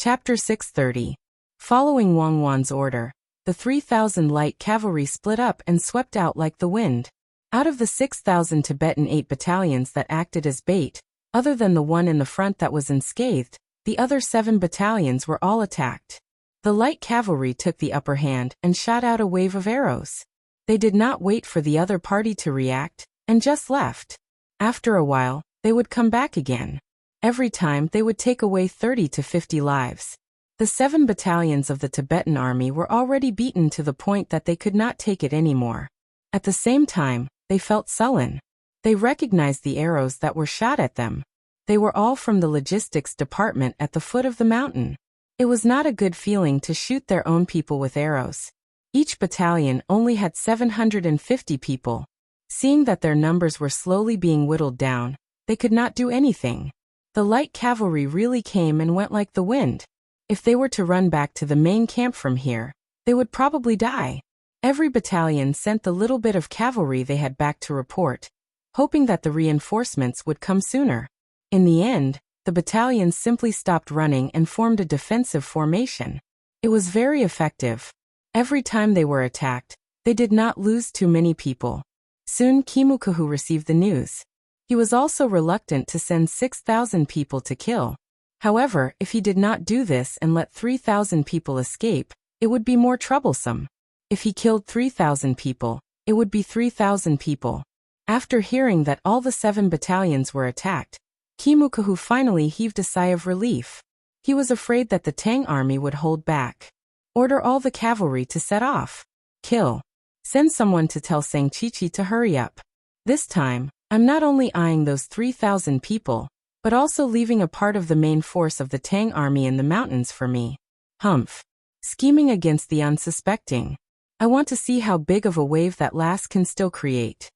Chapter 630. Following Wang Wan's order, the 3,000 light cavalry split up and swept out like the wind. Out of the 6,000 Tibetan 8 battalions that acted as bait, other than the one in the front that was unscathed, the other 7 battalions were all attacked. The light cavalry took the upper hand and shot out a wave of arrows. They did not wait for the other party to react, and just left. After a while, they would come back again. Every time they would take away 30 to 50 lives. The 7 battalions of the Tibetan army were already beaten to the point that they could not take it anymore. At the same time, they felt sullen. They recognized the arrows that were shot at them. They were all from the logistics department at the foot of the mountain. It was not a good feeling to shoot their own people with arrows. Each battalion only had 750 people. Seeing that their numbers were slowly being whittled down, they could not do anything. The light cavalry really came and went like the wind. If they were to run back to the main camp from here, they would probably die. Every battalion sent the little bit of cavalry they had back to report, hoping that the reinforcements would come sooner. In the end, the battalions simply stopped running and formed a defensive formation. It was very effective. Every time they were attacked, they did not lose too many people. Soon Kimukahu received the news. He was also reluctant to send 6,000 people to kill. However, if he did not do this and let 3,000 people escape, it would be more troublesome. If he killed 3,000 people, it would be 3,000 people. After hearing that all the 7 battalions were attacked, Kimukahu finally heaved a sigh of relief. He was afraid that the Tang army would hold back. Order all the cavalry to set off. Kill. Send someone to tell Sangchichi to hurry up. This time, I'm not only eyeing those 3,000 people, but also leaving a part of the main force of the Tang army in the mountains for me. Humph. Scheming against the unsuspecting. I want to see how big of a wave that last can still create.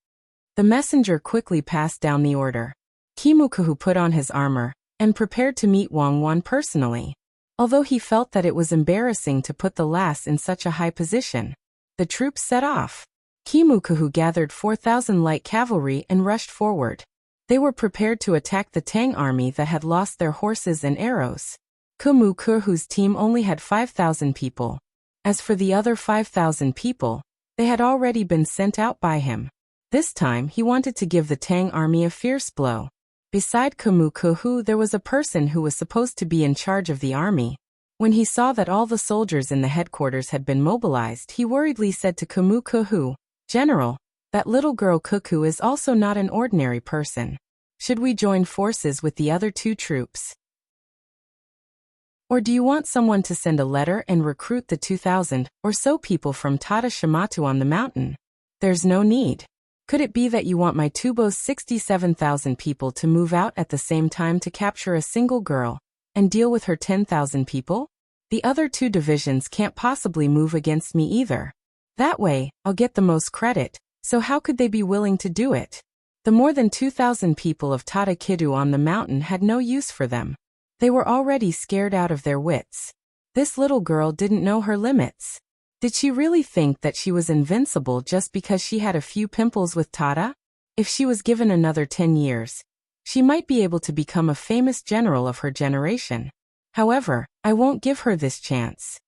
The messenger quickly passed down the order. Kimukahu put on his armor and prepared to meet Wang Wan personally. Although he felt that it was embarrassing to put the lass in such a high position, the troops set off. Kimukahu gathered 4,000 light cavalry and rushed forward. They were prepared to attack the Tang army that had lost their horses and arrows. Kimukahu's team only had 5,000 people. As for the other 5,000 people, they had already been sent out by him. This time he wanted to give the Tang army a fierce blow. Beside Kimukahu, there was a person who was supposed to be in charge of the army. When he saw that all the soldiers in the headquarters had been mobilized, he worriedly said to Kimukahu, "General, that little girl Cuckoo is also not an ordinary person. Should we join forces with the other 2 troops? Or do you want someone to send a letter and recruit the 2,000 or so people from Tata Shimatu on the mountain? There's no need. Could it be that you want my Tubo's 67,000 people to move out at the same time to capture a single girl and deal with her 10,000 people? The other 2 divisions can't possibly move against me either. That way, I'll get the most credit, so how could they be willing to do it? The more than 2,000 people of Tata Kidu on the mountain had no use for them. They were already scared out of their wits. This little girl didn't know her limits. Did she really think that she was invincible just because she had a few pimples with Tata? If she was given another 10 years, she might be able to become a famous general of her generation. However, I won't give her this chance.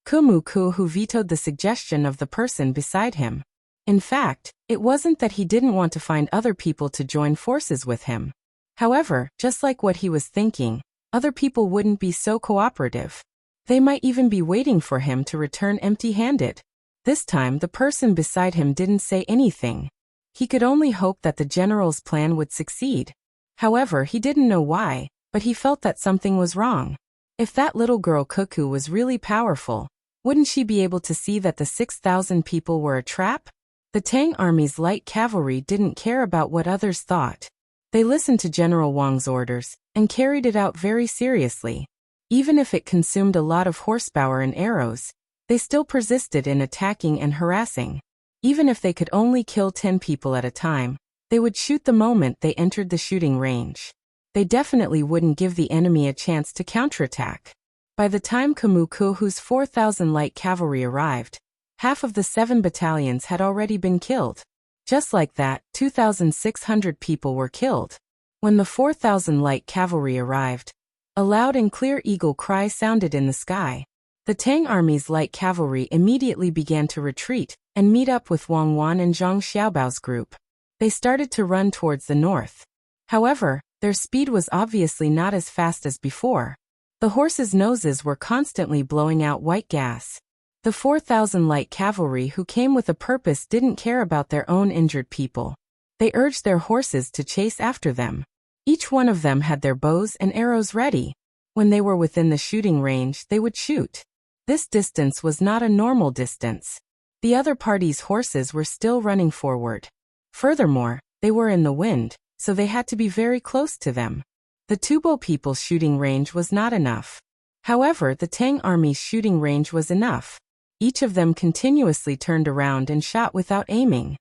Kimukahu vetoed the suggestion of the person beside him. In fact, it wasn't that he didn't want to find other people to join forces with him. However, just like what he was thinking, other people wouldn't be so cooperative. They might even be waiting for him to return empty-handed. This time the person beside him didn't say anything. He could only hope that the general's plan would succeed. However, he didn't know why, but he felt that something was wrong. If that little girl Cuckoo was really powerful, wouldn't she be able to see that the 6,000 people were a trap? The Tang army's light cavalry didn't care about what others thought. They listened to General Wang's orders and carried it out very seriously. Even if it consumed a lot of horsepower and arrows, they still persisted in attacking and harassing. Even if they could only kill 10 people at a time, they would shoot the moment they entered the shooting range. They definitely wouldn't give the enemy a chance to counterattack. By the time Kimukahu's 4,000 light cavalry arrived, half of the 7 battalions had already been killed. Just like that, 2,600 people were killed. When the 4,000 light cavalry arrived, A loud and clear eagle cry sounded in the sky. The Tang army's light cavalry immediately began to retreat and meet up with Wang Wan and Zhang Xiaobao's group. They started to run towards the north. However, their speed was obviously not as fast as before. The horses' noses were constantly blowing out white gas. The 4,000 light cavalry who came with a purpose didn't care about their own injured people. They urged their horses to chase after them. Each one of them had their bows and arrows ready. When they were within the shooting range, they would shoot. This distance was not a normal distance. The other party's horses were still running forward. Furthermore, they were in the wind, so they had to be very close to them. The Tubo people's shooting range was not enough. However, the Tang army's shooting range was enough. Each of them continuously turned around and shot without aiming.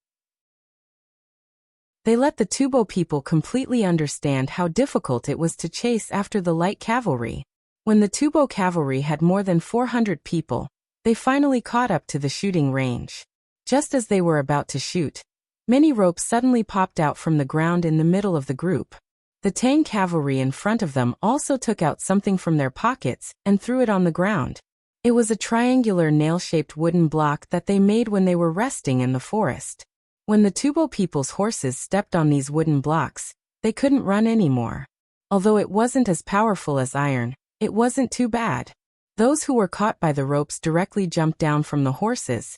They let the Tubo people completely understand how difficult it was to chase after the light cavalry. When the Tubo cavalry had more than 400 people, they finally caught up to the shooting range. Just as they were about to shoot, many ropes suddenly popped out from the ground in the middle of the group. The Tang cavalry in front of them also took out something from their pockets and threw it on the ground. It was a triangular nail-shaped wooden block that they made when they were resting in the forest. When the Tubo people's horses stepped on these wooden blocks, they couldn't run anymore. Although it wasn't as powerful as iron, it wasn't too bad. Those who were caught by the ropes directly jumped down from the horses,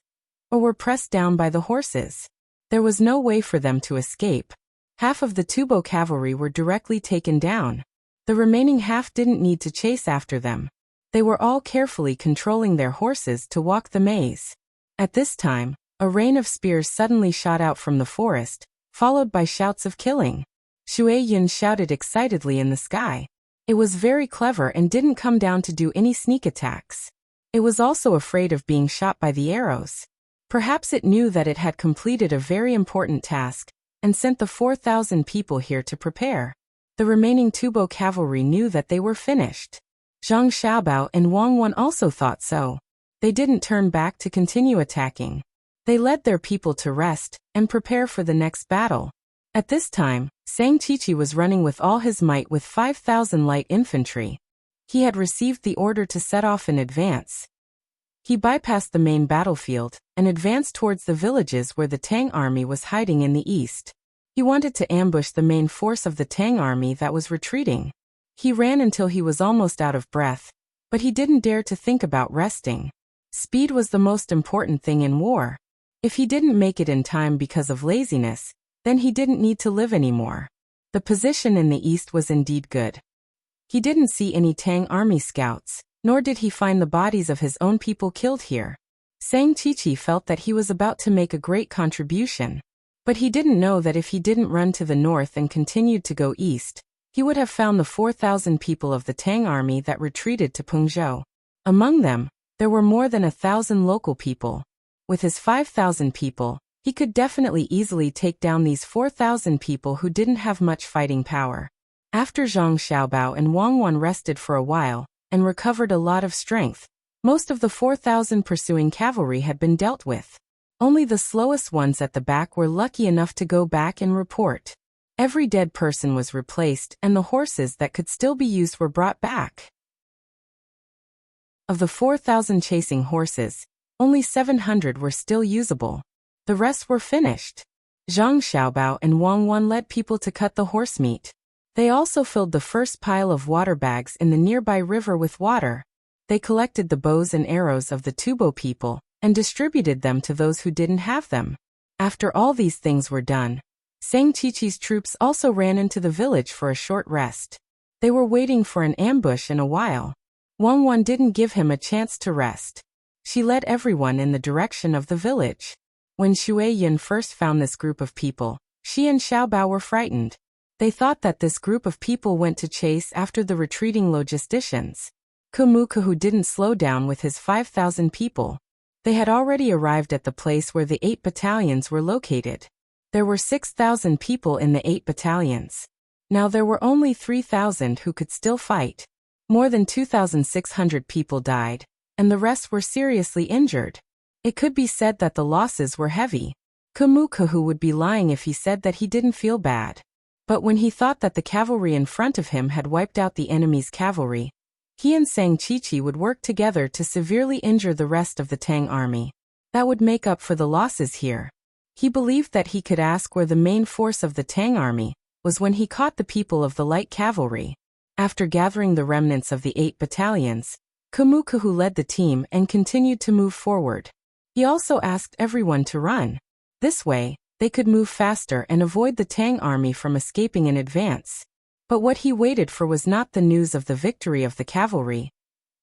or were pressed down by the horses. There was no way for them to escape. Half of the Tubo cavalry were directly taken down. The remaining half didn't need to chase after them. They were all carefully controlling their horses to walk the maze. At this time, a rain of spears suddenly shot out from the forest, followed by shouts of killing. Shui Yun shouted excitedly in the sky. It was very clever and didn't come down to do any sneak attacks. It was also afraid of being shot by the arrows. Perhaps it knew that it had completed a very important task, and sent the 4,000 people here to prepare. The remaining Tubo cavalry knew that they were finished. Zhang Xiaobao and Wang Wan also thought so. They didn't turn back to continue attacking. They led their people to rest and prepare for the next battle. At this time, Sang Qiqi was running with all his might with 5,000 light infantry. He had received the order to set off in advance. He bypassed the main battlefield and advanced towards the villages where the Tang army was hiding in the east. He wanted to ambush the main force of the Tang army that was retreating. He ran until he was almost out of breath, but he didn't dare to think about resting. Speed was the most important thing in war. If he didn't make it in time because of laziness, then he didn't need to live anymore. The position in the east was indeed good. He didn't see any Tang army scouts, nor did he find the bodies of his own people killed here. Sang Qiqi felt that he was about to make a great contribution. But he didn't know that if he didn't run to the north and continued to go east, he would have found the 4,000 people of the Tang army that retreated to Pengzhou. Among them, there were more than 1,000 local people. With his 5,000 people, he could definitely easily take down these 4,000 people who didn't have much fighting power. After Zhang Xiaobao and Wang Wan rested for a while and recovered a lot of strength, most of the 4,000 pursuing cavalry had been dealt with. Only the slowest ones at the back were lucky enough to go back and report. Every dead person was replaced and the horses that could still be used were brought back. Of the 4,000 chasing horses, only 700 were still usable. The rest were finished. Zhang Xiaobao and Wang Wan led people to cut the horse meat. They also filled the first pile of water bags in the nearby river with water. They collected the bows and arrows of the Tubo people and distributed them to those who didn't have them. After all these things were done, Sang Qiqi's troops also ran into the village for a short rest. They were waiting for an ambush in a while. Wang Wan didn't give him a chance to rest. She led everyone in the direction of the village. When Shui Yun first found this group of people, she and Xiaobao were frightened. They thought that this group of people went to chase after the retreating logisticians. Kumukahu didn't slow down with his 5,000 people. They had already arrived at the place where the 8 battalions were located. There were 6,000 people in the 8 battalions. Now there were only 3,000 who could still fight. More than 2,600 people died, and the rest were seriously injured. It could be said that the losses were heavy. Kumukahu would be lying if he said that he didn't feel bad. But when he thought that the cavalry in front of him had wiped out the enemy's cavalry, he and Sang Chi would work together to severely injure the rest of the Tang army. That would make up for the losses here. He believed that he could ask where the main force of the Tang army was when he caught the people of the light cavalry. After gathering the remnants of the 8 battalions, Kamukahu led the team and continued to move forward. He also asked everyone to run. This way, they could move faster and avoid the Tang army from escaping in advance. But what he waited for was not the news of the victory of the cavalry,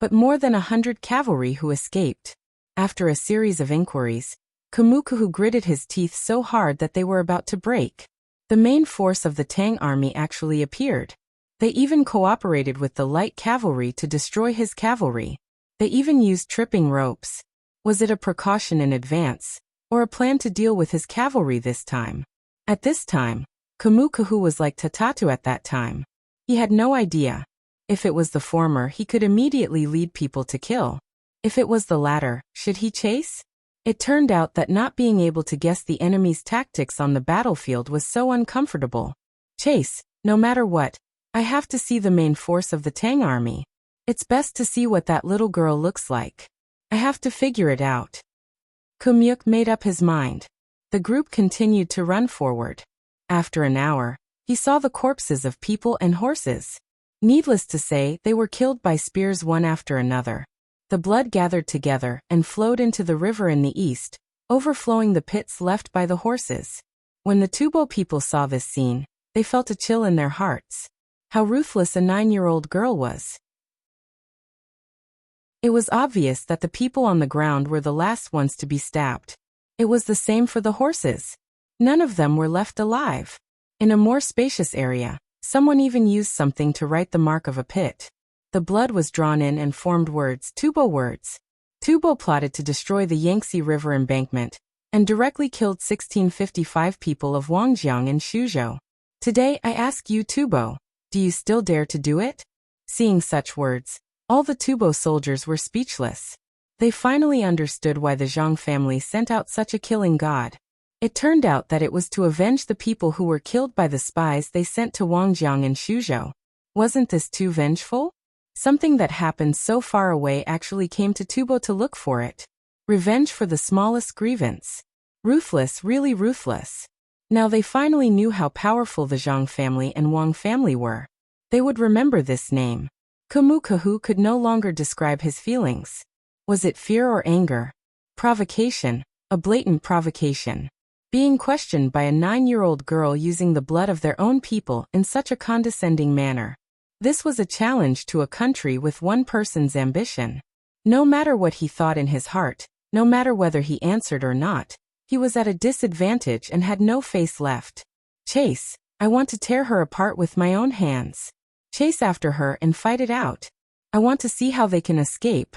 but more than 100 cavalry who escaped. After a series of inquiries, Kamukahu gritted his teeth so hard that they were about to break. The main force of the Tang army actually appeared. They even cooperated with the light cavalry to destroy his cavalry. They even used tripping ropes. Was it a precaution in advance, or a plan to deal with his cavalry this time? At this time, Kamukahu was like Tatatu at that time. He had no idea. If it was the former, he could immediately lead people to kill. If it was the latter, should he chase? It turned out that not being able to guess the enemy's tactics on the battlefield was so uncomfortable. Chase, no matter what. I have to see the main force of the Tang army. It's best to see what that little girl looks like. I have to figure it out. Kumyuk made up his mind. The group continued to run forward. After an hour, he saw the corpses of people and horses. Needless to say, they were killed by spears one after another. The blood gathered together and flowed into the river in the east, overflowing the pits left by the horses. When the Tubo people saw this scene, they felt a chill in their hearts. How ruthless a 9-year-old girl was. It was obvious that the people on the ground were the last ones to be stabbed. It was the same for the horses. None of them were left alive. In a more spacious area, someone even used something to write the mark of a pit. The blood was drawn in and formed words, Tubo words. Tubo plotted to destroy the Yangtze River embankment and directly killed 1655 people of Wangjiang and Shuzhou. Today I ask you, Tubo, do you still dare to do it? Seeing such words, all the Tubo soldiers were speechless. They finally understood why the Zhang family sent out such a killing god. It turned out that it was to avenge the people who were killed by the spies they sent to Wangjiang and Shuzhou. Wasn't this too vengeful? Something that happened so far away actually came to Tubo to look for it. Revenge for the smallest grievance. Ruthless, really ruthless. Now they finally knew how powerful the Zhang family and Wang family were. They would remember this name. Kamukahu could no longer describe his feelings. Was it fear or anger? Provocation, a blatant provocation. Being questioned by a 9-year-old girl using the blood of their own people in such a condescending manner. This was a challenge to a country with one person's ambition. No matter what he thought in his heart, no matter whether he answered or not, he was at a disadvantage and had no face left. Chase, I want to tear her apart with my own hands. Chase after her and fight it out. I want to see how they can escape.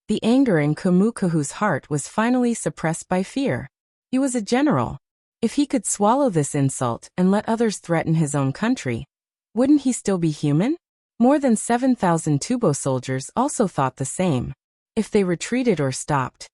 The anger in Kamukahu's heart was finally suppressed by fear. He was a general. If he could swallow this insult and let others threaten his own country, wouldn't he still be human? More than 7,000 Tubo soldiers also thought the same. If they retreated or stopped,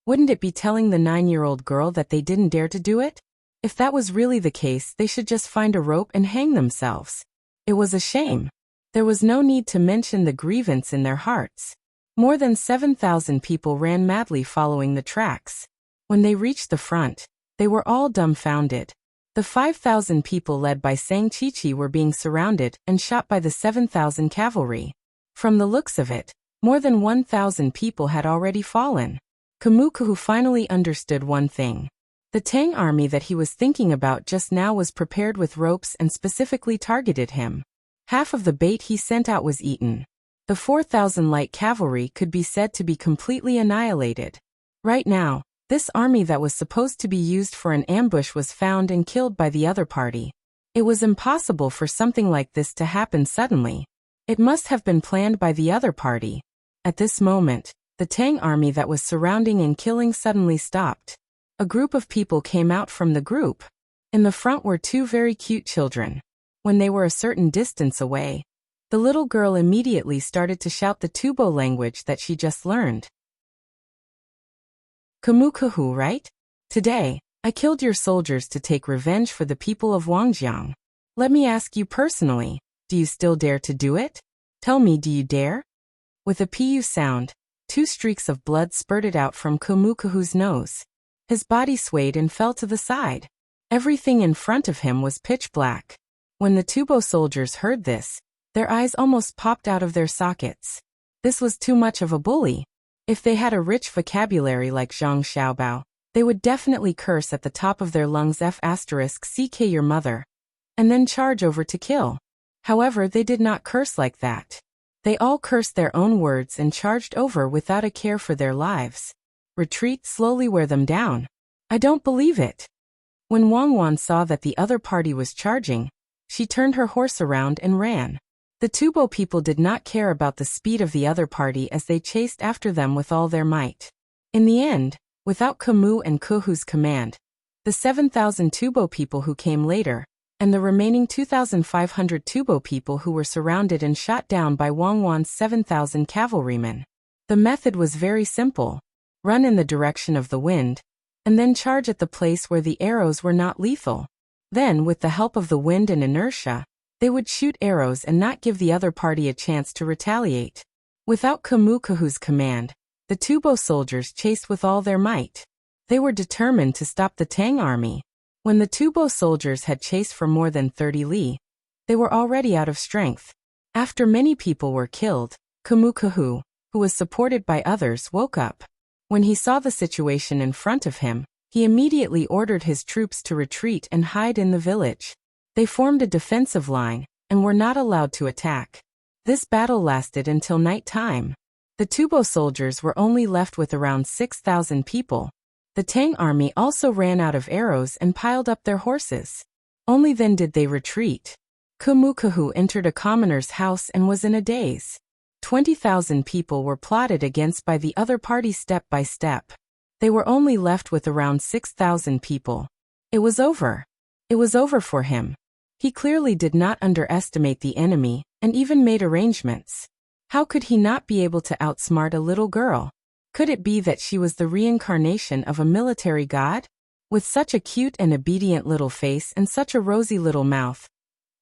wouldn't it be telling the 9-year-old girl that they didn't dare to do it? If that was really the case, they should just find a rope and hang themselves. It was a shame. There was no need to mention the grievance in their hearts. More than 7,000 people ran madly following the tracks. When they reached the front, they were all dumbfounded. The 5,000 people led by Sang Chi were being surrounded and shot by the 7,000 cavalry. From the looks of it, more than 1,000 people had already fallen. Kamukahu finally understood one thing. The Tang army that he was thinking about just now was prepared with ropes and specifically targeted him. Half of the bait he sent out was eaten. The 4,000 light cavalry could be said to be completely annihilated. Right now, this army that was supposed to be used for an ambush was found and killed by the other party. It was impossible for something like this to happen suddenly. It must have been planned by the other party. At this moment, the Tang army that was surrounding and killing suddenly stopped. A group of people came out from the group. In the front were 2 very cute children. When they were a certain distance away, the little girl immediately started to shout the Tubo language that she just learned. Kamukahu, right? Today, I killed your soldiers to take revenge for the people of Wangjiang. Let me ask you personally, do you still dare to do it? Tell me, do you dare? With a pu sound, 2 streaks of blood spurted out from Kumukuhu's nose. His body swayed and fell to the side. Everything in front of him was pitch black. When the Tubo soldiers heard this, their eyes almost popped out of their sockets. This was too much of a bully. If they had a rich vocabulary like Zhang Xiaobao, they would definitely curse at the top of their lungs *CK your mother, and then charge over to kill. However, they did not curse like that. They all cursed their own words and charged over without a care for their lives. Retreat, slowly wear them down. I don't believe it. When Wang Wan saw that the other party was charging, she turned her horse around and ran. The Tubo people did not care about the speed of the other party as they chased after them with all their might. In the end, without Kamu and Kuhu's command, the 7,000 Tubo people who came later, and the remaining 2,500 Tubo people who were surrounded and shot down by Wang Wan's 7,000 cavalrymen. The method was very simple. Run in the direction of the wind, and then charge at the place where the arrows were not lethal. Then, with the help of the wind and inertia, they would shoot arrows and not give the other party a chance to retaliate. Without Kamukahu's command, the Tubo soldiers chased with all their might. They were determined to stop the Tang army. When the Tubo soldiers had chased for more than 30 li, they were already out of strength. After many people were killed, Kamukahu, who was supported by others, woke up. When he saw the situation in front of him, he immediately ordered his troops to retreat and hide in the village. They formed a defensive line, and were not allowed to attack. This battle lasted until night time. The Tubo soldiers were only left with around 6,000 people. The Tang army also ran out of arrows and piled up their horses. Only then did they retreat. Kamukahu entered a commoner's house and was in a daze. 20,000 people were plotted against by the other party step by step. They were only left with around 6,000 people. It was over. It was over for him. He clearly did not underestimate the enemy, and even made arrangements. How could he not be able to outsmart a little girl? Could it be that she was the reincarnation of a military god? With such a cute and obedient little face and such a rosy little mouth,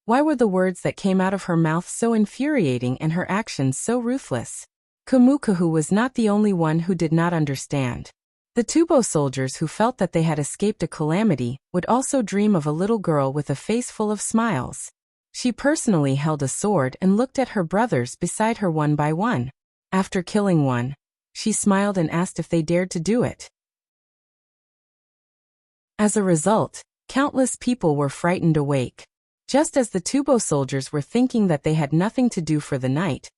why were the words that came out of her mouth so infuriating and her actions so ruthless? Kamukahu was not the only one who did not understand. The Tubo soldiers who felt that they had escaped a calamity would also dream of a little girl with a face full of smiles. She personally held a sword and looked at her brothers beside her one by one. After killing one, she smiled and asked if they dared to do it. As a result, countless people were frightened awake. Just as the Tubo soldiers were thinking that they had nothing to do for the night,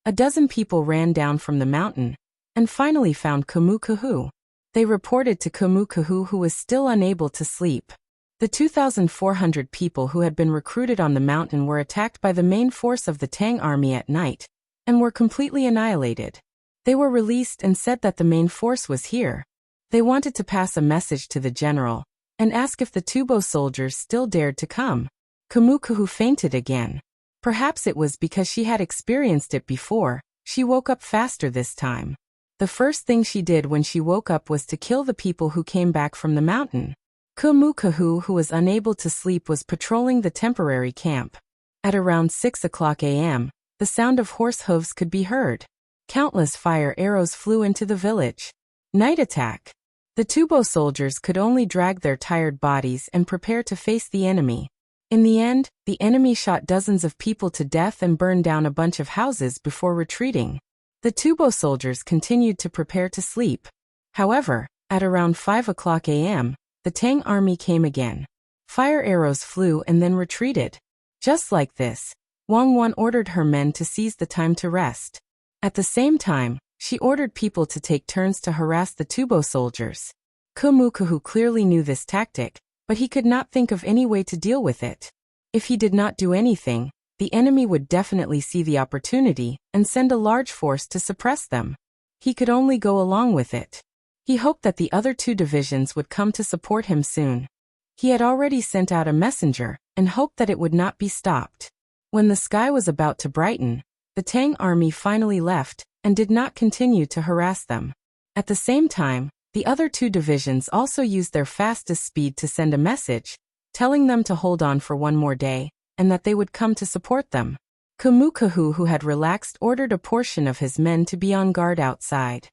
a dozen people ran down from the mountain, and finally found Kamukahu. They reported to Kamukahu, who was still unable to sleep. The 2,400 people who had been recruited on the mountain were attacked by the main force of the Tang army at night, and were completely annihilated. They were released and said that the main force was here. They wanted to pass a message to the general, and ask if the Tubo soldiers still dared to come. Kamukahu fainted again. Perhaps it was because she had experienced it before. She woke up faster this time. The first thing she did when she woke up was to kill the people who came back from the mountain. Kamukahu, who was unable to sleep, was patrolling the temporary camp. At around 6 o'clock a.m., the sound of horse hooves could be heard. Countless fire arrows flew into the village. Night attack. The Tubo soldiers could only drag their tired bodies and prepare to face the enemy. In the end, the enemy shot dozens of people to death and burned down a bunch of houses before retreating. The Tubo soldiers continued to prepare to sleep. However, at around 5 o'clock a.m., the Tang army came again. Fire arrows flew and then retreated. Just like this, Wang Wan ordered her men to seize the time to rest. At the same time, she ordered people to take turns to harass the Tubo soldiers. Kamukahu clearly knew this tactic, but he could not think of any way to deal with it. If he did not do anything, the enemy would definitely see the opportunity and send a large force to suppress them. He could only go along with it. He hoped that the other 2 divisions would come to support him soon. He had already sent out a messenger and hoped that it would not be stopped. When the sky was about to brighten, the Tang army finally left and did not continue to harass them. At the same time, the other 2 divisions also used their fastest speed to send a message, telling them to hold on for one more day, and that they would come to support them. Kumukahu, who had relaxed, ordered a portion of his men to be on guard outside.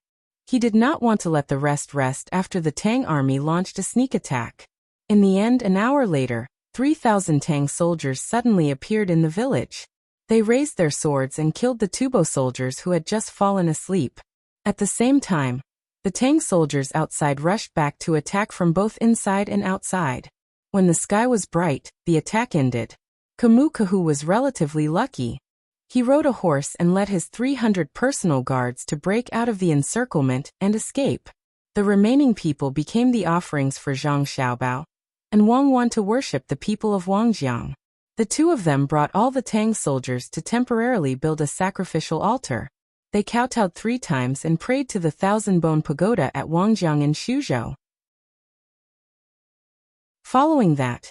He did not want to let the rest after the Tang army launched a sneak attack. In the end, an hour later, 3,000 Tang soldiers suddenly appeared in the village. They raised their swords and killed the Tubo soldiers who had just fallen asleep. At the same time, the Tang soldiers outside rushed back to attack from both inside and outside. When the sky was bright, the attack ended. Kumukahu was relatively lucky. He rode a horse and led his 300 personal guards to break out of the encirclement and escape. The remaining people became the offerings for Zhang Xiaobao and Wang Wan to worship the people of Wangjiang. The two of them brought all the Tang soldiers to temporarily build a sacrificial altar. They kowtowed 3 times and prayed to the 1,000-bone pagoda at Wangjiang in Shuzhou. Following that,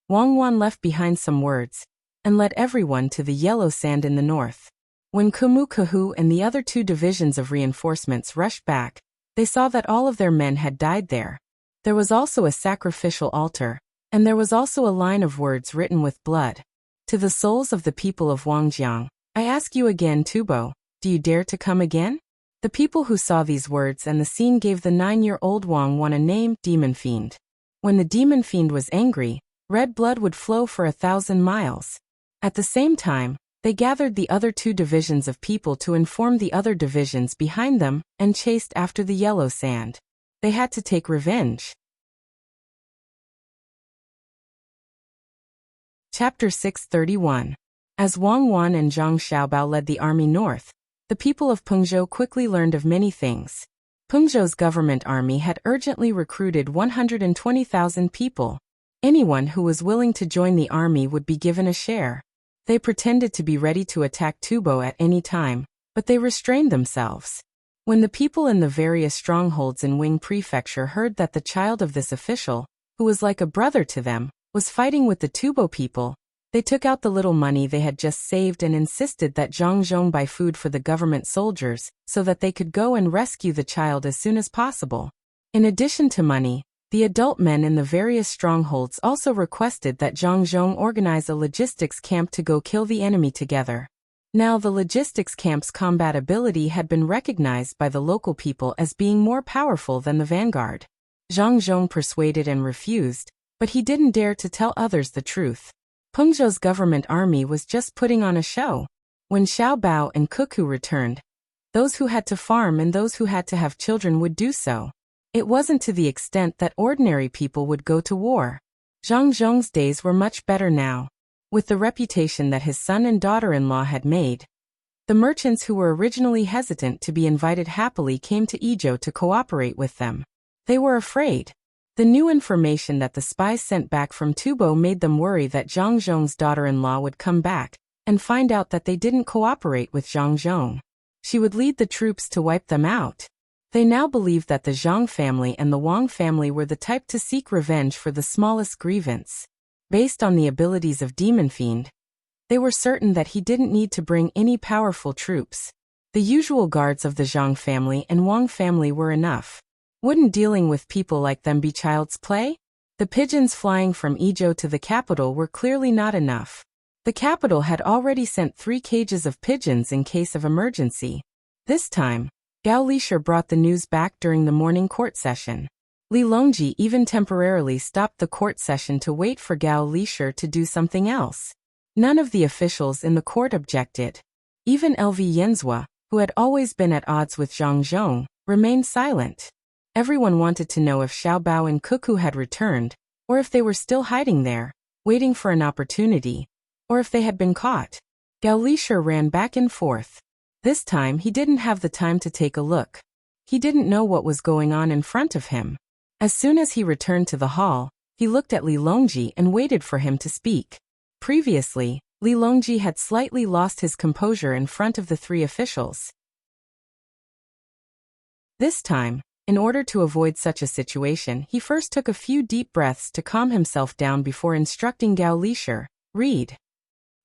Wang Wan left behind some words and led everyone to the yellow sand in the north. When Kumukahu and the other 2 divisions of reinforcements rushed back, they saw that all of their men had died there. There was also a sacrificial altar, and there was also a line of words written with blood. To the souls of the people of Wangjiang, I ask you again, Tubo, do you dare to come again? The people who saw these words and the scene gave the 9-year-old Wang Wan a name, Demon Fiend. When the Demon Fiend was angry, red blood would flow for 1,000 miles. At the same time, they gathered the other 2 divisions of people to inform the other divisions behind them and chased after the yellow sand. They had to take revenge. Chapter 631. As Wang Wan and Zhang Xiaobao led the army north, the people of Pengzhou quickly learned of many things. Pengzhou's government army had urgently recruited 120,000 people. Anyone who was willing to join the army would be given a share. They pretended to be ready to attack Tubo at any time, but they restrained themselves. When the people in the various strongholds in Wing Prefecture heard that the child of this official, who was like a brother to them, was fighting with the Tubo people, they took out the little money they had just saved and insisted that Zhang Zhong buy food for the government soldiers so that they could go and rescue the child as soon as possible. In addition to money, the adult men in the various strongholds also requested that Zhang Zhong organize a logistics camp to go kill the enemy together. Now the logistics camp's combat ability had been recognized by the local people as being more powerful than the vanguard. Zhang Zhong persuaded and refused, but he didn't dare to tell others the truth. Pengzhou's government army was just putting on a show. When Xiao Bao and Cuckoo returned, those who had to farm and those who had to have children would do so. It wasn't to the extent that ordinary people would go to war. Zhang Zhong's days were much better now. With the reputation that his son and daughter-in-law had made, the merchants who were originally hesitant to be invited happily came to Izhou to cooperate with them. They were afraid. The new information that the spies sent back from Tubo made them worry that Zhang Zhong's daughter-in-law would come back and find out that they didn't cooperate with Zhang Zhong. She would lead the troops to wipe them out. They now believed that the Zhang family and the Wang family were the type to seek revenge for the smallest grievance. Based on the abilities of Demon Fiend, they were certain that he didn't need to bring any powerful troops. The usual guards of the Zhang family and Wang family were enough. Wouldn't dealing with people like them be child's play? The pigeons flying from Izhou to the capital were clearly not enough. The capital had already sent 3 cages of pigeons in case of emergency. This time, Gao Lishir brought the news back during the morning court session. Li Longji even temporarily stopped the court session to wait for Gao Lishir to do something else. None of the officials in the court objected. Even LV Yenzhua, who had always been at odds with Zhang Zhong, remained silent. Everyone wanted to know if Xiao Bao and Cuckoo had returned, or if they were still hiding there, waiting for an opportunity, or if they had been caught. Gao Lishir ran back and forth. This time he didn't have the time to take a look. He didn't know what was going on in front of him. As soon as he returned to the hall, he looked at Li Longji and waited for him to speak. Previously, Li Longji had slightly lost his composure in front of the 3 officials. This time, in order to avoid such a situation, he first took a few deep breaths to calm himself down before instructing Gao Lishir, "Read."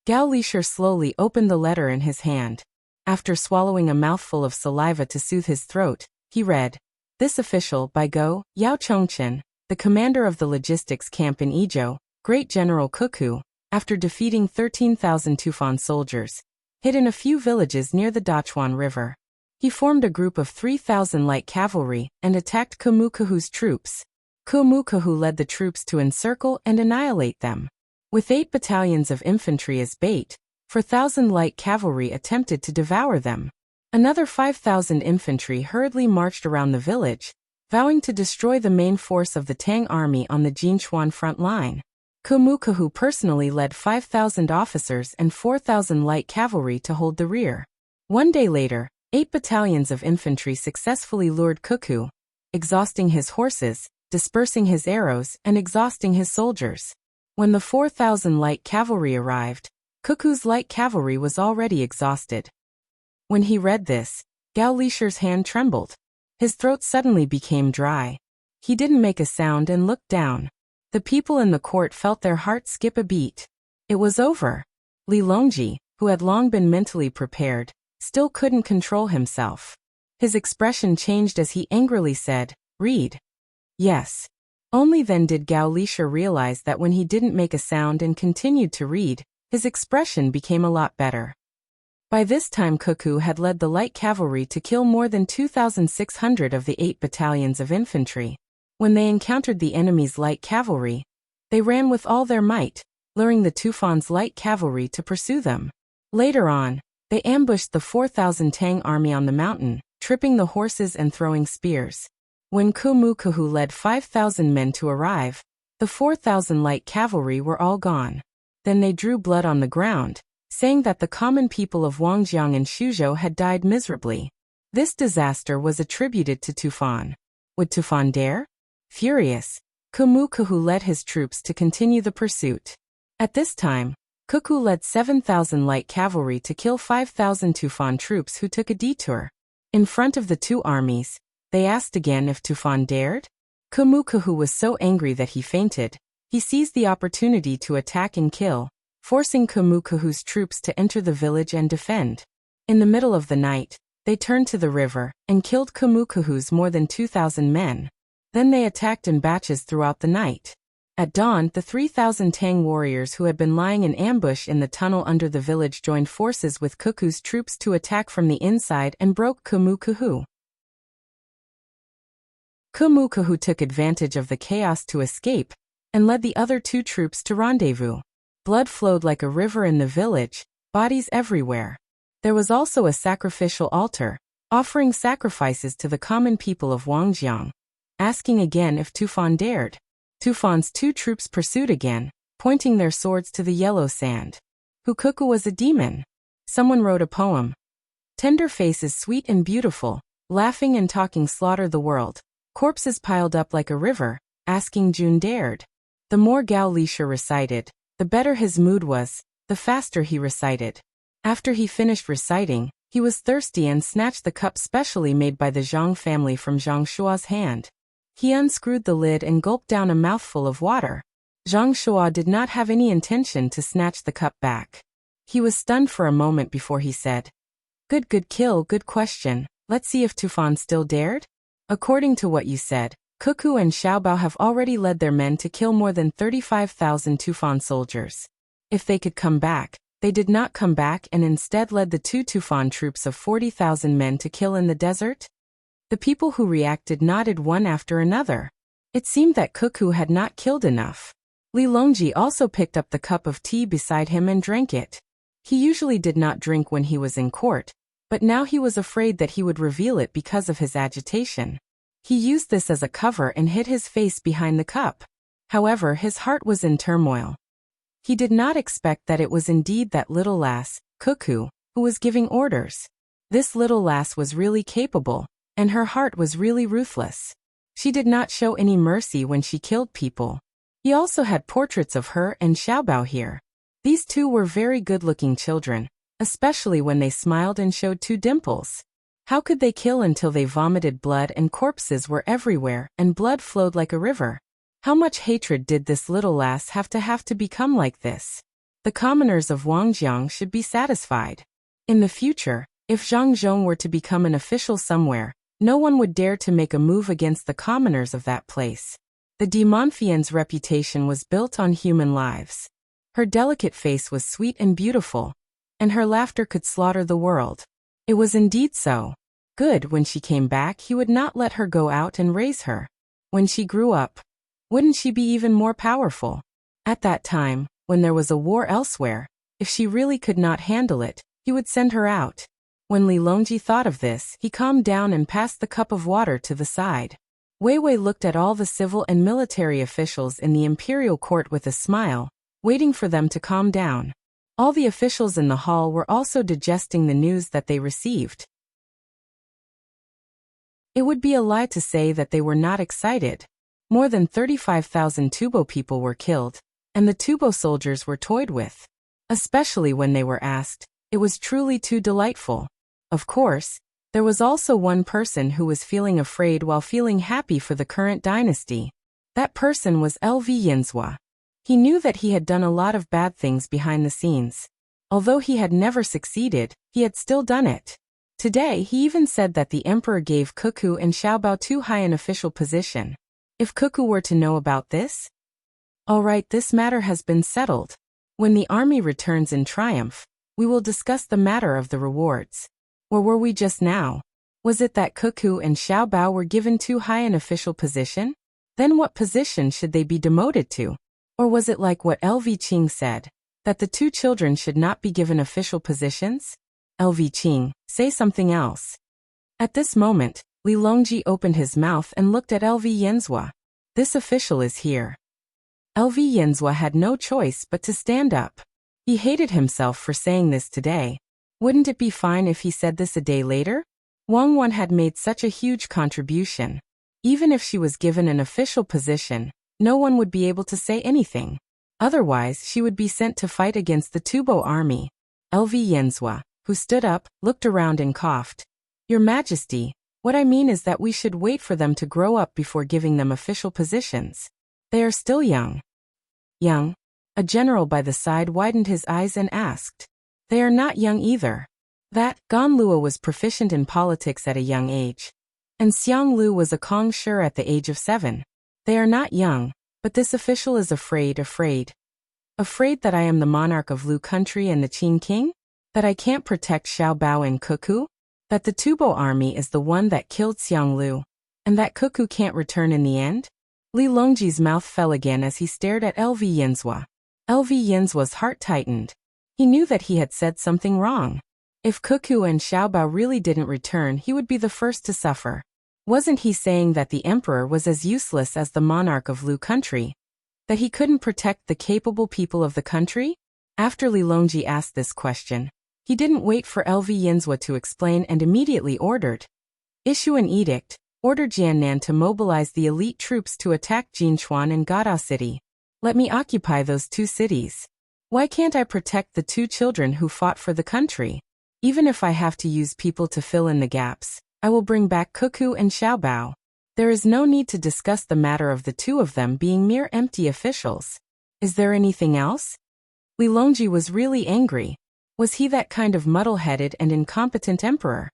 Gao Lishir slowly opened the letter in his hand. After swallowing a mouthful of saliva to soothe his throat, he read, "This official, by Go, Yao Chongchen, the commander of the logistics camp in Izhou, Great General Cuckoo, after defeating 13,000 Tufan soldiers, hid in a few villages near the Dachuan River. He formed a group of 3,000 light cavalry and attacked Kumukahu's troops. Kumukahu led the troops to encircle and annihilate them. With 8 battalions of infantry as bait, 4,000 light cavalry attempted to devour them. Another 5,000 infantry hurriedly marched around the village, vowing to destroy the main force of the Tang army on the Jinchuan front line. Kumukahu personally led 5,000 officers and 4,000 light cavalry to hold the rear. One day later, 8 battalions of infantry successfully lured Kuku, exhausting his horses, dispersing his arrows, and exhausting his soldiers. When the 4,000 light cavalry arrived, Kuku's light cavalry was already exhausted. When he read this, Gao Lisher's hand trembled. His throat suddenly became dry. He didn't make a sound and looked down. The people in the court felt their hearts skip a beat. It was over. Li Longji, who had long been mentally prepared, still couldn't control himself. His expression changed as he angrily said, "Read." Yes. Only then did Gao Lisher realize that when he didn't make a sound and continued to read, his expression became a lot better. By this time Kuku had led the light cavalry to kill more than 2,600 of the 8 battalions of infantry. When they encountered the enemy's light cavalry, they ran with all their might, luring the Tufan's light cavalry to pursue them. Later on, they ambushed the 4,000 Tang army on the mountain, tripping the horses and throwing spears. When Kumukahu led 5,000 men to arrive, the 4,000 light cavalry were all gone. Then they drew blood on the ground, saying that the common people of Wangjiang and Shuzhou had died miserably. This disaster was attributed to Tufan. Would Tufan dare? Furious, Kumukahu led his troops to continue the pursuit. At this time, Kuku led 7,000 light cavalry to kill 5,000 Tufan troops who took a detour. In front of the two armies, they asked again if Tufan dared. Kumukahu was so angry that he fainted. He seized the opportunity to attack and kill, forcing Kumukahu's troops to enter the village and defend. In the middle of the night, they turned to the river and killed Kumukahu's more than 2,000 men. Then they attacked in batches throughout the night. At dawn, the 3,000 Tang warriors who had been lying in ambush in the tunnel under the village joined forces with Kuku's troops to attack from the inside and broke Kumukahu. Kumukahu took advantage of the chaos to escape and led the other 2 troops to rendezvous. Blood flowed like a river in the village, bodies everywhere. There was also a sacrificial altar, offering sacrifices to the common people of Wangjiang, asking again if Tufan dared. Tufan's 2 troops pursued again, pointing their swords to the yellow sand. Hukuku was a demon. Someone wrote a poem. Tender faces sweet and beautiful, laughing and talking slaughter the world. Corpses piled up like a river, asking June dared. The more Gao Lisher recited, the better his mood was, the faster he recited. After he finished reciting, he was thirsty and snatched the cup specially made by the Zhang family from Zhang Shua's hand. He unscrewed the lid and gulped down a mouthful of water. Zhang Shua did not have any intention to snatch the cup back. He was stunned for a moment before he said, Good kill, good question. Let's see if Tufan still dared? According to what you said, Kuku and Xiaobao have already led their men to kill more than 35,000 Tufan soldiers. If they could come back, they did not come back and instead led the 2 Tufan troops of 40,000 men to kill in the desert? The people who reacted nodded one after another. It seemed that Kuku had not killed enough. Li Longji also picked up the cup of tea beside him and drank it. He usually did not drink when he was in court, but now he was afraid that he would reveal it because of his agitation. He used this as a cover and hid his face behind the cup. However, his heart was in turmoil. He did not expect that it was indeed that little lass, Kuku, who was giving orders. This little lass was really capable, and her heart was really ruthless. She did not show any mercy when she killed people. He also had portraits of her and Xiaobao here. These 2 were very good-looking children, especially when they smiled and showed 2 dimples. How could they kill until they vomited blood and corpses were everywhere and blood flowed like a river? How much hatred did this little lass have to become like this? The commoners of Wangjiang should be satisfied. In the future, if Zhang Zhong were to become an official somewhere, no one would dare to make a move against the commoners of that place. The Demonfian's reputation was built on human lives. Her delicate face was sweet and beautiful, and her laughter could slaughter the world. It was indeed so. Good, when she came back, he would not let her go out and raise her. When she grew up, wouldn't she be even more powerful? At that time, when there was a war elsewhere, if she really could not handle it, he would send her out. When Li Longji thought of this, he calmed down and passed the cup of water to the side. Wei Wei looked at all the civil and military officials in the imperial court with a smile, waiting for them to calm down. All the officials in the hall were also digesting the news that they received. It would be a lie to say that they were not excited. More than 35,000 Tubo people were killed, and the Tubo soldiers were toyed with. Especially when they were asked, it was truly too delightful. Of course, there was also one person who was feeling afraid while feeling happy for the current dynasty. That person was LV Yinzhua. He knew that he had done a lot of bad things behind the scenes. Although he had never succeeded, he had still done it. Today he even said that the emperor gave Cuckoo and Xiaobao too high an official position. If Cuckoo were to know about this? Alright, this matter has been settled. When the army returns in triumph, we will discuss the matter of the rewards. Or were we just now? Was it that Cuckoo and Xiaobao were given too high an official position? Then what position should they be demoted to? Or was it like what LV Qing said, that the two children should not be given official positions? LV Qing, say something else. At this moment, Li Longji opened his mouth and looked at LV Yinzhua. This official is here. LV Yinzhua had no choice but to stand up. He hated himself for saying this today. Wouldn't it be fine if he said this a day later? Wang Wan had made such a huge contribution. Even if she was given an official position, no one would be able to say anything. Otherwise, she would be sent to fight against the Tubo army. LV Yinzhua, who stood up, looked around and coughed. Your Majesty, what I mean is that we should wait for them to grow up before giving them official positions. They are still young. Young? A general by the side widened his eyes and asked. They are not young either. That, Gan Lua was proficient in politics at a young age. And Xiang Lu was a Congsure at the age of 7. They are not young, but this official is afraid. Afraid that I am the monarch of Lu country and the Qin king? That I can't protect Xiaobao and Cuckoo? That the Tubo army is the one that killed Xiang Lu? And that Cuckoo can't return in the end? Li Longji's mouth fell again as he stared at LV Yinzhua. LV Yinzhua's heart tightened. He knew that he had said something wrong. If Cuckoo and Xiaobao really didn't return, he would be the first to suffer. Wasn't he saying that the emperor was as useless as the monarch of Lu country? That he couldn't protect the capable people of the country? After Li Longji asked this question, he didn't wait for LV Yinzhua to explain and immediately ordered. Issue an edict, order Jiannan to mobilize the elite troops to attack Jinchuan and Gada City. Let me occupy those two cities. Why can't I protect the two children who fought for the country? Even if I have to use people to fill in the gaps, I will bring back Cuckoo and Xiaobao. There is no need to discuss the matter of the two of them being mere empty officials. Is there anything else? Li Longji was really angry. Was he that kind of muddle-headed and incompetent emperor?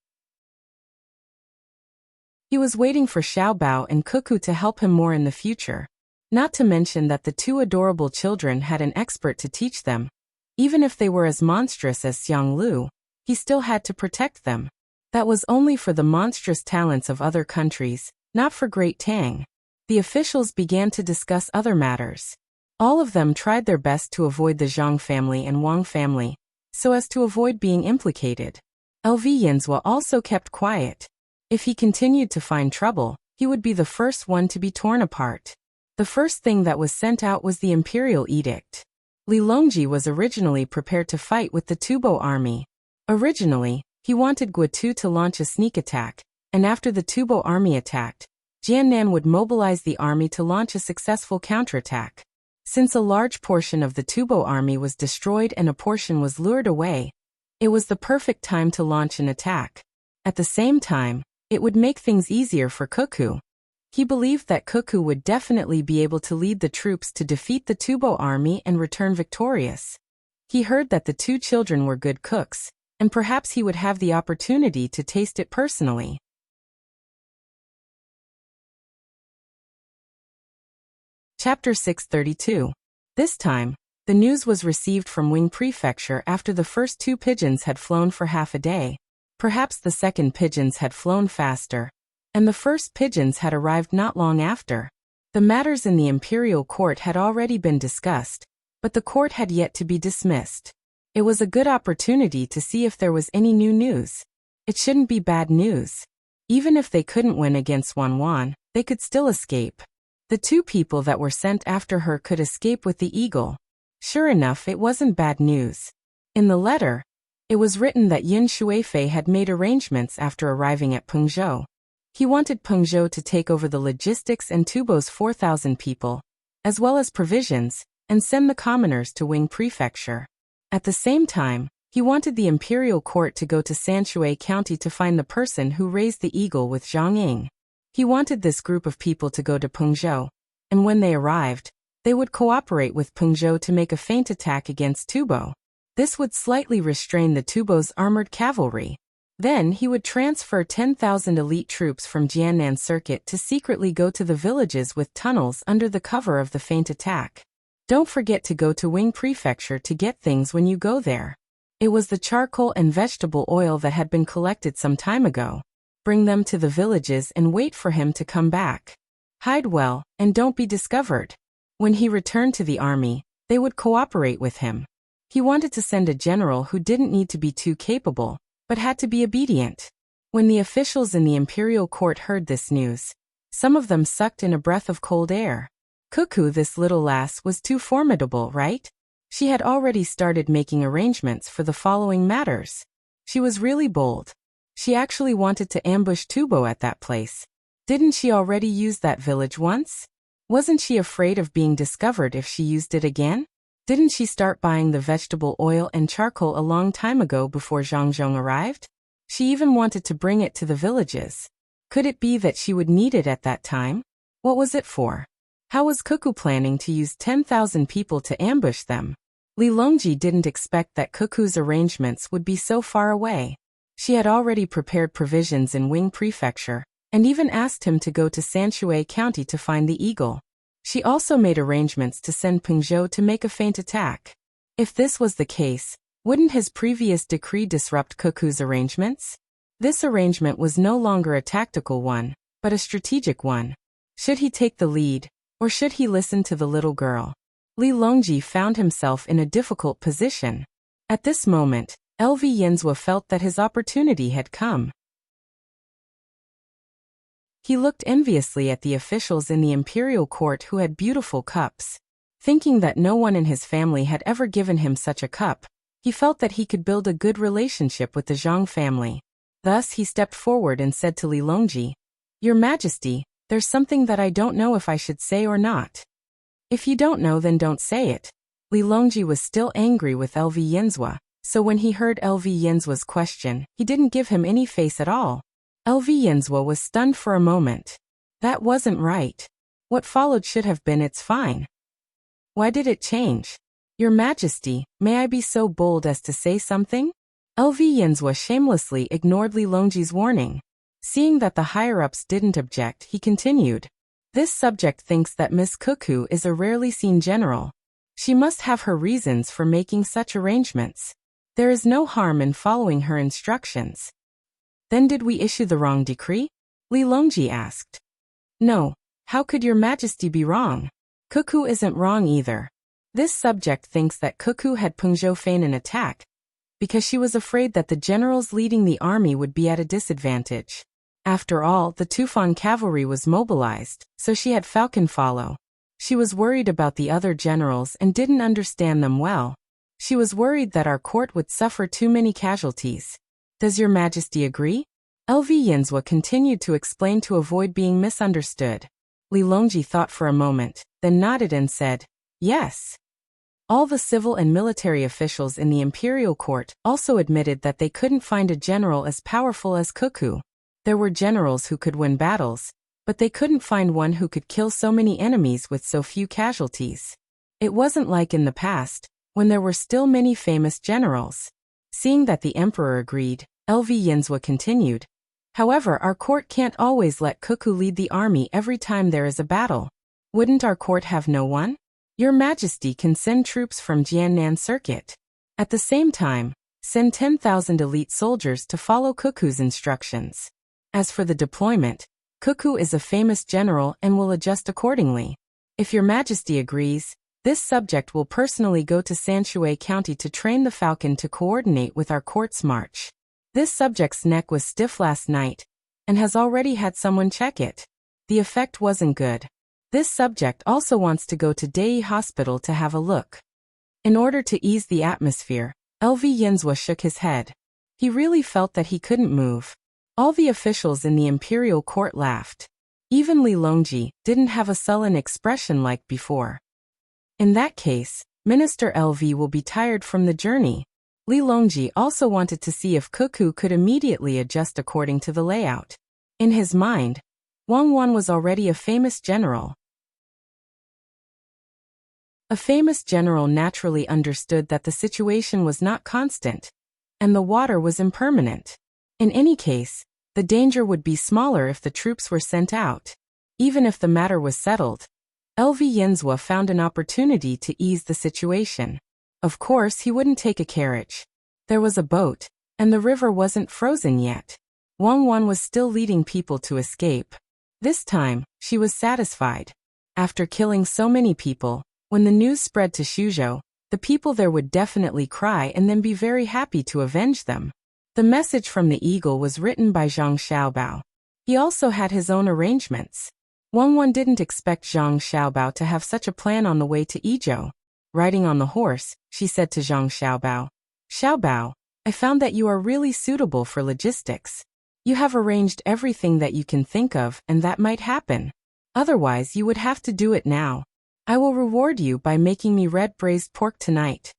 He was waiting for Xiaobao and Cuckoo to help him more in the future. Not to mention that the two adorable children had an expert to teach them. Even if they were as monstrous as Xiang Lu, he still had to protect them. That was only for the monstrous talents of other countries, not for Great Tang. The officials began to discuss other matters. All of them tried their best to avoid the Zhang family and Wang family, so as to avoid being implicated. LV Yinzhua also kept quiet. If he continued to find trouble, he would be the first one to be torn apart. The first thing that was sent out was the imperial edict. Li Longji was originally prepared to fight with the Tubo army. Originally, he wanted Guotu to launch a sneak attack, and after the Tubo army attacked, Jiannan would mobilize the army to launch a successful counterattack. Since a large portion of the Tubo army was destroyed and a portion was lured away, it was the perfect time to launch an attack. At the same time, it would make things easier for Cuckoo. He believed that Cuckoo would definitely be able to lead the troops to defeat the Tubo army and return victorious. He heard that the two children were good cooks, and perhaps he would have the opportunity to taste it personally. Chapter 632. This time, The news was received from Wing Prefecture after the first 2 pigeons had flown for half a day. Perhaps the second pigeons had flown faster, and the first pigeons had arrived not long after. The matters in the imperial court had already been discussed, but the court had yet to be dismissed. It was a good opportunity to see if there was any new news. It shouldn't be bad news. Even if they couldn't win against Wan, they could still escape. The 2 people that were sent after her could escape with the eagle. Sure enough, it wasn't bad news. In the letter, it was written that Yin Shuifei had made arrangements after arriving at Pengzhou. He wanted Pengzhou to take over the logistics and Tubo's 4,000 people, as well as provisions, and send the commoners to Wing Prefecture. At the same time, he wanted the imperial court to go to Sanshui County to find the person who raised the eagle with Zhang Ying. He wanted this group of people to go to Pengzhou, and when they arrived, they would cooperate with Pengzhou to make a feint attack against Tubo. This would slightly restrain the Tubo's armored cavalry. Then he would transfer 10,000 elite troops from Jiannan Circuit to secretly go to the villages with tunnels under the cover of the feint attack. Don't forget to go to Wing Prefecture to get things when you go there. It was the charcoal and vegetable oil that had been collected some time ago. Bring them to the villages and wait for him to come back. Hide well, and don't be discovered. When he returned to the army, they would cooperate with him. He wanted to send a general who didn't need to be too capable, but had to be obedient. When the officials in the imperial court heard this news, some of them sucked in a breath of cold air. Cuckoo, this little lass, was too formidable, right? She had already started making arrangements for the following matters. She was really bold. She actually wanted to ambush Tubo at that place. Didn't she already use that village once? Wasn't she afraid of being discovered if she used it again? Didn't she start buying the vegetable oil and charcoal a long time ago before Zhang Zhong arrived? She even wanted to bring it to the villages. Could it be that she would need it at that time? What was it for? How was Cuckoo planning to use 10,000 people to ambush them? Li Longji didn't expect that Cuckoo's arrangements would be so far away. She had already prepared provisions in Wing Prefecture, and even asked him to go to Sanshui County to find the eagle. She also made arrangements to send Pengzhou to make a feint attack. If this was the case, wouldn't his previous decree disrupt Cuckoo's arrangements? This arrangement was no longer a tactical one, but a strategic one. Should he take the lead, or should he listen to the little girl? Li Longji found himself in a difficult position. At this moment, LV Yinzhua felt that his opportunity had come. He looked enviously at the officials in the imperial court who had beautiful cups. Thinking that no one in his family had ever given him such a cup, he felt that he could build a good relationship with the Zhang family. Thus he stepped forward and said to Li Longji, "Your Majesty, there's something that I don't know if I should say or not." "If you don't know, then don't say it." Li Longji was still angry with LV Yinzhua, so when he heard LV Yinzhua's question, he didn't give him any face at all. LV Yinzhua was stunned for a moment. That wasn't right. What followed should have been, "It's fine." Why did it change? "Your Majesty, may I be so bold as to say something?" LV Yinzhua shamelessly ignored Li Longji's warning. Seeing that the higher-ups didn't object, he continued. "This subject thinks that Miss Cuckoo is a rarely seen general. She must have her reasons for making such arrangements. There is no harm in following her instructions." "Then did we issue the wrong decree?" Li Longji asked. "No. How could your Majesty be wrong? Cuckoo isn't wrong either. This subject thinks that Cuckoo had Pengzhou feign an attack, because she was afraid that the generals leading the army would be at a disadvantage. After all, the Tufan cavalry was mobilized, so she had Falcon follow. She was worried about the other generals and didn't understand them well. She was worried that our court would suffer too many casualties. Does your Majesty agree?" LV Yinzhua continued to explain to avoid being misunderstood. Li Longji thought for a moment, then nodded and said, "Yes." All the civil and military officials in the imperial court also admitted that they couldn't find a general as powerful as Cuckoo. There were generals who could win battles, but they couldn't find one who could kill so many enemies with so few casualties. It wasn't like in the past, when there were still many famous generals. Seeing that the emperor agreed, LV Yinzhua continued, "However, our court can't always let Cuckoo lead the army every time there is a battle. Wouldn't our court have no one?" Your Majesty can send troops from Jiannan Circuit. At the same time, send 10,000 elite soldiers to follow Cuckoo's instructions. As for the deployment, Cuckoo is a famous general and will adjust accordingly. If Your Majesty agrees, this subject will personally go to Sanshui County to train the Falcon to coordinate with our court's march. This subject's neck was stiff last night, and has already had someone check it. The effect wasn't good. This subject also wants to go to Dei Hospital to have a look. In order to ease the atmosphere, LV Yinzhua shook his head. He really felt that he couldn't move. All the officials in the imperial court laughed. Even Li Longji didn't have a sullen expression like before. In that case, Minister LV will be tired from the journey. Li Longji also wanted to see if Cuckoo could immediately adjust according to the layout. In his mind, Wang Wan was already a famous general. A famous general naturally understood that the situation was not constant, and the water was impermanent. In any case, the danger would be smaller if the troops were sent out. Even if the matter was settled, LV Yinzhua found an opportunity to ease the situation. Of course, he wouldn't take a carriage. There was a boat, and the river wasn't frozen yet. Wang Wan was still leading people to escape. This time, she was satisfied. After killing so many people, when the news spread to Shuzhou, the people there would definitely cry and then be very happy to avenge them. The message from the eagle was written by Zhang Xiaobao. He also had his own arrangements. Wang Wan didn't expect Zhang Xiaobao to have such a plan on the way to Yizhou. Riding on the horse, she said to Zhang Xiaobao, "Xiaobao, I found that you are really suitable for logistics. You have arranged everything that you can think of, and that might happen. Otherwise, you would have to do it now. I will reward you by making me red braised pork tonight."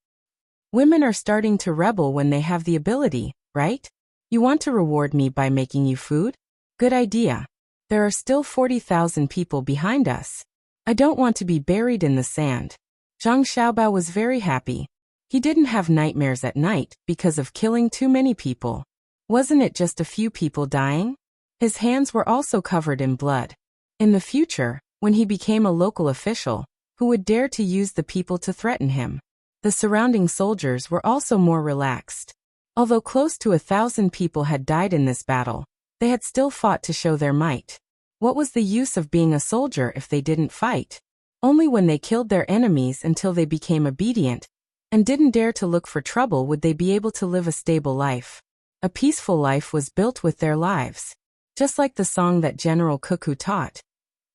Women are starting to rebel when they have the ability, right? You want to reward me by making you food? Good idea. There are still 40,000 people behind us. I don't want to be buried in the sand. Zhang Xiaobao was very happy. He didn't have nightmares at night because of killing too many people. Wasn't it just a few people dying? His hands were also covered in blood. In the future, when he became a local official, who would dare to use the people to threaten him? The surrounding soldiers were also more relaxed. Although close to 1,000 people had died in this battle, they had still fought to show their might. What was the use of being a soldier if they didn't fight? Only when they killed their enemies until they became obedient, and didn't dare to look for trouble would they be able to live a stable life. A peaceful life was built with their lives. Just like the song that General Cuckoo taught.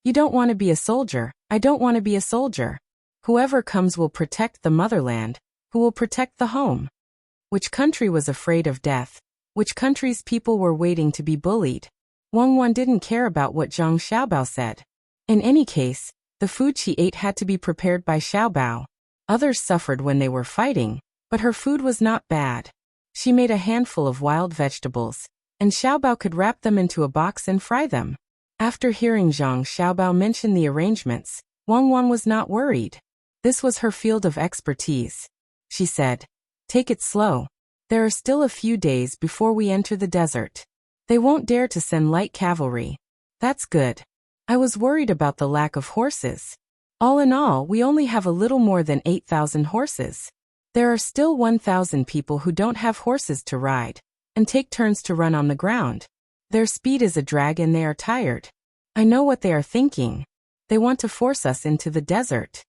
You don't want to be a soldier, I don't want to be a soldier. Whoever comes will protect the motherland, who will protect the home. Which country was afraid of death? Which country's people were waiting to be bullied? Wang Wan didn't care about what Zhang Xiaobao said. In any case, the food she ate had to be prepared by Xiaobao. Others suffered when they were fighting, but her food was not bad. She made a handful of wild vegetables, and Xiaobao could wrap them into a box and fry them. After hearing Zhang Xiaobao mention the arrangements, Wang Wan was not worried. This was her field of expertise. She said, "Take it slow. There are still a few days before we enter the desert. They won't dare to send light cavalry. That's good. I was worried about the lack of horses. All in all, we only have a little more than 8,000 horses. There are still 1,000 people who don't have horses to ride, and take turns to run on the ground. Their speed is a drag and they are tired. I know what they are thinking. They want to force us into the desert.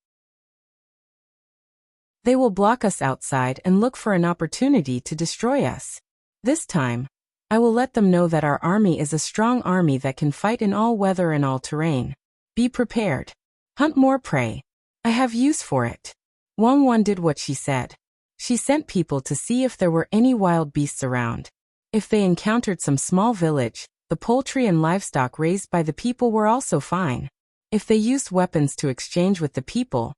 They will block us outside and look for an opportunity to destroy us. This time, I will let them know that our army is a strong army that can fight in all weather and all terrain. Be prepared. Hunt more prey. I have use for it." Wang Wan did what she said. She sent people to see if there were any wild beasts around. If they encountered some small village, the poultry and livestock raised by the people were also fine. If they used weapons to exchange with the people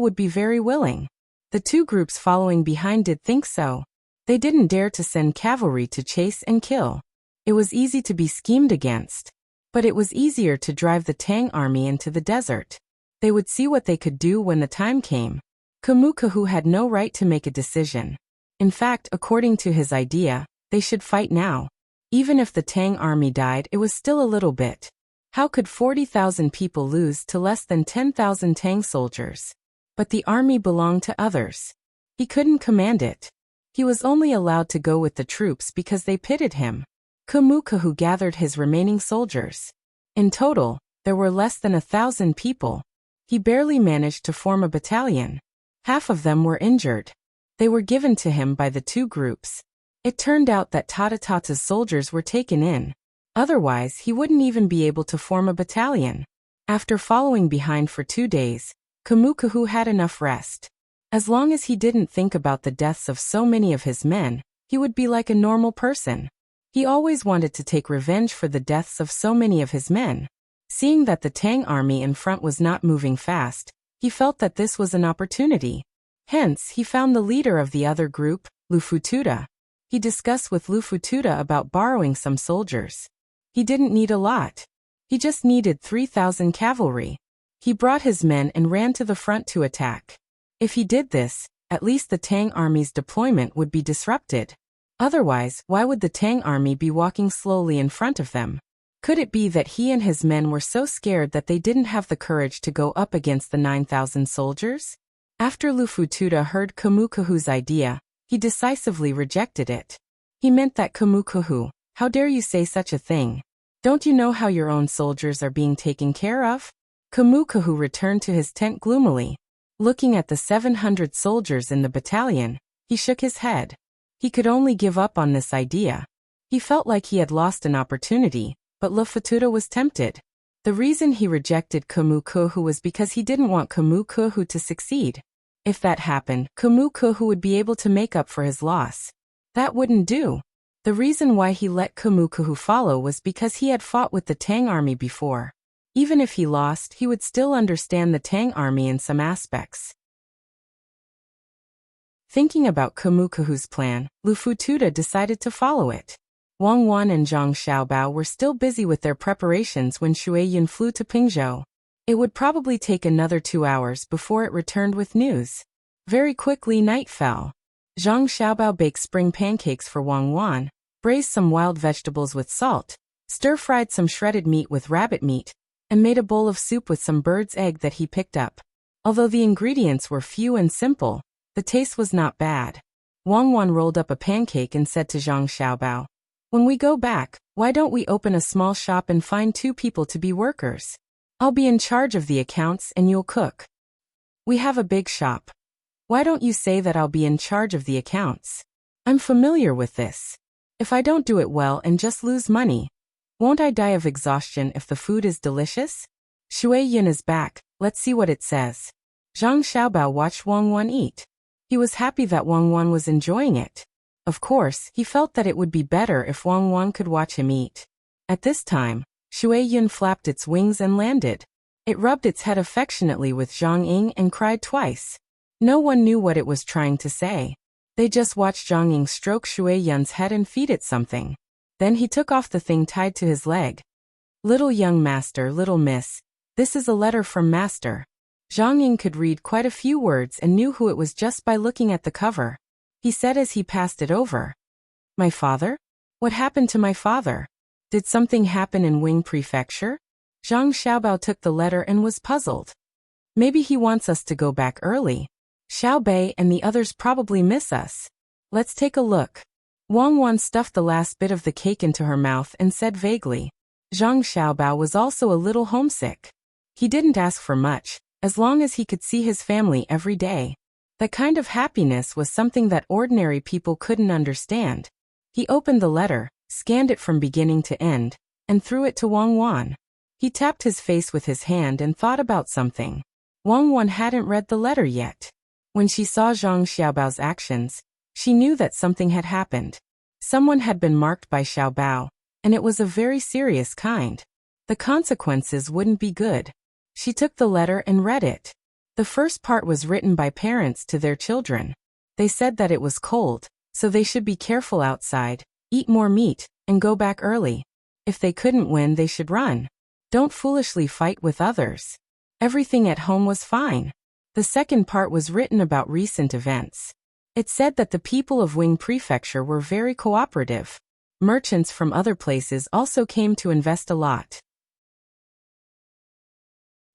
would be very willing. The two groups following behind did think so. They didn't dare to send cavalry to chase and kill. It was easy to be schemed against. But it was easier to drive the Tang army into the desert. They would see what they could do when the time came. Kamukahu had no right to make a decision. In fact, according to his idea, they should fight now. Even if the Tang army died, it was still a little bit. How could 40,000 people lose to less than 10,000 Tang soldiers? But the army belonged to others. He couldn't command it. He was only allowed to go with the troops because they pitted him. Kumukahu gathered his remaining soldiers. In total, there were less than 1,000 people. He barely managed to form a battalion. Half of them were injured. They were given to him by the two groups. It turned out that Tatatata's soldiers were taken in. Otherwise, he wouldn't even be able to form a battalion. After following behind for 2 days, Kumukahu had enough rest. As long as he didn't think about the deaths of so many of his men, he would be like a normal person. He always wanted to take revenge for the deaths of so many of his men. Seeing that the Tang army in front was not moving fast, he felt that this was an opportunity. Hence, he found the leader of the other group, Lufututa. He discussed with Lufututa about borrowing some soldiers. He didn't need a lot. He just needed 3,000 cavalry. He brought his men and ran to the front to attack. If he did this, at least the Tang army's deployment would be disrupted. Otherwise, why would the Tang army be walking slowly in front of them? Could it be that he and his men were so scared that they didn't have the courage to go up against the 9,000 soldiers? After Lufututa heard Kumukahu's idea, he decisively rejected it. He meant that Kumukahu, how dare you say such a thing? Don't you know how your own soldiers are being taken care of? Kumukahu returned to his tent gloomily. Looking at the 700 soldiers in the battalion, he shook his head. He could only give up on this idea. He felt like he had lost an opportunity, but Lufututa was tempted. The reason he rejected Kumukahu was because he didn't want Kumukahu to succeed. If that happened, Kumukahu would be able to make up for his loss. That wouldn't do. The reason why he let Kumukahu follow was because he had fought with the Tang army before. Even if he lost, he would still understand the Tang army in some aspects. Thinking about Kumukahu's plan, Lufututa decided to follow it. Wang Wan and Zhang Xiaobao were still busy with their preparations when Shui Yun flew to Pingzhou. It would probably take another 2 hours before it returned with news. Very quickly night fell. Zhang Xiaobao baked spring pancakes for Wang Wan, braised some wild vegetables with salt, stir-fried some shredded meat with rabbit meat, and made a bowl of soup with some bird's egg that he picked up. Although the ingredients were few and simple, the taste was not bad. Wang Wan rolled up a pancake and said to Zhang Xiaobao, "When we go back, why don't we open a small shop and find 2 people to be workers? I'll be in charge of the accounts and you'll cook. We have a big shop. Why don't you say that I'll be in charge of the accounts? I'm familiar with this. If I don't do it well and just lose money, won't I die of exhaustion if the food is delicious? Shui Yun is back, let's see what it says." Zhang Xiaobao watched Wang Wan eat. He was happy that Wang Wan was enjoying it. Of course, he felt that it would be better if Wang Wan could watch him eat. At this time, Shui Yun flapped its wings and landed. It rubbed its head affectionately with Zhang Ying and cried twice. No one knew what it was trying to say. They just watched Zhang Ying stroke Shui Yun's head and feed it something. Then he took off the thing tied to his leg. "Little young master, little miss, this is a letter from master." Zhang Ying could read quite a few words and knew who it was just by looking at the cover. He said as he passed it over, "My father? What happened to my father? Did something happen in Wing Prefecture?" Zhang Xiaobao took the letter and was puzzled. "Maybe he wants us to go back early. Xiao Bei and the others probably miss us. Let's take a look." Wang Wan stuffed the last bit of the cake into her mouth and said vaguely. Zhang Xiaobao was also a little homesick. He didn't ask for much, as long as he could see his family every day. That kind of happiness was something that ordinary people couldn't understand. He opened the letter, scanned it from beginning to end, and threw it to Wang Wan. He tapped his face with his hand and thought about something. Wang Wan hadn't read the letter yet. When she saw Zhang Xiaobao's actions, she knew that something had happened. Someone had been marked by Xiaobao, and it was a very serious kind. The consequences wouldn't be good. She took the letter and read it. The first part was written by parents to their children. They said that it was cold, so they should be careful outside, eat more meat, and go back early. If they couldn't win, they should run. Don't foolishly fight with others. Everything at home was fine. The second part was written about recent events. It said that the people of Wing Prefecture were very cooperative. Merchants from other places also came to invest a lot.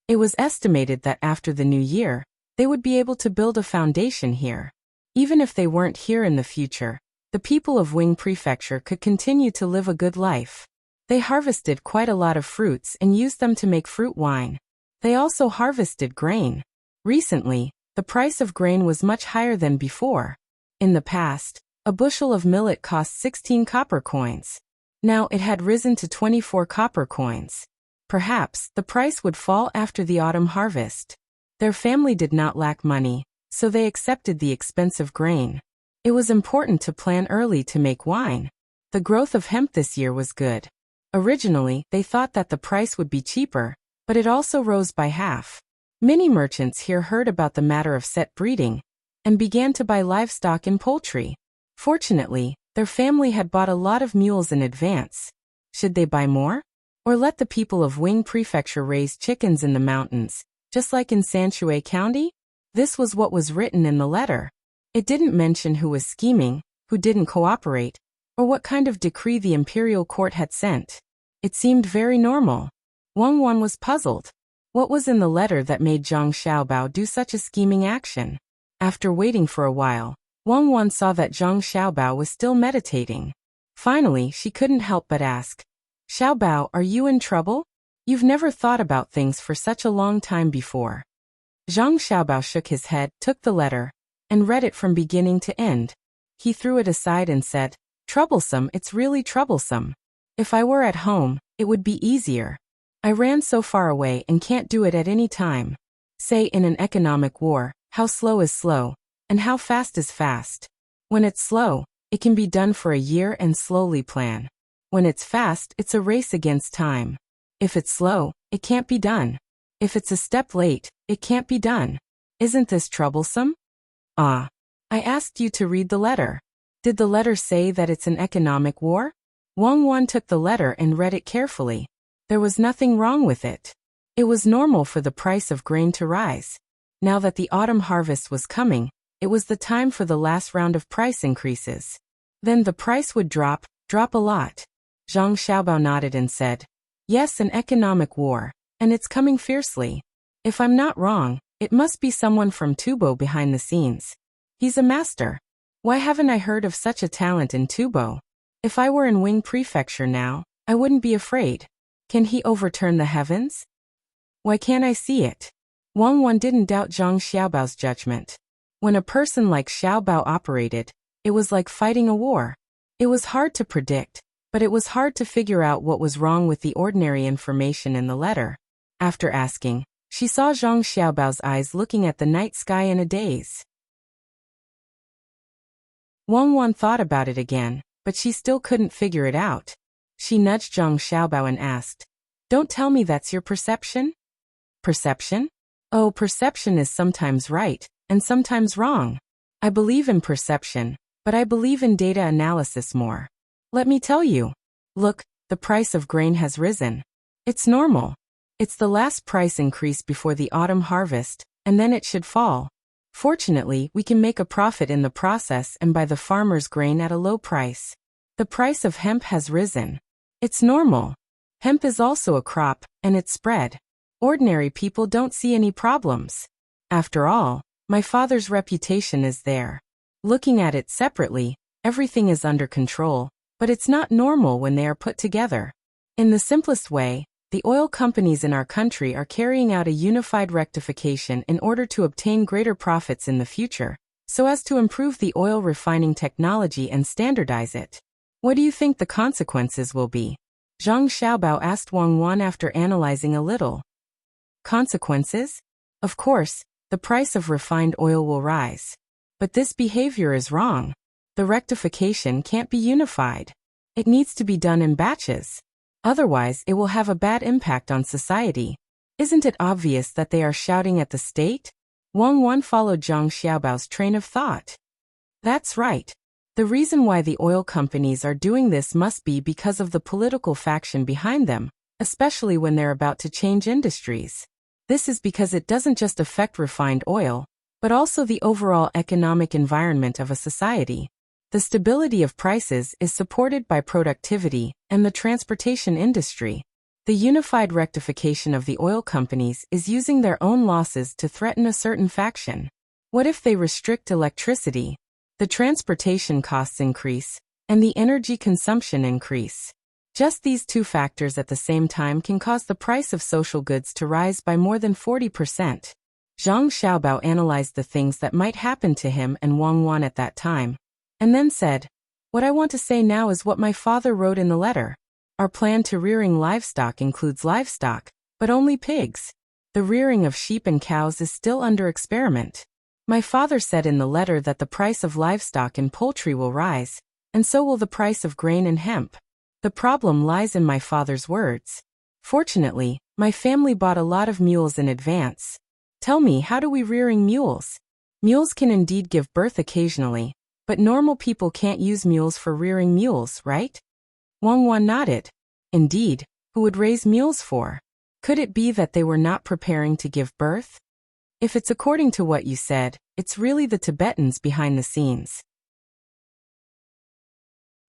It was estimated that after the new year, They would be able to build a foundation here. Even if they weren't here in the future, the people of Wing Prefecture could continue to live a good life. They harvested quite a lot of fruits and used them to make fruit wine. They also harvested grain. Recently, the price of grain was much higher than before. In the past, a bushel of millet cost 16 copper coins. Now it had risen to 24 copper coins. Perhaps the price would fall after the autumn harvest. Their family did not lack money, so they accepted the expensive grain. It was important to plan early to make wine. The growth of hemp this year was good. Originally, they thought that the price would be cheaper, but it also rose by half. Many merchants here heard about the matter of set breeding and began to buy livestock and poultry. Fortunately, their family had bought a lot of mules in advance. Should they buy more? Or let the people of Wing Prefecture raise chickens in the mountains, just like in Sanshui County? This was what was written in the letter. It didn't mention who was scheming, who didn't cooperate, or what kind of decree the imperial court had sent. It seemed very normal. Wang Wan was puzzled. What was in the letter that made Zhang Xiaobao do such a scheming action? After waiting for a while, Wang Wan saw that Zhang Xiaobao was still meditating. Finally, she couldn't help but ask, "Xiaobao, are you in trouble? You've never thought about things for such a long time before." Zhang Xiaobao shook his head, took the letter, and read it from beginning to end. He threw it aside and said, "Troublesome, it's really troublesome. If I were at home, it would be easier. I ran so far away and can't do it at any time. Say in an economic war, how slow is slow, and how fast is fast. When it's slow, it can be done for a year and slowly plan. When it's fast, it's a race against time. If it's slow, it can't be done. If it's a step late, it can't be done. Isn't this troublesome?" "Ah. I asked you to read the letter. Did the letter say that it's an economic war?" Wang Wan took the letter and read it carefully. There was nothing wrong with it. It was normal for the price of grain to rise. Now that the autumn harvest was coming, it was the time for the last round of price increases. Then the price would drop a lot. Zhang Xiaobao nodded and said, "Yes, an economic war, and it's coming fiercely. If I'm not wrong, it must be someone from Tubo behind the scenes. He's a master. Why haven't I heard of such a talent in Tubo? If I were in Wing Prefecture now, I wouldn't be afraid. Can he overturn the heavens? Why can't I see it?" Wang Wan didn't doubt Zhang Xiaobao's judgment. When a person like Xiaobao operated, it was like fighting a war. It was hard to predict, but it was hard to figure out what was wrong with the ordinary information in the letter. After asking, she saw Zhang Xiaobao's eyes looking at the night sky in a daze. Wang Wan thought about it again, but she still couldn't figure it out. She nudged Zhang Xiaobao and asked, "Don't tell me that's your perception?" "Perception? Oh, perception is sometimes right, and sometimes wrong. I believe in perception, but I believe in data analysis more. Let me tell you. Look, the price of grain has risen. It's normal. It's the last price increase before the autumn harvest, and then it should fall. Fortunately, we can make a profit in the process and buy the farmer's grain at a low price. The price of hemp has risen. It's normal. Hemp is also a crop, and it's spread. Ordinary people don't see any problems. After all, my father's reputation is there. Looking at it separately, everything is under control, but it's not normal when they are put together. In the simplest way, the oil companies in our country are carrying out a unified rectification in order to obtain greater profits in the future, so as to improve the oil refining technology and standardize it. What do you think the consequences will be?" Zhang Xiaobao asked Wang Wan after analyzing a little. "Consequences? Of course, the price of refined oil will rise. But this behavior is wrong. The rectification can't be unified. It needs to be done in batches. Otherwise, it will have a bad impact on society. Isn't it obvious that they are shouting at the state?" Wang Wan followed Zhang Xiaobao's train of thought. "That's right. The reason why the oil companies are doing this must be because of the political faction behind them, especially when they're about to change industries. This is because it doesn't just affect refined oil, but also the overall economic environment of a society. The stability of prices is supported by productivity and the transportation industry. The unified rectification of the oil companies is using their own losses to threaten a certain faction. What if they restrict electricity? The transportation costs increase, and the energy consumption increase. Just these two factors at the same time can cause the price of social goods to rise by more than 40%. Zhang Xiaobao analyzed the things that might happen to him and Wang Wan at that time, and then said, "What I want to say now is what my father wrote in the letter. Our plan to rearing livestock includes livestock, but only pigs. The rearing of sheep and cows is still under experiment. My father said in the letter that the price of livestock and poultry will rise, and so will the price of grain and hemp. The problem lies in my father's words. Fortunately, my family bought a lot of mules in advance. Tell me, how do we rearing mules? Mules can indeed give birth occasionally, but normal people can't use mules for rearing mules, right?" Wang Wan nodded. Indeed, who would raise mules for? Could it be that they were not preparing to give birth? If it's according to what you said, it's really the Tibetans behind the scenes.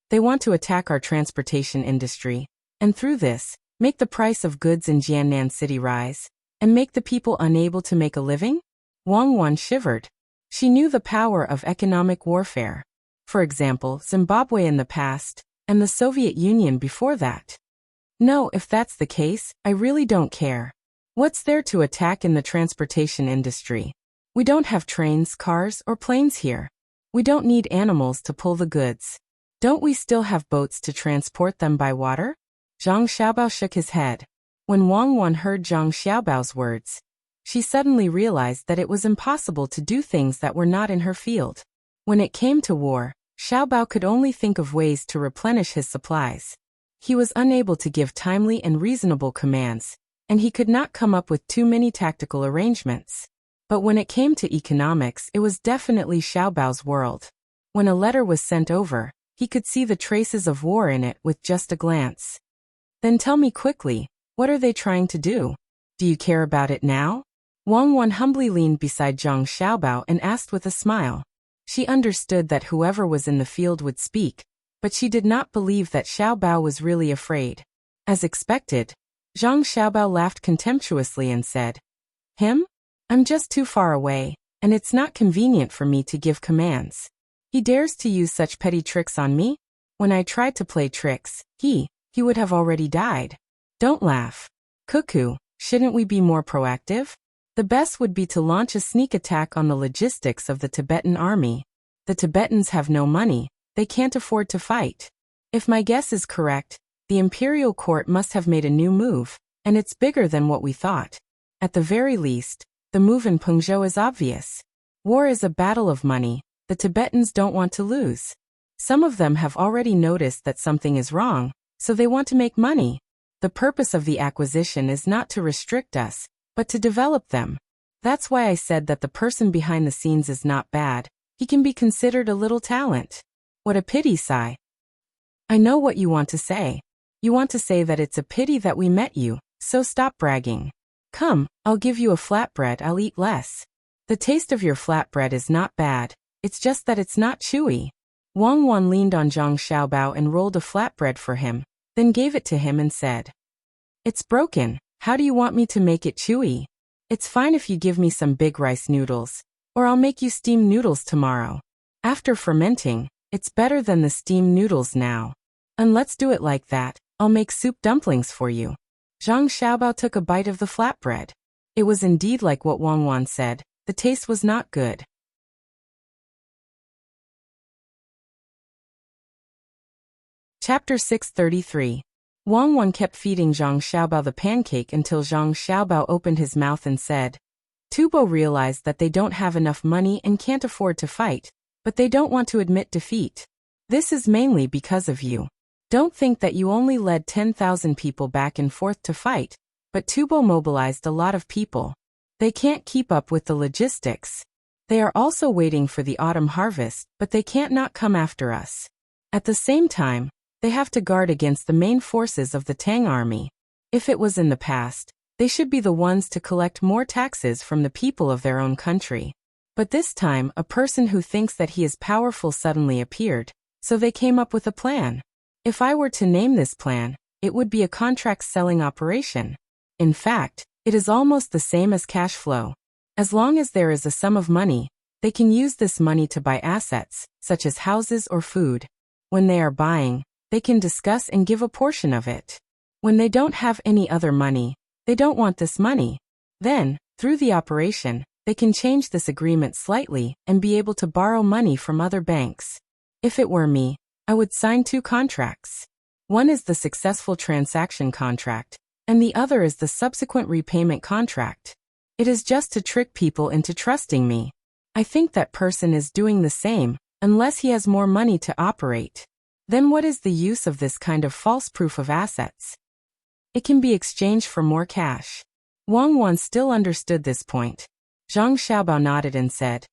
They want to attack our transportation industry, and through this, make the price of goods in Jiannan City rise, and make the people unable to make a living? Wang Wan shivered. She knew the power of economic warfare. For example, Zimbabwe in the past, and the Soviet Union before that. No, if that's the case, I really don't care. What's there to attack in the transportation industry? We don't have trains, cars, or planes here. We don't need animals to pull the goods. Don't we still have boats to transport them by water? Zhang Xiaobao shook his head. When Wang Wan heard Zhang Xiaobao's words, she suddenly realized that it was impossible to do things that were not in her field. When it came to war, Xiaobao could only think of ways to replenish his supplies. He was unable to give timely and reasonable commands, and he could not come up with too many tactical arrangements. But when it came to economics, it was definitely Xiaobao's world. When a letter was sent over, he could see the traces of war in it with just a glance. Then tell me quickly, what are they trying to do? Do you care about it now? Wang Wan humbly leaned beside Zhang Xiaobao and asked with a smile. She understood that whoever was in the field would speak, but she did not believe that Xiaobao was really afraid. As expected, Zhang Xiaobao laughed contemptuously and said, "Him? I'm just too far away, and it's not convenient for me to give commands. He dares to use such petty tricks on me? When I tried to play tricks, he would have already died. Don't laugh. Cuckoo, shouldn't we be more proactive? The best would be to launch a sneak attack on the logistics of the Tibetan army. The Tibetans have no money, they can't afford to fight. If my guess is correct, the imperial court must have made a new move, and it's bigger than what we thought. At the very least, the move in Pengzhou is obvious. War is a battle of money, the Tibetans don't want to lose. Some of them have already noticed that something is wrong, so they want to make money. The purpose of the acquisition is not to restrict us, but to develop them. That's why I said that the person behind the scenes is not bad. He can be considered a little talent. What a pity, Sai. I know what you want to say. You want to say that it's a pity that we met you, so stop bragging. Come, I'll give you a flatbread, I'll eat less. The taste of your flatbread is not bad, it's just that it's not chewy. Wang Wan leaned on Zhang Xiaobao and rolled a flatbread for him, then gave it to him and said, "It's broken. How do you want me to make it chewy? It's fine if you give me some big rice noodles, or I'll make you steamed noodles tomorrow. After fermenting, it's better than the steamed noodles now. And let's do it like that, I'll make soup dumplings for you." Zhang Xiaobao took a bite of the flatbread. It was indeed like what Wang Wan said, the taste was not good. Chapter 633. Wang Wan kept feeding Zhang Xiaobao the pancake until Zhang Xiaobao opened his mouth and said, Tubo realized that they don't have enough money and can't afford to fight, but they don't want to admit defeat. This is mainly because of you. Don't think that you only led 10,000 people back and forth to fight, but Tubo mobilized a lot of people. They can't keep up with the logistics. They are also waiting for the autumn harvest, but they can't not come after us. At the same time, they have to guard against the main forces of the Tang army. If it was in the past, they should be the ones to collect more taxes from the people of their own country. But this time, a person who thinks that he is powerful suddenly appeared, so they came up with a plan. If I were to name this plan, It would be a contract selling operation. In fact, it is almost the same as cash flow. As long as there is a sum of money, they can use this money to buy assets, such as houses or food. When they are buying, they can discuss and give a portion of it. When they don't have any other money, they don't want this money. Then, through the operation, they can change this agreement slightly and be able to borrow money from other banks. If it were me, I would sign 2 contracts. One is the successful transaction contract, and the other is the subsequent repayment contract. It is just to trick people into trusting me. I think that person is doing the same, unless he has more money to operate. Then what is the use of this kind of false proof of assets? It can be exchanged for more cash. Wang Wan still understood this point. Zhang Xiaobao nodded and said,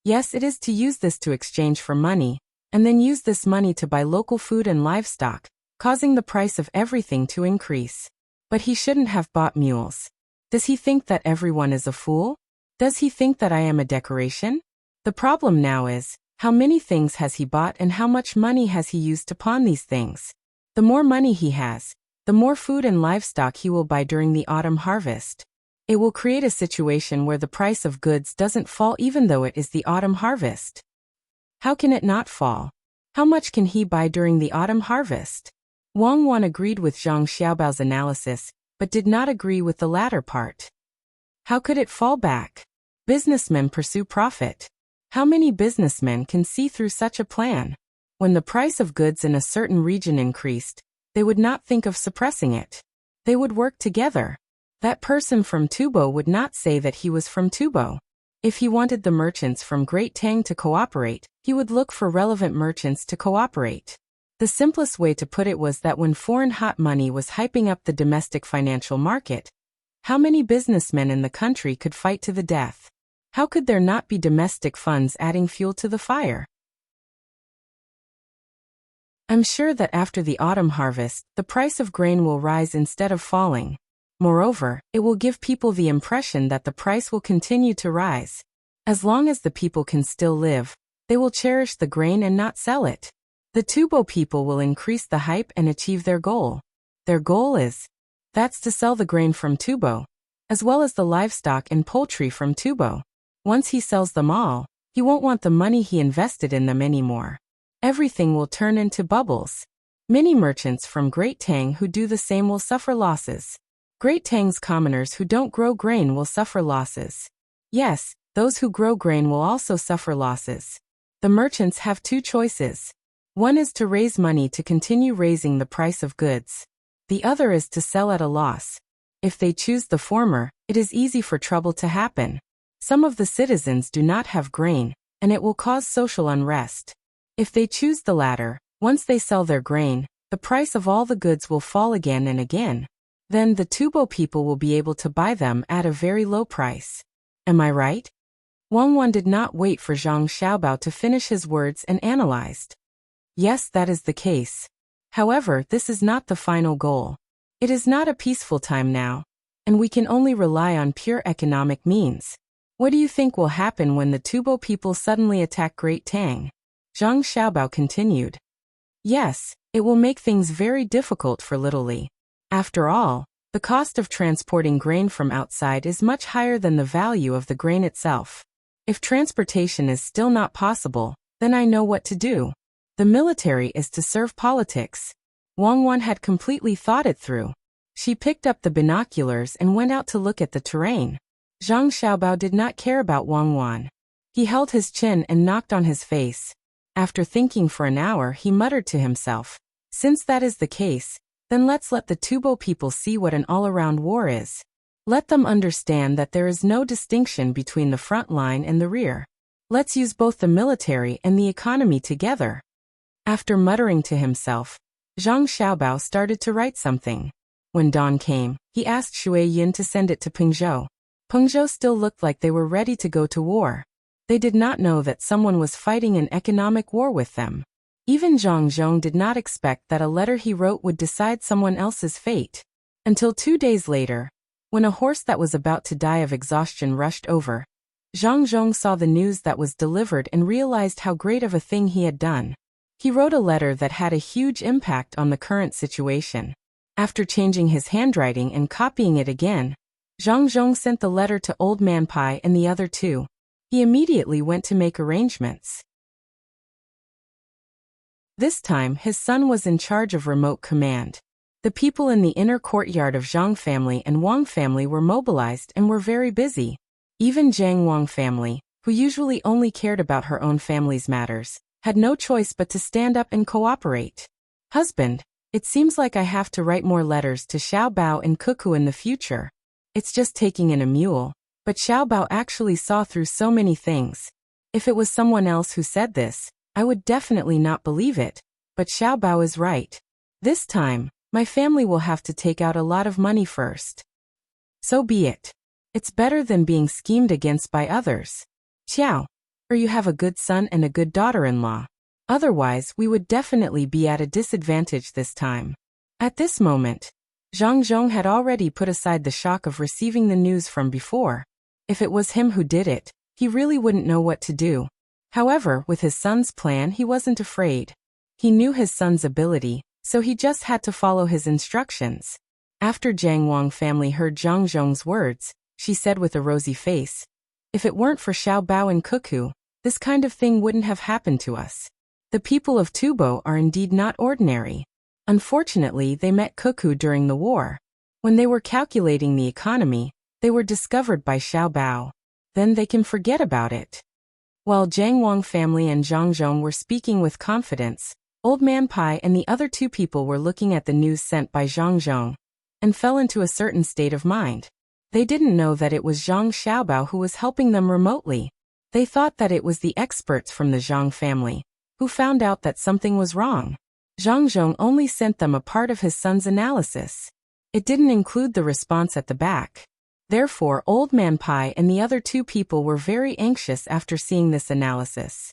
yes, it is to use this to exchange for money, and then use this money to buy local food and livestock, causing the price of everything to increase. But he shouldn't have bought mules. Does he think that everyone is a fool? Does he think that I am a decoration? The problem now is, how many things has he bought and how much money has he used to pawn these things? The more money he has, the more food and livestock he will buy during the autumn harvest. It will create a situation where the price of goods doesn't fall even though it is the autumn harvest. How can it not fall? How much can he buy during the autumn harvest? Wang Wan agreed with Zhang Xiaobao's analysis, but did not agree with the latter part. How could it fall back? Businessmen pursue profit. How many businessmen can see through such a plan? When the price of goods in a certain region increased, they would not think of suppressing it. They would work together. That person from Tubo would not say that he was from Tubo. If he wanted the merchants from Great Tang to cooperate, he would look for relevant merchants to cooperate. The simplest way to put it was that when foreign hot money was hyping up the domestic financial market, how many businessmen in the country could fight to the death? How could there not be domestic funds adding fuel to the fire? I'm sure that after the autumn harvest, the price of grain will rise instead of falling. Moreover, it will give people the impression that the price will continue to rise. As long as the people can still live, they will cherish the grain and not sell it. The Tubo people will increase the hype and achieve their goal. Their goal is, that's to sell the grain from Tubo, as well as the livestock and poultry from Tubo. Once he sells them all, he won't want the money he invested in them anymore. Everything will turn into bubbles. Many merchants from Great Tang who do the same will suffer losses. Great Tang's commoners who don't grow grain will suffer losses. Yes, those who grow grain will also suffer losses. The merchants have 2 choices. One is to raise money to continue raising the price of goods. The other is to sell at a loss. If they choose the former, it is easy for trouble to happen. Some of the citizens do not have grain, and it will cause social unrest. If they choose the latter, once they sell their grain, the price of all the goods will fall again and again. Then the Tubo people will be able to buy them at a very low price. Am I right? Wang Wan did not wait for Zhang Xiaobao to finish his words and analyzed. Yes, that is the case. However, this is not the final goal. It is not a peaceful time now, and we can only rely on pure economic means. What do you think will happen when the Tubo people suddenly attack Great Tang? Zhang Xiaobao continued. Yes, it will make things very difficult for Little Li. After all, the cost of transporting grain from outside is much higher than the value of the grain itself. If transportation is still not possible, then I know what to do. The military is to serve politics. Wang Wan had completely thought it through. She picked up the binoculars and went out to look at the terrain. Zhang Xiaobao did not care about Wang Wan. He held his chin and knocked on his face. After thinking for an hour, he muttered to himself, since that is the case, then let's let the Tubo people see what an all-around war is. Let them understand that there is no distinction between the front line and the rear. Let's use both the military and the economy together. After muttering to himself, Zhang Xiaobao started to write something. When dawn came, he asked Shui Yin to send it to Pengzhou. Pengzhou still looked like they were ready to go to war. They did not know that someone was fighting an economic war with them. Even Zhang Zhong did not expect that a letter he wrote would decide someone else's fate. Until 2 days later, when a horse that was about to die of exhaustion rushed over, Zhang Zhong saw the news that was delivered and realized how great of a thing he had done. He wrote a letter that had a huge impact on the current situation. After changing his handwriting and copying it again, Zhang Zhong sent the letter to Old Man Pai and the other two. He immediately went to make arrangements. This time, his son was in charge of remote command. The people in the inner courtyard of Zhang family and Wang family were mobilized and were very busy. Even Zhang Wang family, who usually only cared about her own family's matters, had no choice but to stand up and cooperate. Husband, it seems like I have to write more letters to Xiao Bao and Cuckoo in the future. It's just taking in a mule. But Xiao Bao actually saw through so many things. If it was someone else who said this, I would definitely not believe it. But Xiao Bao is right. This time, my family will have to take out a lot of money first. So be it. It's better than being schemed against by others. Xiao, or you have a good son and a good daughter-in-law. Otherwise, we would definitely be at a disadvantage this time. At this moment, Zhang Zhong had already put aside the shock of receiving the news from before. If it was him who did it, he really wouldn't know what to do. However, with his son's plan, he wasn't afraid. He knew his son's ability, so he just had to follow his instructions. After Zhang Wang family heard Zhang Zhong's words, she said with a rosy face, "If it weren't for Xiao Bao and Cuckoo, this kind of thing wouldn't have happened to us. The people of Tubo are indeed not ordinary. Unfortunately, they met Cuckoo during the war. When they were calculating the economy, they were discovered by Xiao Bao. Then they can forget about it." While Zhang Wang family and Zhang Zhong were speaking with confidence, Old Man Pai and the other two people were looking at the news sent by Zhang Zhong and fell into a certain state of mind. They didn't know that it was Zhang Xiaobao who was helping them remotely. They thought that it was the experts from the Zhang family who found out that something was wrong. Zhang Zhong only sent them a part of his son's analysis. It didn't include the response at the back. Therefore, Old Man Pai and the other two people were very anxious after seeing this analysis.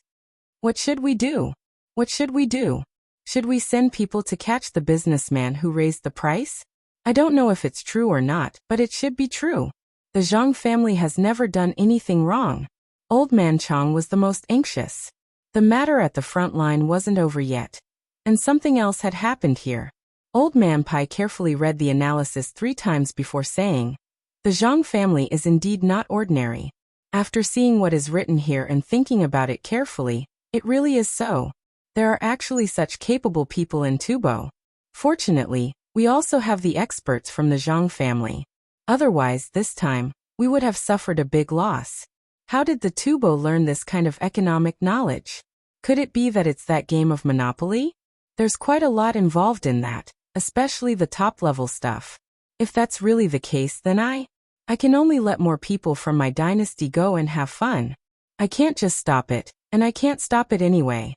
What should we do? What should we do? Should we send people to catch the businessman who raised the price? I don't know if it's true or not, but it should be true. The Zhang family has never done anything wrong. Old Man Chang was the most anxious. The matter at the front line wasn't over yet. And something else had happened here. Old Man Pai carefully read the analysis 3 times before saying, "The Zhang family is indeed not ordinary. After seeing what is written here and thinking about it carefully, it really is so. There are actually such capable people in Tubo. Fortunately, we also have the experts from the Zhang family. Otherwise, this time, we would have suffered a big loss. How did the Tubo learn this kind of economic knowledge? Could it be that it's that game of Monopoly? There's quite a lot involved in that, especially the top-level stuff. If that's really the case, then I can only let more people from my dynasty go and have fun. I can't just stop it, and I can't stop it anyway."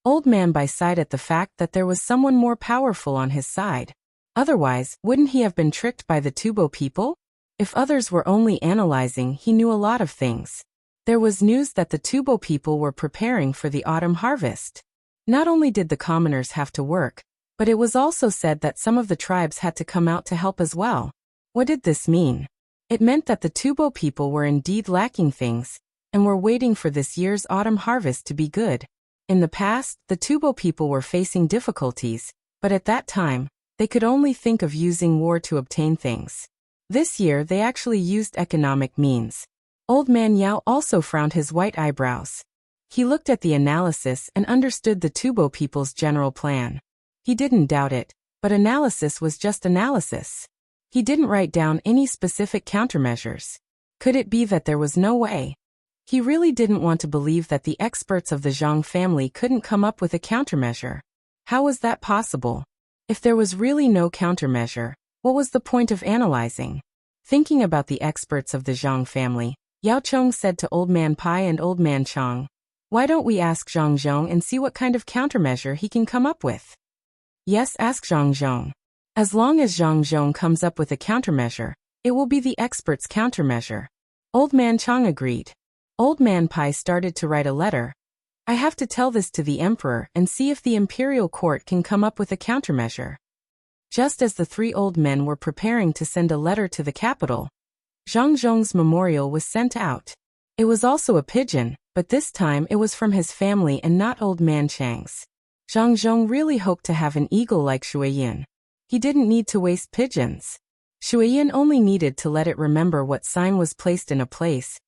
Old Man Bai sighed at the fact that there was someone more powerful on his side. Otherwise, wouldn't he have been tricked by the Tubo people? If others were only analyzing, he knew a lot of things. There was news that the Tubo people were preparing for the autumn harvest. Not only did the commoners have to work, but it was also said that some of the tribes had to come out to help as well. What did this mean? It meant that the Tubo people were indeed lacking things, and were waiting for this year's autumn harvest to be good. In the past, the Tubo people were facing difficulties, but at that time, they could only think of using war to obtain things. This year they actually used economic means. Old Man Yao also frowned his white eyebrows. He looked at the analysis and understood the Tubo people's general plan. He didn't doubt it, but analysis was just analysis. He didn't write down any specific countermeasures. Could it be that there was no way? He really didn't want to believe that the experts of the Zhang family couldn't come up with a countermeasure. How was that possible? If there was really no countermeasure, what was the point of analyzing? Thinking about the experts of the Zhang family, Yao Chong said to Old Man Pai and Old Man Chang, "Why don't we ask Zhang Zhong and see what kind of countermeasure he can come up with?" "Yes, ask Zhang Zhong. As long as Zhang Zhong comes up with a countermeasure, it will be the expert's countermeasure." Old Man Chang agreed. Old Man Pai started to write a letter. "I have to tell this to the emperor and see if the imperial court can come up with a countermeasure." Just as the 3 old men were preparing to send a letter to the capital, Zhang Zhong's memorial was sent out. It was also a pigeon, but this time it was from his family and not Old Man Chang's. Zhang Zhong really hoped to have an eagle like Shuiyin. He didn't need to waste pigeons. Shuiyin only needed to let it remember what sign was placed in a place,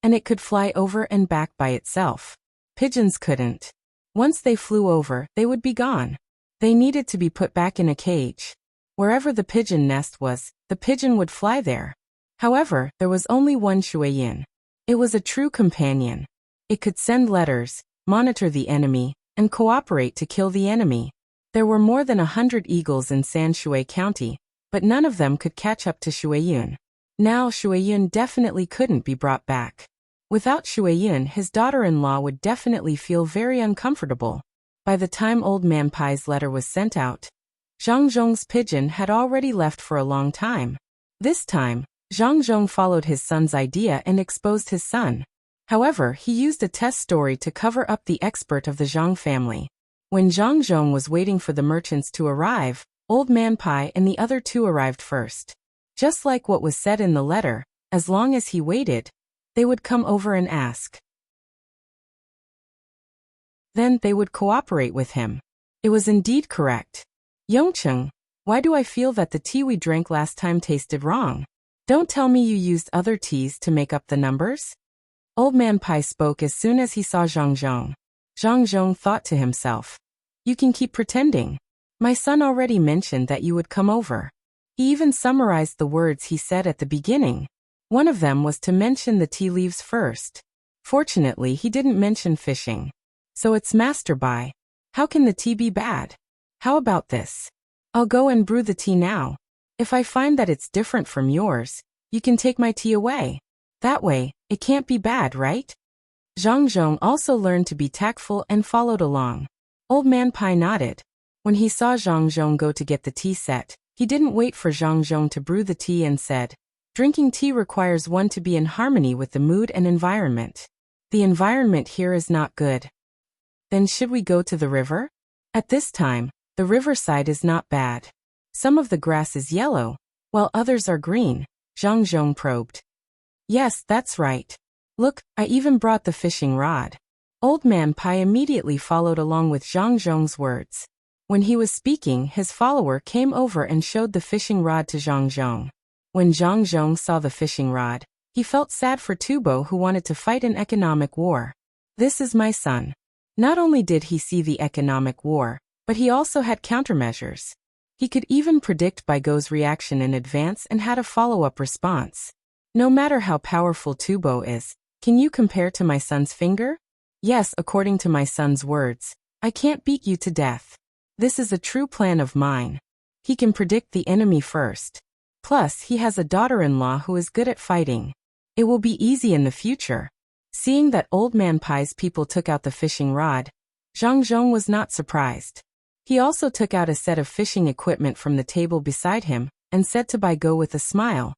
and it could fly over and back by itself. Pigeons couldn't. Once they flew over, they would be gone. They needed to be put back in a cage. Wherever the pigeon nest was, the pigeon would fly there. However, there was only one Shuiyin. It was a true companion. It could send letters, monitor the enemy, and cooperate to kill the enemy. There were more than 100 eagles in Sanshui County, but none of them could catch up to Shuiyin. Now Shuiyin definitely couldn't be brought back. Without Shuiyin, his daughter-in-law would definitely feel very uncomfortable. By the time Old Man Pai's letter was sent out, Zhang Zhong's pigeon had already left for a long time. This time, Zhang Zhong followed his son's idea and exposed his son. However, he used a test story to cover up the expert of the Zhang family. When Zhang Zhong was waiting for the merchants to arrive, Old Man Pai and the other two arrived first. Just like what was said in the letter, as long as he waited, they would come over and ask. Then they would cooperate with him. It was indeed correct. Yongcheng, why do I feel that the tea we drank last time tasted wrong? Don't tell me you used other teas to make up the numbers? Old Man Pai spoke as soon as he saw Zhang Zhong. Zhang Zhong thought to himself, you can keep pretending. My son already mentioned that you would come over. He even summarized the words he said at the beginning. One of them was to mention the tea leaves first. Fortunately, he didn't mention fishing. So it's Master Bai. How can the tea be bad? How about this? I'll go and brew the tea now. If I find that it's different from yours, you can take my tea away. That way, it can't be bad, right? Zhang Zhong also learned to be tactful and followed along. Old Man Pai nodded. When he saw Zhang Zhong go to get the tea set, he didn't wait for Zhang Zhong to brew the tea and said, drinking tea requires one to be in harmony with the mood and environment. The environment here is not good. Then should we go to the river? At this time, the riverside is not bad. Some of the grass is yellow, while others are green, Zhang Zhong probed. Yes, that's right. Look, I even brought the fishing rod. Old Man Pai immediately followed along with Zhang Zhong's words. When he was speaking, his follower came over and showed the fishing rod to Zhang Zhong. When Zhang Zhong saw the fishing rod, he felt sad for Tubo who wanted to fight an economic war. This is my son. Not only did he see the economic war, but he also had countermeasures. He could even predict Baigo's reaction in advance and had a follow-up response. No matter how powerful Tubo is, can you compare to my son's finger? Yes, according to my son's words, I can't beat you to death. This is a true plan of mine. He can predict the enemy first. Plus, he has a daughter-in-law who is good at fighting. It will be easy in the future. Seeing that Old Man Pai's people took out the fishing rod, Zhang Zhong was not surprised. He also took out a set of fishing equipment from the table beside him and said to Baigo with a smile,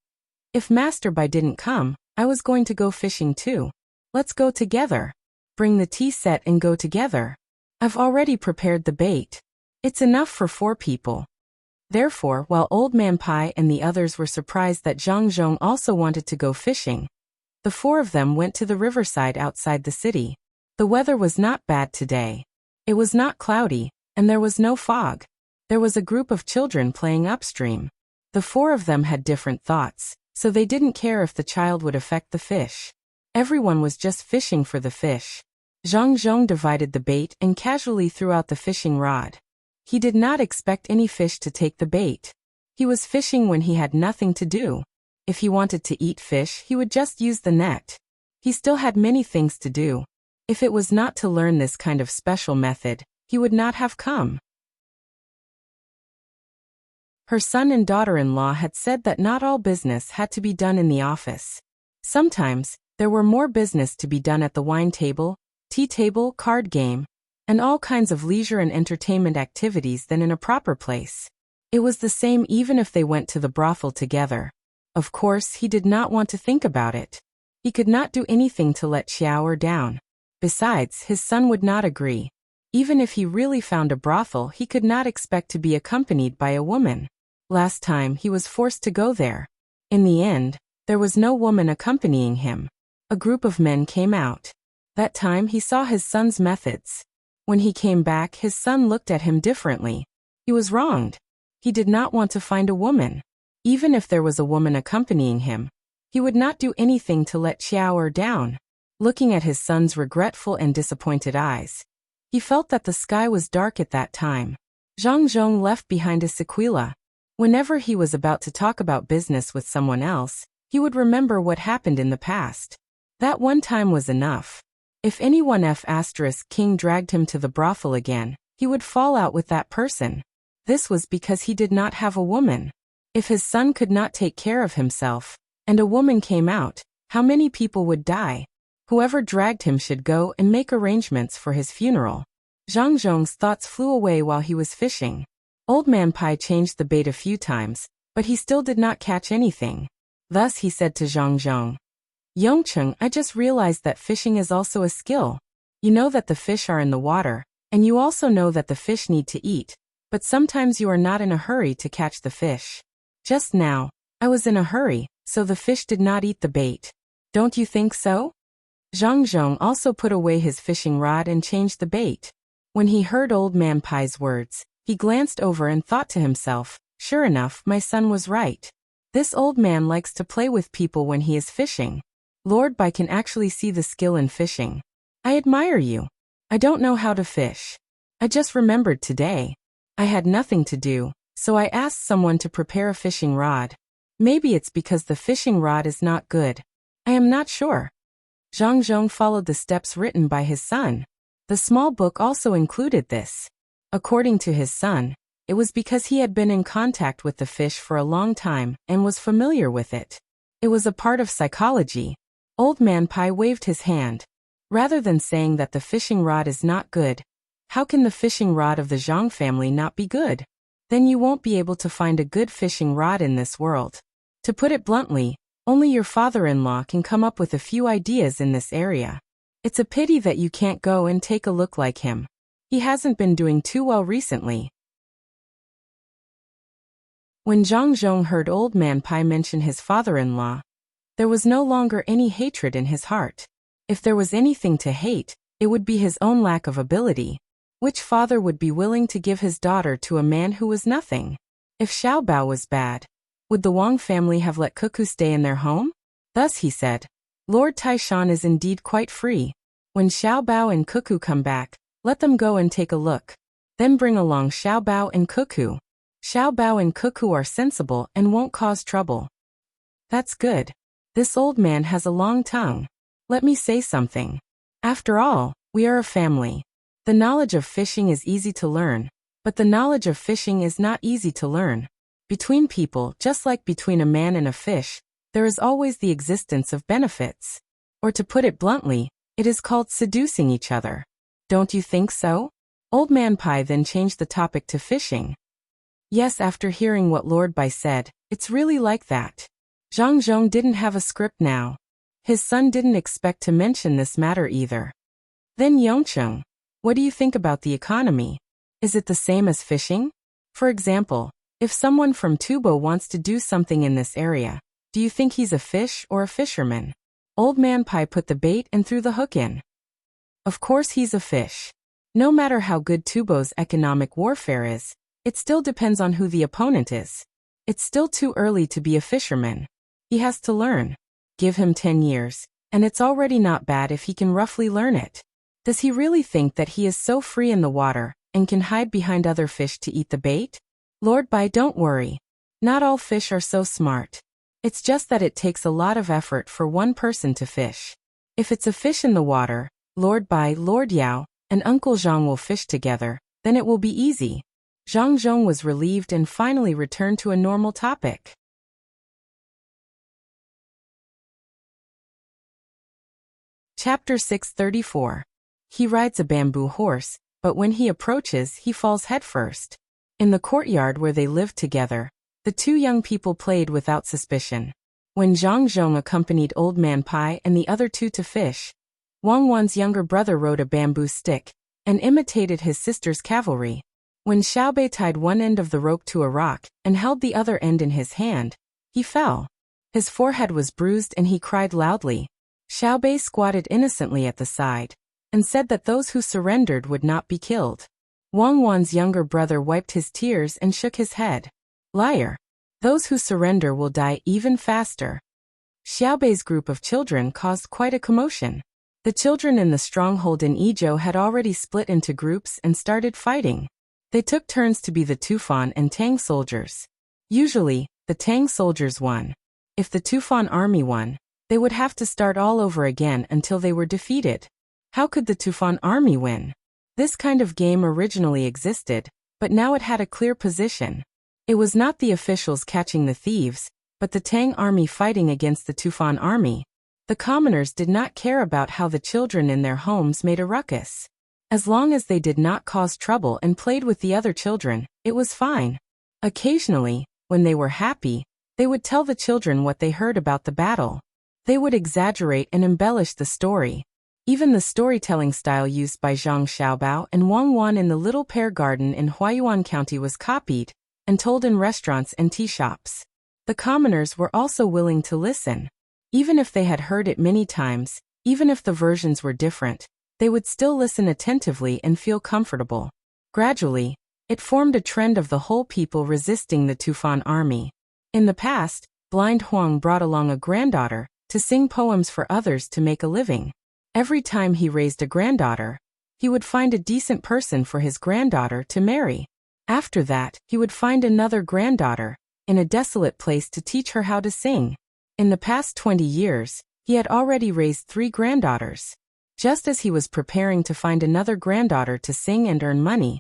if Master Bai didn't come, I was going to go fishing too. Let's go together. Bring the tea set and go together. I've already prepared the bait. It's enough for 4 people. Therefore, while Old Man Pai and the others were surprised that Zhang Zhong also wanted to go fishing, the 4 of them went to the riverside outside the city. The weather was not bad today. It was not cloudy, and there was no fog. There was a group of children playing upstream. The 4 of them had different thoughts, so they didn't care if the child would affect the fish. Everyone was just fishing for the fish. Zhang Zhong divided the bait and casually threw out the fishing rod. He did not expect any fish to take the bait. He was fishing when he had nothing to do. If he wanted to eat fish, he would just use the net. He still had many things to do. If it was not to learn this kind of special method, he would not have come. Her son and daughter-in-law had said that not all business had to be done in the office. Sometimes, there were more business to be done at the wine table, tea table, card game, and all kinds of leisure and entertainment activities than in a proper place. It was the same even if they went to the brothel together. Of course, he did not want to think about it. He could not do anything to let Xiaoer down. Besides, his son would not agree. Even if he really found a brothel, he could not expect to be accompanied by a woman. Last time, he was forced to go there. In the end, there was no woman accompanying him. A group of men came out. That time he saw his son's methods. When he came back, his son looked at him differently. He was wronged. He did not want to find a woman. Even if there was a woman accompanying him, he would not do anything to let Xiao down. Looking at his son's regretful and disappointed eyes, he felt that the sky was dark at that time. Zhang Zhong left behind a sequela. Whenever he was about to talk about business with someone else, he would remember what happened in the past. That one time was enough. If anyone King dragged him to the brothel again, he would fall out with that person. This was because he did not have a woman. If his son could not take care of himself, and a woman came out, how many people would die? Whoever dragged him should go and make arrangements for his funeral. Zhang Zhong's thoughts flew away while he was fishing. Old Man Pai changed the bait a few times, but he still did not catch anything. Thus he said to Zhang Zhong, "Yongcheng, I just realized that fishing is also a skill. You know that the fish are in the water, and you also know that the fish need to eat, but sometimes you are not in a hurry to catch the fish. Just now, I was in a hurry, so the fish did not eat the bait. Don't you think so?" Zhang Zhong also put away his fishing rod and changed the bait. When he heard Old Man Pai's words, he glanced over and thought to himself, "Sure enough, my son was right. This old man likes to play with people when he is fishing. Lord Bai can actually see the skill in fishing. I admire you. I don't know how to fish. I just remembered today. I had nothing to do, so I asked someone to prepare a fishing rod. Maybe it's because the fishing rod is not good. I am not sure." Zhang Zhong followed the steps written by his son. The small book also included this. According to his son, it was because he had been in contact with the fish for a long time and was familiar with it. It was a part of psychology. Old Man Pai waved his hand. Rather than saying that the fishing rod is not good, how can the fishing rod of the Zhang family not be good? Then you won't be able to find a good fishing rod in this world. To put it bluntly, only your father-in-law can come up with a few ideas in this area. It's a pity that you can't go and take a look like him. He hasn't been doing too well recently. When Zhang Zhong heard Old Man Pai mention his father-in-law, there was no longer any hatred in his heart. If there was anything to hate, it would be his own lack of ability. Which father would be willing to give his daughter to a man who was nothing? If Xiaobao was bad, would the Wang family have let Cuckoo stay in their home? Thus he said, "Lord Taishan is indeed quite free. When Xiaobao and Cuckoo come back, let them go and take a look. Then bring along Xiaobao and Cuckoo. Xiaobao and Cuckoo are sensible and won't cause trouble." That's good. This old man has a long tongue. Let me say something. After all, we are a family. The knowledge of fishing is easy to learn, but the knowledge of fishing is not easy to learn. Between people, just like between a man and a fish, there is always the existence of benefits. Or to put it bluntly, it is called seducing each other. Don't you think so? Old Man Pai then changed the topic to fishing. Yes, after hearing what Lord Bai said, it's really like that. Zhang Zhong didn't have a script now. His son didn't expect to mention this matter either. Then Yongcheng, what do you think about the economy? Is it the same as fishing? For example, if someone from Tubo wants to do something in this area, do you think he's a fish or a fisherman? Old Man Pai put the bait and threw the hook in. Of course he's a fish. No matter how good Tubo's economic warfare is, it still depends on who the opponent is. It's still too early to be a fisherman. He has to learn. Give him 10 years, and it's already not bad if he can roughly learn it. Does he really think that he is so free in the water and can hide behind other fish to eat the bait? Lord Bai, don't worry. Not all fish are so smart. It's just that it takes a lot of effort for one person to fish. If it's a fish in the water, Lord Bai, Lord Yao, and Uncle Zhang will fish together, then it will be easy. Zhang Zhong was relieved and finally returned to a normal topic. Chapter 634. He rides a bamboo horse, but when he approaches, he falls headfirst. In the courtyard where they lived together, the two young people played without suspicion. When Zhang Zhong accompanied Old Man Pai and the other two to fish, Wang Wan's younger brother rode a bamboo stick and imitated his sister's cavalry. When Xiaobei tied one end of the rope to a rock and held the other end in his hand, he fell. His forehead was bruised and he cried loudly. Xiaobei squatted innocently at the side, and said that those who surrendered would not be killed. Wang Wan's younger brother wiped his tears and shook his head. Liar. Those who surrender will die even faster. Xiaobei's group of children caused quite a commotion. The children in the stronghold in Yizhou had already split into groups and started fighting. They took turns to be the Tufan and Tang soldiers. Usually, the Tang soldiers won. If the Tufan army won, they would have to start all over again until they were defeated. How could the Tufan army win? This kind of game originally existed, but now it had a clear position. It was not the officials catching the thieves, but the Tang army fighting against the Tufan army. The commoners did not care about how the children in their homes made a ruckus. As long as they did not cause trouble and played with the other children, it was fine. Occasionally, when they were happy, they would tell the children what they heard about the battle. They would exaggerate and embellish the story. Even the storytelling style used by Zhang Xiaobao and Wang Wan in the Little Pear Garden in Huayuan County was copied and told in restaurants and tea shops. The commoners were also willing to listen. Even if they had heard it many times, even if the versions were different, they would still listen attentively and feel comfortable. Gradually, it formed a trend of the whole people resisting the Tufan army. In the past, Blind Huang brought along a granddaughter to sing poems for others to make a living. Every time he raised a granddaughter, he would find a decent person for his granddaughter to marry. After that, he would find another granddaughter in a desolate place to teach her how to sing. In the past 20 years, he had already raised 3 granddaughters. Just as he was preparing to find another granddaughter to sing and earn money,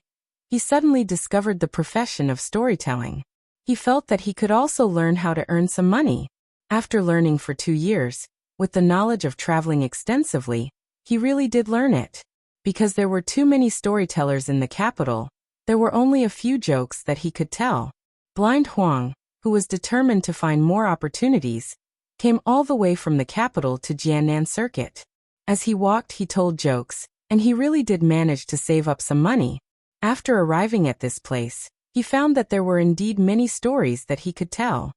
he suddenly discovered the profession of storytelling. He felt that he could also learn how to earn some money. After learning for 2 years, with the knowledge of traveling extensively, he really did learn it. Because there were too many storytellers in the capital, there were only a few jokes that he could tell. Blind Huang, who was determined to find more opportunities, came all the way from the capital to Jiannan Circuit. As he walked, he told jokes, and he really did manage to save up some money. After arriving at this place, he found that there were indeed many stories that he could tell.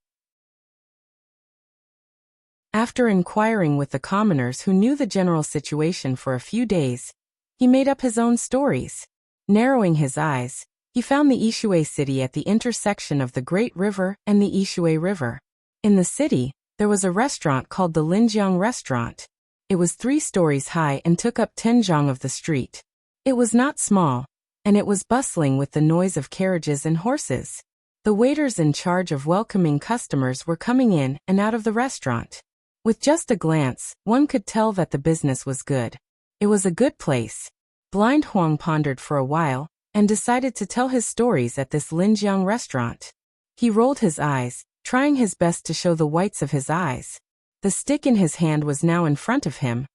After inquiring with the commoners who knew the general situation for a few days, he made up his own stories. Narrowing his eyes, he found the Yishui city at the intersection of the Great River and the Yishui River. In the city, there was a restaurant called the Linjiang Restaurant. It was 3 stories high and took up 10 zhang of the street. It was not small, and it was bustling with the noise of carriages and horses. The waiters in charge of welcoming customers were coming in and out of the restaurant. With just a glance, one could tell that the business was good. It was a good place. Blind Huang pondered for a while and decided to tell his stories at this Linjiang restaurant. He rolled his eyes, trying his best to show the whites of his eyes. The stick in his hand was now in front of him,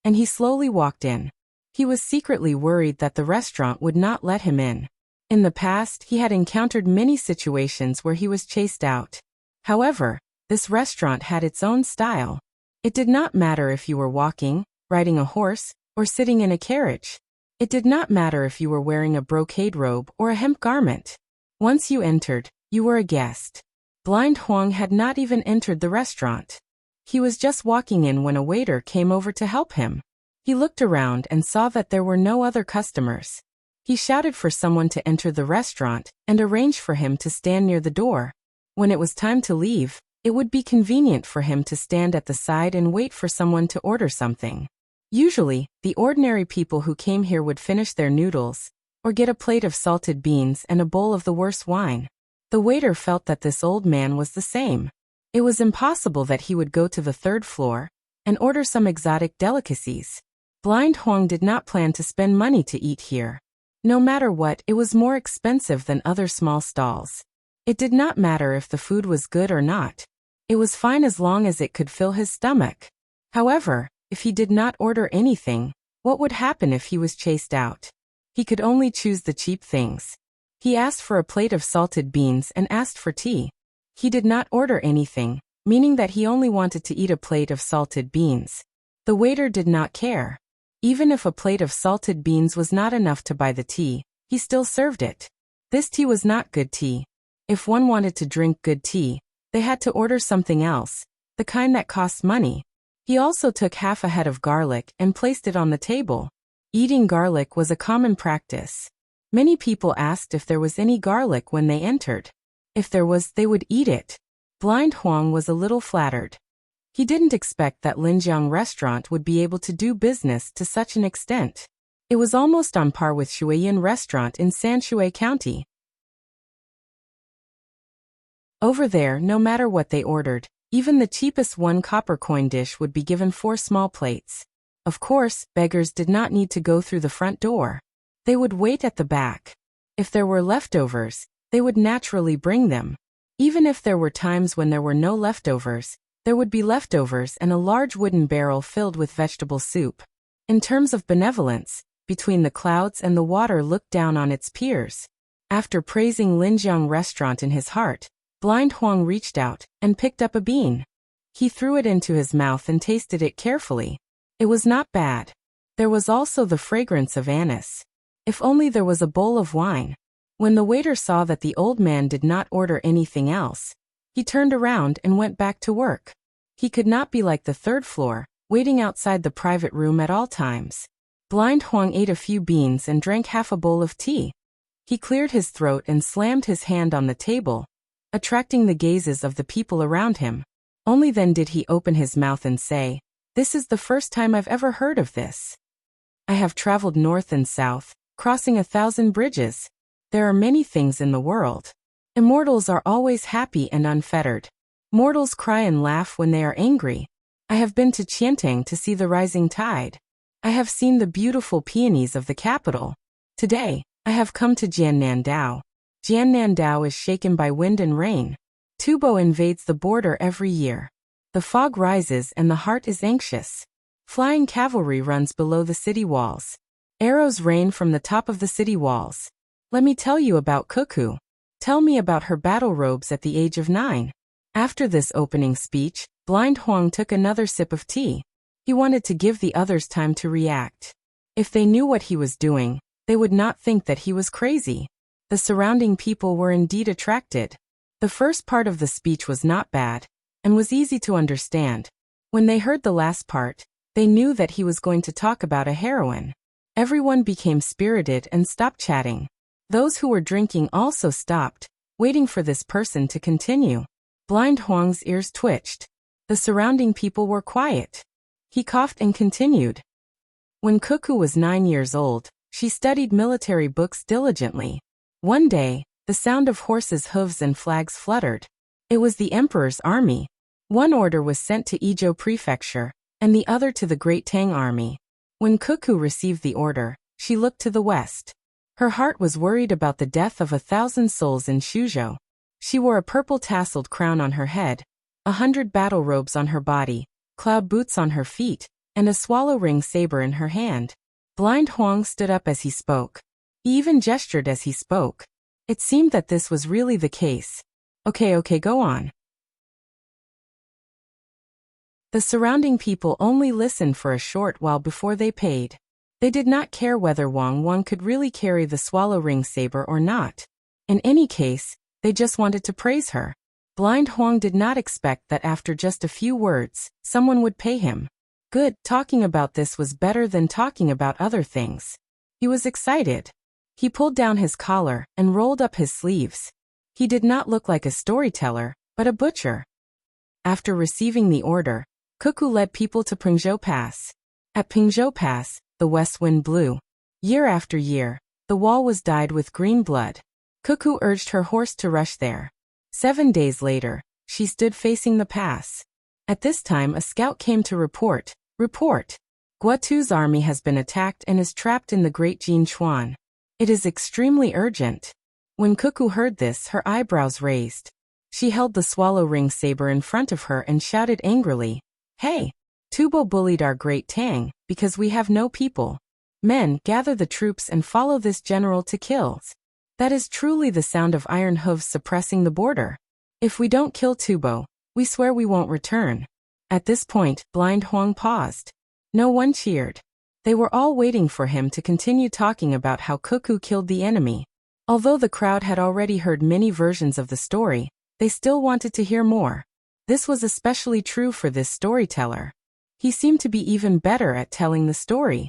and he slowly walked in. He was secretly worried that the restaurant would not let him in. In the past, he had encountered many situations where he was chased out. However, this restaurant had its own style. It did not matter if you were walking, riding a horse, or sitting in a carriage. It did not matter if you were wearing a brocade robe or a hemp garment. Once you entered, you were a guest. Blind Huang had not even entered the restaurant. He was just walking in when a waiter came over to help him. He looked around and saw that there were no other customers. He shouted for someone to enter the restaurant and arranged for him to stand near the door. When it was time to leave, it would be convenient for him to stand at the side and wait for someone to order something. Usually, the ordinary people who came here would finish their noodles, or get a plate of salted beans and a bowl of the worst wine. The waiter felt that this old man was the same. It was impossible that he would go to the 3rd floor and order some exotic delicacies. Blind Huang did not plan to spend money to eat here. No matter what, it was more expensive than other small stalls. It did not matter if the food was good or not. It was fine as long as it could fill his stomach. However, if he did not order anything, what would happen if he was chased out? He could only choose the cheap things. He asked for a plate of salted beans and asked for tea. He did not order anything, meaning that he only wanted to eat a plate of salted beans. The waiter did not care. Even if a plate of salted beans was not enough to buy the tea, he still served it. This tea was not good tea. If one wanted to drink good tea, they had to order something else, the kind that cost money. He also took half a head of garlic and placed it on the table. Eating garlic was a common practice. Many people asked if there was any garlic when they entered. If there was, they would eat it. Blind Huang was a little flattered. He didn't expect that Linjiang restaurant would be able to do business to such an extent. It was almost on par with Shuiyin restaurant in Sanshui County. Over there, no matter what they ordered, even the cheapest 1 copper coin dish would be given 4 small plates. Of course, beggars did not need to go through the front door. They would wait at the back. If there were leftovers, they would naturally bring them. Even if there were times when there were no leftovers, there would be leftovers and a large wooden barrel filled with vegetable soup. In terms of benevolence, between the clouds and the water looked down on its peers. After praising Linjiang restaurant in his heart, Blind Huang reached out and picked up a bean. He threw it into his mouth and tasted it carefully. It was not bad. There was also the fragrance of anise. If only there was a bowl of wine. When the waiter saw that the old man did not order anything else, he turned around and went back to work. He could not be like the 3rd floor, waiting outside the private room at all times. Blind Huang ate a few beans and drank half a bowl of tea. He cleared his throat and slammed his hand on the table, attracting the gazes of the people around him. Only then did he open his mouth and say, "This is the first time I've ever heard of this. I have traveled north and south, crossing 1,000 bridges. There are many things in the world. Immortals are always happy and unfettered. Mortals cry and laugh when they are angry. I have been to Qiantang to see the rising tide. I have seen the beautiful peonies of the capital. Today, I have come to Jiannandao. Jiannandao is shaken by wind and rain. Tubo invades the border every year. The fog rises and the heart is anxious. Flying cavalry runs below the city walls. Arrows rain from the top of the city walls. Let me tell you about Cuckoo. Tell me about her battle robes at the age of 9. After this opening speech, Blind Huang took another sip of tea. He wanted to give the others time to react. If they knew what he was doing, they would not think that he was crazy. The surrounding people were indeed attracted. The first part of the speech was not bad, and was easy to understand. When they heard the last part, they knew that he was going to talk about a heroine. Everyone became spirited and stopped chatting. Those who were drinking also stopped, waiting for this person to continue. Blind Huang's ears twitched. The surrounding people were quiet. He coughed and continued. When Cuckoo was 9 years old, she studied military books diligently. One day, the sound of horses' hooves and flags fluttered. It was the emperor's army. One order was sent to Izhou Prefecture, and the other to the Great Tang Army. When Cuckoo received the order, she looked to the west. Her heart was worried about the death of 1,000 souls in Shuzhou. She wore a purple tasseled crown on her head, 100 battle robes on her body, cloud boots on her feet, and a swallow ring saber in her hand. Blind Huang stood up as he spoke. He even gestured as he spoke. It seemed that this was really the case. Okay, go on. The surrounding people only listened for a short while before they paid. They did not care whether Wang could really carry the swallow ring saber or not. In any case, they just wanted to praise her. Blind Huang did not expect that after just a few words, someone would pay him. Good, talking about this was better than talking about other things. He was excited. He pulled down his collar and rolled up his sleeves. He did not look like a storyteller, but a butcher. After receiving the order, Cuckoo led people to Pingzhou Pass. At Pingzhou Pass, the west wind blew. Year after year, the wall was dyed with green blood. Cuckoo urged her horse to rush there. 7 days later, she stood facing the pass. At this time a scout came to report. Guotu's army has been attacked and is trapped in the Great Jinchuan. It is extremely urgent. When Cuckoo heard this, her eyebrows raised. She held the swallow ring saber in front of her and shouted angrily, "Hey! Tubo bullied our great Tang, because we have no people. Men, gather the troops and follow this general to kill. That is truly the sound of iron hooves suppressing the border. If we don't kill Tubo, we swear we won't return." At this point, Blind Huang paused. No one cheered. They were all waiting for him to continue talking about how Cuckoo killed the enemy. Although the crowd had already heard many versions of the story, they still wanted to hear more. This was especially true for this storyteller. He seemed to be even better at telling the story.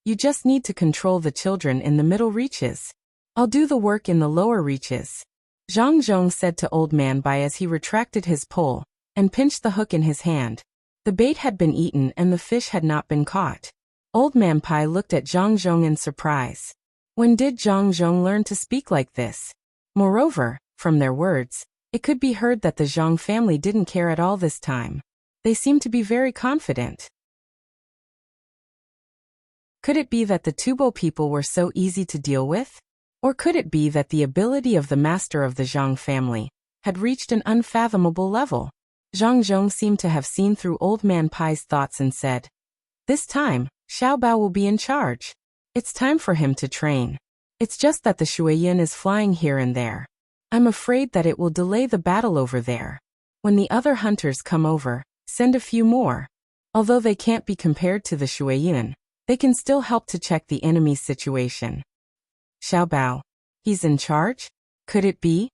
You just need to control the children in the middle reaches. I'll do the work in the lower reaches. Zhang Zhong said to Old Man Pai as he retracted his pole and pinched the hook in his hand. The bait had been eaten and the fish had not been caught. Old Man Pai looked at Zhang Zhong in surprise. When did Zhang Zhong learn to speak like this? Moreover, from their words, it could be heard that the Zhang family didn't care at all this time. They seemed to be very confident. Could it be that the Tubo people were so easy to deal with? Or could it be that the ability of the master of the Zhang family had reached an unfathomable level? Zhang Zhong seemed to have seen through Old Man Pai's thoughts and said, "This time, Xiao Bao will be in charge. It's time for him to train. It's just that the Shuiyin is flying here and there. I'm afraid that it will delay the battle over there. When the other hunters come over, send a few more. Although they can't be compared to the Shuiyin, they can still help to check the enemy's situation." Xiao Bao. He's in charge? Could it be?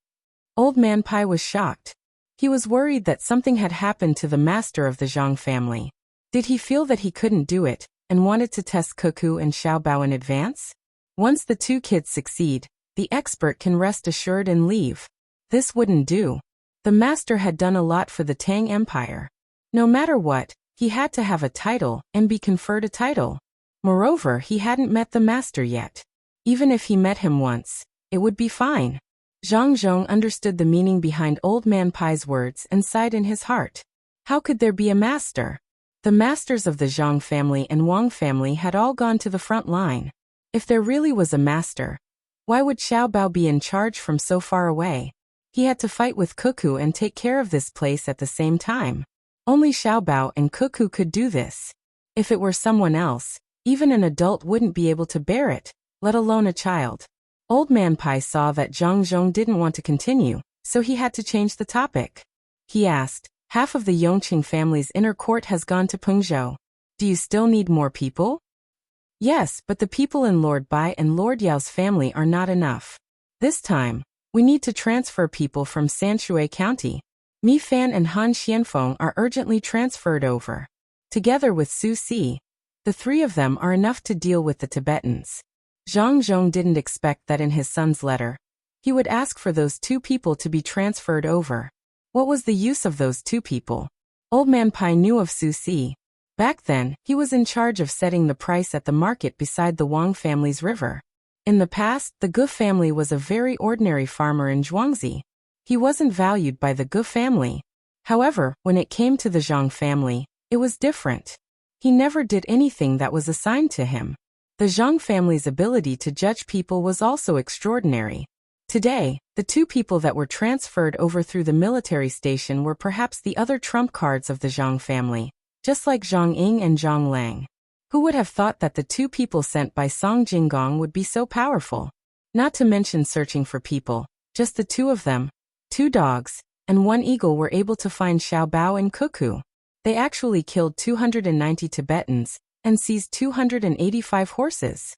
Old Man Pai was shocked. He was worried that something had happened to the master of the Zhang family. Did he feel that he couldn't do it, and wanted to test Cuckoo and Xiao Bao in advance? Once the two kids succeed, the expert can rest assured and leave. This wouldn't do. The master had done a lot for the Tang Empire. No matter what, he had to have a title and be conferred a title. Moreover, he hadn't met the master yet. Even if he met him once, it would be fine. Zhang Zhong understood the meaning behind Old Man Pai's words and sighed in his heart. How could there be a master? The masters of the Zhang family and Wang family had all gone to the front line. If there really was a master, why would Xiao Bao be in charge from so far away? He had to fight with Cuckoo and take care of this place at the same time. Only Xiao Bao and Cuckoo could do this. If it were someone else, even an adult wouldn't be able to bear it, let alone a child. Old Man Pai saw that Zhang Zhong didn't want to continue, so he had to change the topic. He asked, "Half of the Yongqing family's inner court has gone to Pengzhou. Do you still need more people?" "Yes, but the people in Lord Bai and Lord Yao's family are not enough. This time, we need to transfer people from Sanshui County. Mi Fan and Han Xianfeng are urgently transferred over. Together with Su Si, the three of them are enough to deal with the Tibetans." Zhang Zhong didn't expect that in his son's letter, he would ask for those two people to be transferred over. What was the use of those two people? Old Man Pai knew of Su Si. Back then, he was in charge of setting the price at the market beside the Wang family's river. In the past, the Gu family was a very ordinary farmer in Zhuangzi. He wasn't valued by the Gu family. However, when it came to the Zhang family, it was different. He never did anything that was assigned to him. The Zhang family's ability to judge people was also extraordinary. Today, the two people that were transferred over through the military station were perhaps the other trump cards of the Zhang family, just like Zhang Ying and Zhang Lang. Who would have thought that the two people sent by Song Jinggong would be so powerful? Not to mention searching for people, just the two of them, 2 dogs, and 1 eagle were able to find Xiao Bao and Cuckoo. They actually killed 290 Tibetans, and seized 285 horses.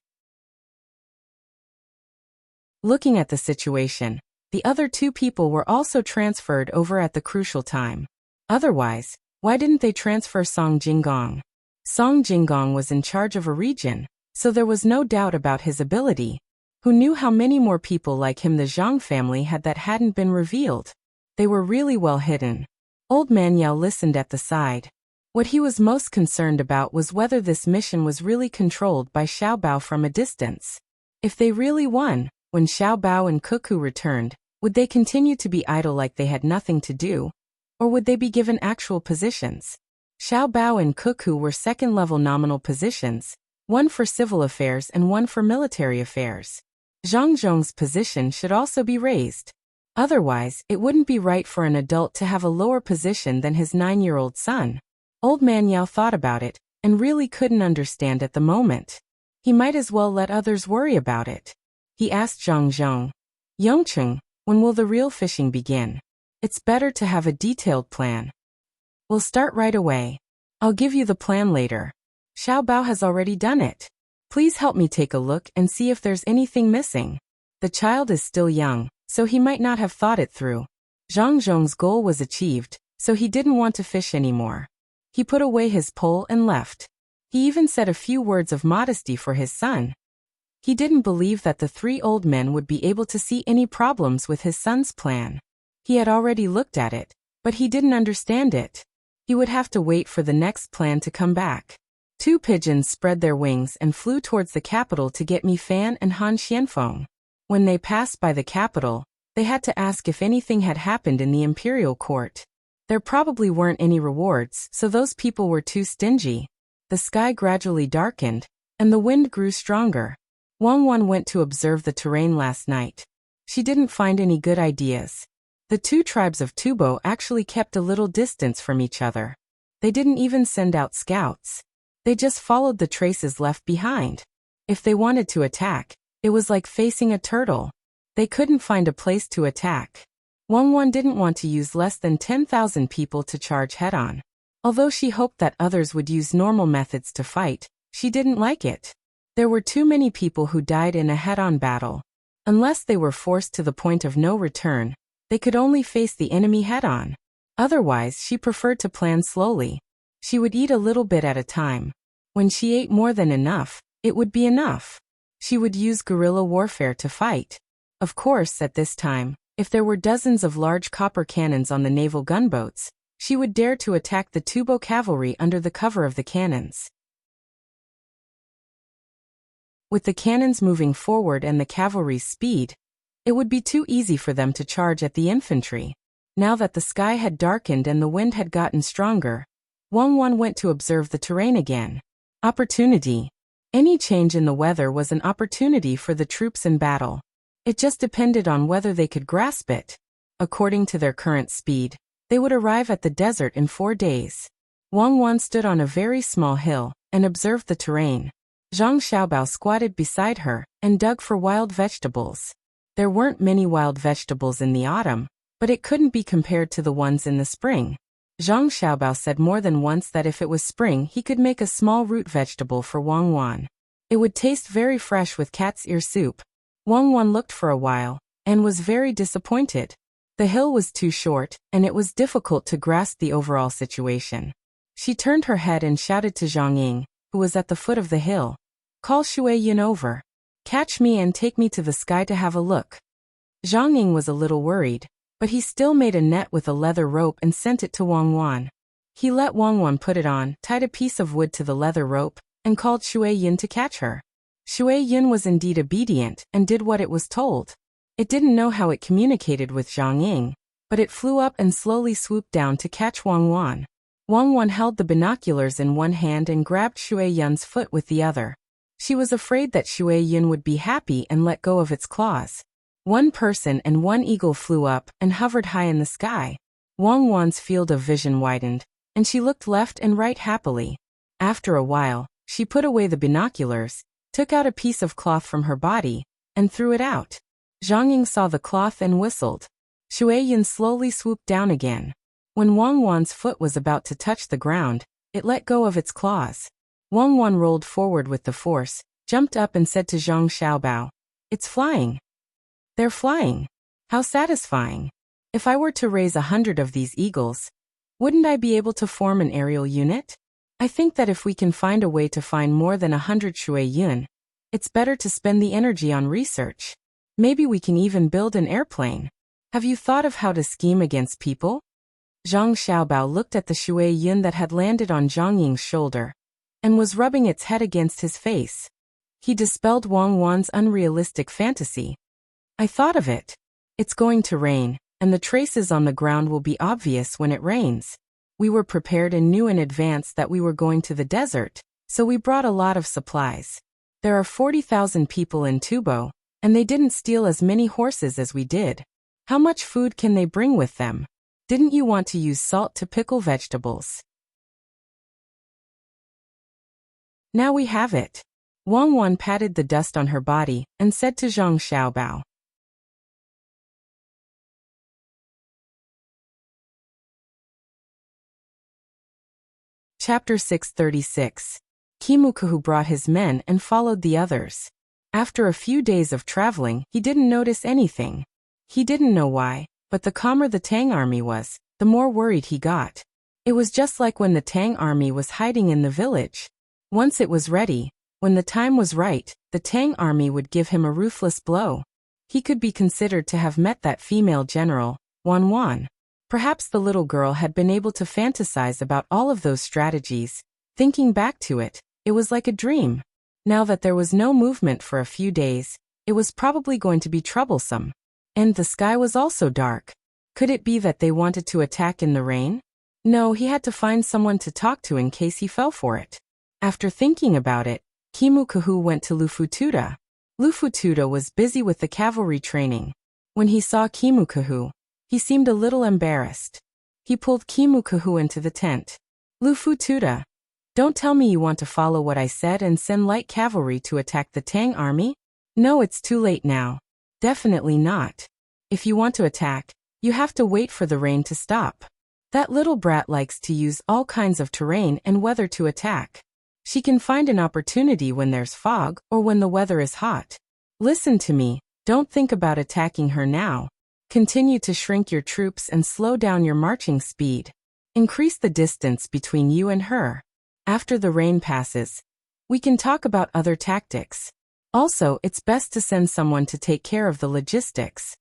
Looking at the situation, the other 2 people were also transferred over at the crucial time. Otherwise, why didn't they transfer Song Jinggong? Song Jinggong was in charge of a region, so there was no doubt about his ability. Who knew how many more people like him the Zhang family had that hadn't been revealed? They were really well hidden. Old Man Yao listened at the side. What he was most concerned about was whether this mission was really controlled by Xiao Bao from a distance. If they really won, when Xiao Bao and Cuckoo returned, would they continue to be idle like they had nothing to do? Or would they be given actual positions? Xiao Bao and Cuckoo were second-level nominal positions, one for civil affairs and one for military affairs. Zhang Zhong's position should also be raised. Otherwise, it wouldn't be right for an adult to have a lower position than his 9-year-old son. Old Man Yao thought about it, and really couldn't understand at the moment. He might as well let others worry about it. He asked Zhang Zhong, "Yongqing, when will the real fishing begin? It's better to have a detailed plan." "We'll start right away. I'll give you the plan later. Xiao Bao has already done it. Please help me take a look and see if there's anything missing." The child is still young, so he might not have thought it through. Zhang Zhong's goal was achieved, so he didn't want to fish anymore. He put away his pole and left. He even said a few words of modesty for his son. He didn't believe that the three old men would be able to see any problems with his son's plan. He had already looked at it, but he didn't understand it. He would have to wait for the next plan to come back. 2 pigeons spread their wings and flew towards the capital to get Mi Fan and Han Xianfeng. When they passed by the capital, they had to ask if anything had happened in the imperial court. There probably weren't any rewards, so those people were too stingy. The sky gradually darkened, and the wind grew stronger. Wang Wan went to observe the terrain last night. She didn't find any good ideas. The 2 tribes of Tubo actually kept a little distance from each other. They didn't even send out scouts. They just followed the traces left behind. If they wanted to attack, it was like facing a turtle. They couldn't find a place to attack. Wang Wan didn't want to use less than 10,000 people to charge head-on. Although she hoped that others would use normal methods to fight, she didn't like it. There were too many people who died in a head-on battle. Unless they were forced to the point of no return, they could only face the enemy head-on. Otherwise, she preferred to plan slowly. She would eat a little bit at a time. When she ate more than enough, it would be enough. She would use guerrilla warfare to fight. Of course, at this time, if there were dozens of large copper cannons on the naval gunboats, she would dare to attack the Tubo cavalry under the cover of the cannons. With the cannons moving forward and the cavalry's speed, it would be too easy for them to charge at the infantry. Now that the sky had darkened and the wind had gotten stronger, Wang Wan went to observe the terrain again. Opportunity. Any change in the weather was an opportunity for the troops in battle. It just depended on whether they could grasp it. According to their current speed, they would arrive at the desert in 4 days. Wang Wan stood on a very small hill and observed the terrain. Zhang Xiaobao squatted beside her and dug for wild vegetables. There weren't many wild vegetables in the autumn, but it couldn't be compared to the ones in the spring. Zhang Xiaobao said more than once that if it was spring he could make a small root vegetable for Wang Wan. It would taste very fresh with cat's ear soup. Wang Wan looked for a while and was very disappointed. The hill was too short, and it was difficult to grasp the overall situation. She turned her head and shouted to Zhang Ying, who was at the foot of the hill. "Call Shui Yin over. Catch me and take me to the sky to have a look." Zhang Ying was a little worried, but he still made a net with a leather rope and sent it to Wang Wan. He let Wang Wan put it on, tied a piece of wood to the leather rope, and called Shui Yin to catch her. Shui Yin was indeed obedient and did what it was told. It didn't know how it communicated with Zhang Ying, but it flew up and slowly swooped down to catch Wang Wan. Wang Wan held the binoculars in one hand and grabbed Shui Yin's foot with the other. She was afraid that Shui Yin would be happy and let go of its claws. One person and one eagle flew up and hovered high in the sky. Wang Wan's field of vision widened, and she looked left and right happily. After a while, she put away the binoculars, took out a piece of cloth from her body, and threw it out. Zhang Ying saw the cloth and whistled. Shui Yin slowly swooped down again. When Wang Wan's foot was about to touch the ground, it let go of its claws. Wang Wan rolled forward with the force, jumped up and said to Zhang Xiaobao, "It's flying. They're flying. How satisfying. If I were to raise 100 of these eagles, wouldn't I be able to form an aerial unit? I think that if we can find a way to find more than 100 Shui Yun, it's better to spend the energy on research. Maybe we can even build an airplane. Have you thought of how to scheme against people?" Zhang Xiaobao looked at the Shui Yun that had landed on Zhang Ying's shoulder and was rubbing its head against his face. He dispelled Wang Wan's unrealistic fantasy. "I thought of it. It's going to rain, and the traces on the ground will be obvious when it rains. We were prepared and knew in advance that we were going to the desert, so we brought a lot of supplies. There are 40,000 people in Tubo, and they didn't steal as many horses as we did. How much food can they bring with them? Didn't you want to use salt to pickle vegetables? Now we have it." Wang Wan patted the dust on her body and said to Zhang Xiaobao. Chapter 636. Kimukahu brought his men and followed the others. After a few days of traveling, he didn't notice anything. He didn't know why, but the calmer the Tang army was, the more worried he got. It was just like when the Tang army was hiding in the village. Once it was ready, when the time was right, the Tang army would give him a ruthless blow. He could be considered to have met that female general, Wan Wan. Perhaps the little girl had been able to fantasize about all of those strategies. Thinking back to it, it was like a dream. Now that there was no movement for a few days, it was probably going to be troublesome. And the sky was also dark. Could it be that they wanted to attack in the rain? No, he had to find someone to talk to in case he fell for it. After thinking about it, Kimukahu went to Lufutuda. Lufutuda was busy with the cavalry training. When he saw Kimukahu, he seemed a little embarrassed. He pulled Kimukahu into the tent. Lufutuda, don't tell me you want to follow what I said and send light cavalry to attack the Tang army? No, it's too late now. Definitely not. If you want to attack, you have to wait for the rain to stop. That little brat likes to use all kinds of terrain and weather to attack. She can find an opportunity when there's fog or when the weather is hot. Listen to me, don't think about attacking her now. Continue to shrink your troops and slow down your marching speed. Increase the distance between you and her. After the rain passes, we can talk about other tactics. Also, it's best to send someone to take care of the logistics.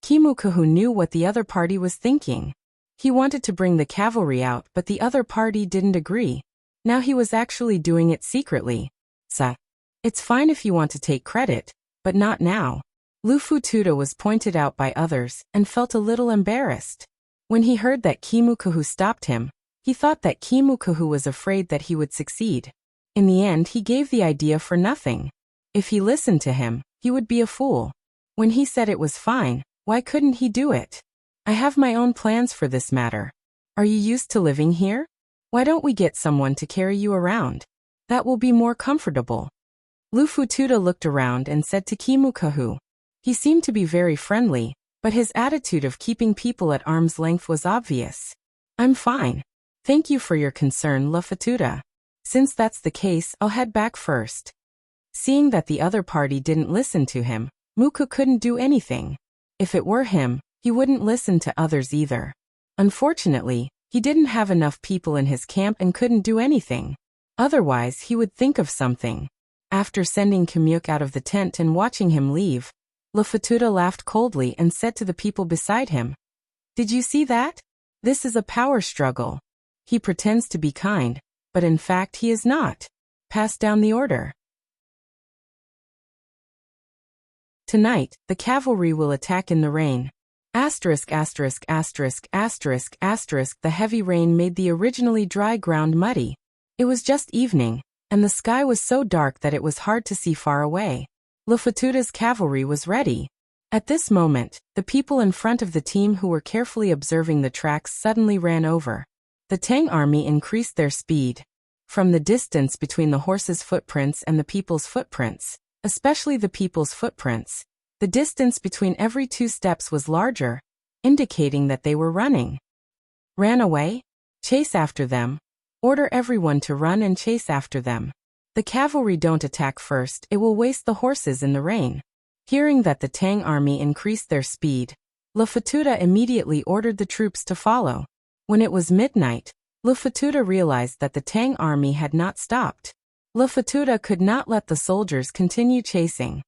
Kimukahu knew what the other party was thinking. He wanted to bring the cavalry out, but the other party didn't agree. Now he was actually doing it secretly. It's fine if you want to take credit, but not now. Lufutuda was pointed out by others and felt a little embarrassed. When he heard that Kimukahu stopped him, he thought that Kimukahu was afraid that he would succeed. In the end, he gave the idea for nothing. If he listened to him, he would be a fool. When he said it was fine, why couldn't he do it? I have my own plans for this matter. Are you used to living here? Why don't we get someone to carry you around? That will be more comfortable. Lufutuda looked around and said to Kimukahu. He seemed to be very friendly, but his attitude of keeping people at arm's length was obvious. I'm fine. Thank you for your concern, Lufutuda. Since that's the case, I'll head back first. Seeing that the other party didn't listen to him, Muku couldn't do anything. If it were him, he wouldn't listen to others either. Unfortunately, he didn't have enough people in his camp and couldn't do anything. Otherwise, he would think of something. After sending Kimyuk out of the tent and watching him leave, Lufutuda laughed coldly and said to the people beside him, "Did you see that? This is a power struggle. He pretends to be kind, but in fact he is not. Pass down the order." Tonight, the cavalry will attack in the rain. Asterisk asterisk asterisk asterisk asterisk. The heavy rain made the originally dry ground muddy. It was just evening, and the sky was so dark that it was hard to see far away. Lufutuda's cavalry was ready. At this moment, the people in front of the team who were carefully observing the tracks suddenly ran over. The Tang army increased their speed. From the distance between the horses' footprints and the people's footprints, especially the people's footprints, the distance between every 2 steps was larger, indicating that they were running. Ran away? Chase after them. Order everyone to run and chase after them. The cavalry don't attack first, it will waste the horses in the rain. Hearing that the Tang army increased their speed, Lufutuda immediately ordered the troops to follow. When it was midnight, Lufutuda realized that the Tang army had not stopped. Lufutuda could not let the soldiers continue chasing.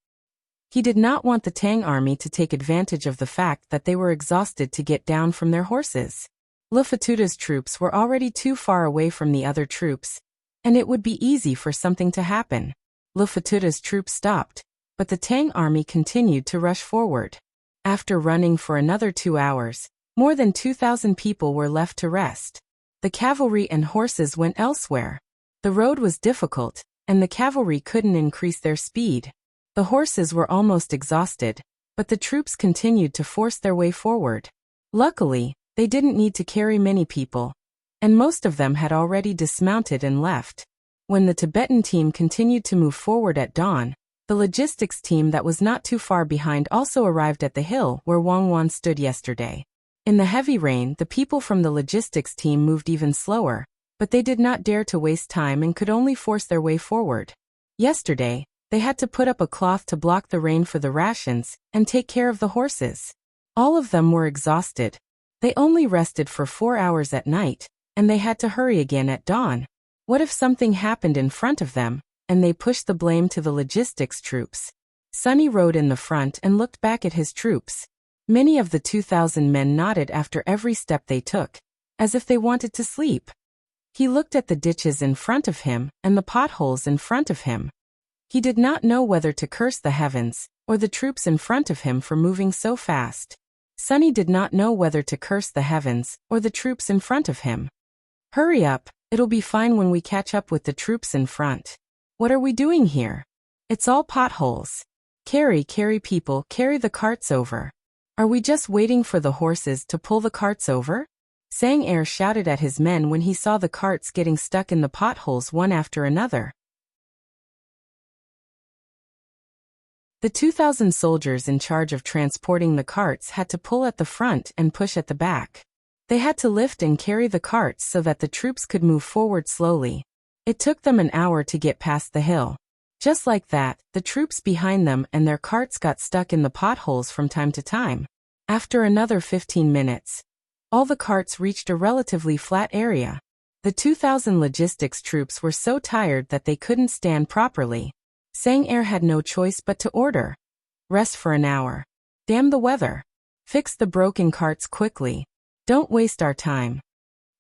He did not want the Tang army to take advantage of the fact that they were exhausted to get down from their horses. Lufutuda's troops were already too far away from the other troops, and it would be easy for something to happen. Lufutuda's troops stopped, but the Tang army continued to rush forward. After running for another 2 hours, more than 2,000 people were left to rest. The cavalry and horses went elsewhere. The road was difficult, and the cavalry couldn't increase their speed. The horses were almost exhausted, but the troops continued to force their way forward. Luckily, they didn't need to carry many people, and most of them had already dismounted and left. When the Tibetan team continued to move forward at dawn, the logistics team that was not too far behind also arrived at the hill where Wang Wan stood yesterday. In the heavy rain, the people from the logistics team moved even slower, but they did not dare to waste time and could only force their way forward. Yesterday, they had to put up a cloth to block the rain for the rations and take care of the horses. All of them were exhausted. They only rested for 4 hours at night, and they had to hurry again at dawn. What if something happened in front of them, and they pushed the blame to the logistics troops? Sunny rode in the front and looked back at his troops. Many of the 2,000 men nodded after every step they took, as if they wanted to sleep. He looked at the ditches in front of him and the potholes in front of him. He did not know whether to curse the heavens or the troops in front of him for moving so fast. Sunny did not know whether to curse the heavens or the troops in front of him. Hurry up, it'll be fine when we catch up with the troops in front. What are we doing here? It's all potholes. Carry people, carry the carts over. Are we just waiting for the horses to pull the carts over? Tang shouted at his men when he saw the carts getting stuck in the potholes one after another. The 2,000 soldiers in charge of transporting the carts had to pull at the front and push at the back. They had to lift and carry the carts so that the troops could move forward slowly. It took them an hour to get past the hill. Just like that, the troops behind them and their carts got stuck in the potholes from time to time. After another 15 minutes, all the carts reached a relatively flat area. The 2,000 logistics troops were so tired that they couldn't stand properly. Tang had no choice but to order. Rest for an hour. Damn the weather. Fix the broken carts quickly. Don't waste our time.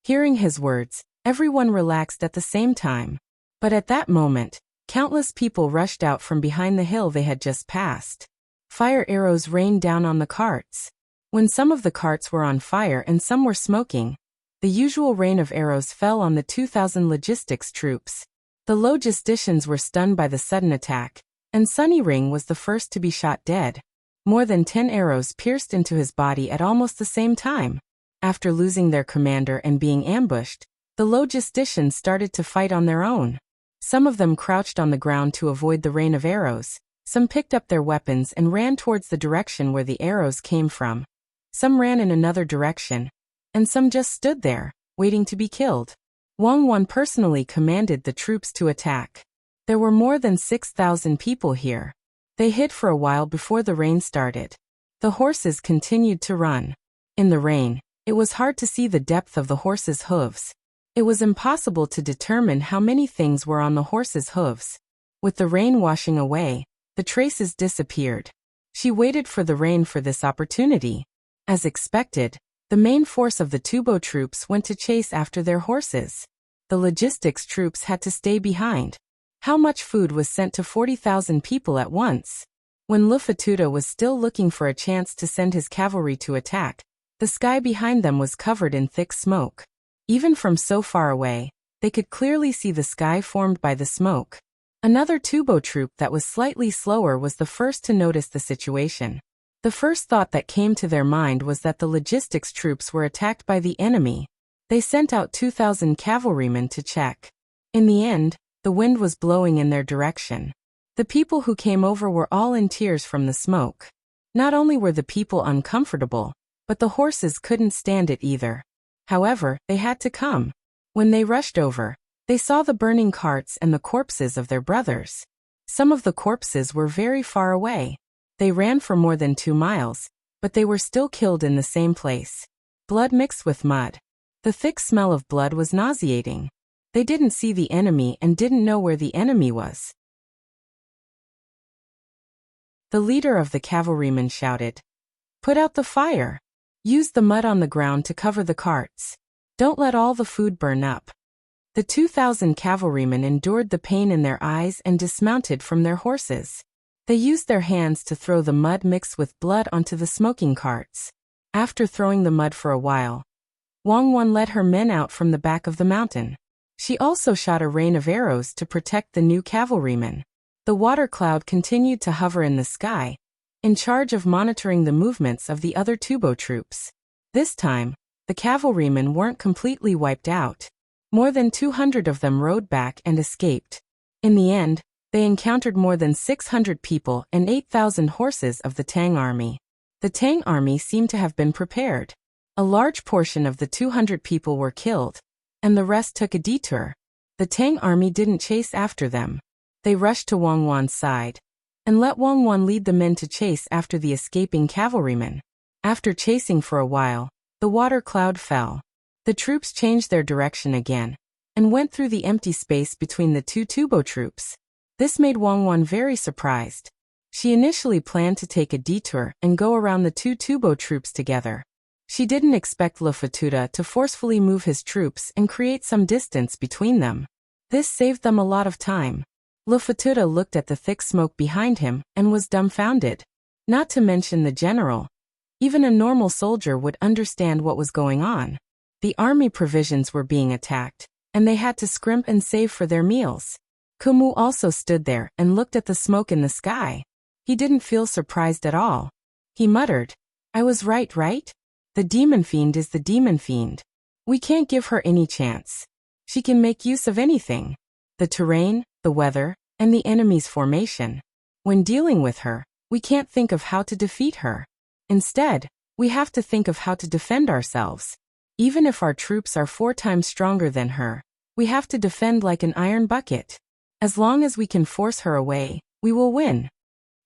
Hearing his words, everyone relaxed at the same time. But at that moment, countless people rushed out from behind the hill they had just passed. Fire arrows rained down on the carts. When some of the carts were on fire and some were smoking, the usual rain of arrows fell on the 2,000 logistics troops. The logisticians were stunned by the sudden attack, and Sunny Ring was the first to be shot dead. More than 10 arrows pierced into his body at almost the same time. After losing their commander and being ambushed, the logisticians started to fight on their own. Some of them crouched on the ground to avoid the rain of arrows. Some picked up their weapons and ran towards the direction where the arrows came from. Some ran in another direction, and some just stood there, waiting to be killed. Wang personally commanded the troops to attack. There were more than 6,000 people here. They hid for a while before the rain started. The horses continued to run. In the rain, it was hard to see the depth of the horses' hooves. It was impossible to determine how many things were on the horses' hooves. With the rain washing away, the traces disappeared. She waited for the rain for this opportunity. As expected, the main force of the Tubo troops went to chase after their horses. The logistics troops had to stay behind. How much food was sent to 40,000 people at once? When Lufatuda was still looking for a chance to send his cavalry to attack, the sky behind them was covered in thick smoke. Even from so far away, they could clearly see the sky formed by the smoke. Another Tubo troop that was slightly slower was the first to notice the situation. The first thought that came to their mind was that the logistics troops were attacked by the enemy. They sent out 2,000 cavalrymen to check. In the end, the wind was blowing in their direction. The people who came over were all in tears from the smoke. Not only were the people uncomfortable, but the horses couldn't stand it either. However, they had to come. When they rushed over, they saw the burning carts and the corpses of their brothers. Some of the corpses were very far away. They ran for more than 2 miles, but they were still killed in the same place. Blood mixed with mud. The thick smell of blood was nauseating. They didn't see the enemy and didn't know where the enemy was. The leader of the cavalrymen shouted, "Put out the fire! Use the mud on the ground to cover the carts. Don't let all the food burn up." The 2,000 cavalrymen endured the pain in their eyes and dismounted from their horses. They used their hands to throw the mud mixed with blood onto the smoking carts. After throwing the mud for a while, Wang led her men out from the back of the mountain. She also shot a rain of arrows to protect the new cavalrymen. The water cloud continued to hover in the sky, in charge of monitoring the movements of the other Tubo troops. This time, the cavalrymen weren't completely wiped out. More than 200 of them rode back and escaped. In the end, they encountered more than 600 people and 8,000 horses of the Tang army. The Tang army seemed to have been prepared. A large portion of the 200 people were killed, and the rest took a detour. The Tang army didn't chase after them. They rushed to Wang side, and let Wang lead the men to chase after the escaping cavalrymen. After chasing for a while, the water cloud fell. The troops changed their direction again, and went through the empty space between the two Tubo troops. This made Wang Wan very surprised. She initially planned to take a detour and go around the two Tubo troops together. She didn't expect Lufatuda to forcefully move his troops and create some distance between them. This saved them a lot of time. Lufatuda looked at the thick smoke behind him and was dumbfounded. Not to mention the general. Even a normal soldier would understand what was going on. The army provisions were being attacked, and they had to scrimp and save for their meals. Kumu also stood there and looked at the smoke in the sky. He didn't feel surprised at all. He muttered, "I was right, right? The demon fiend is the demon fiend. We can't give her any chance. She can make use of anything. The terrain, the weather, and the enemy's formation. When dealing with her, we can't think of how to defeat her. Instead, we have to think of how to defend ourselves. Even if our troops are 4 times stronger than her, we have to defend like an iron bucket. As long as we can force her away, we will win."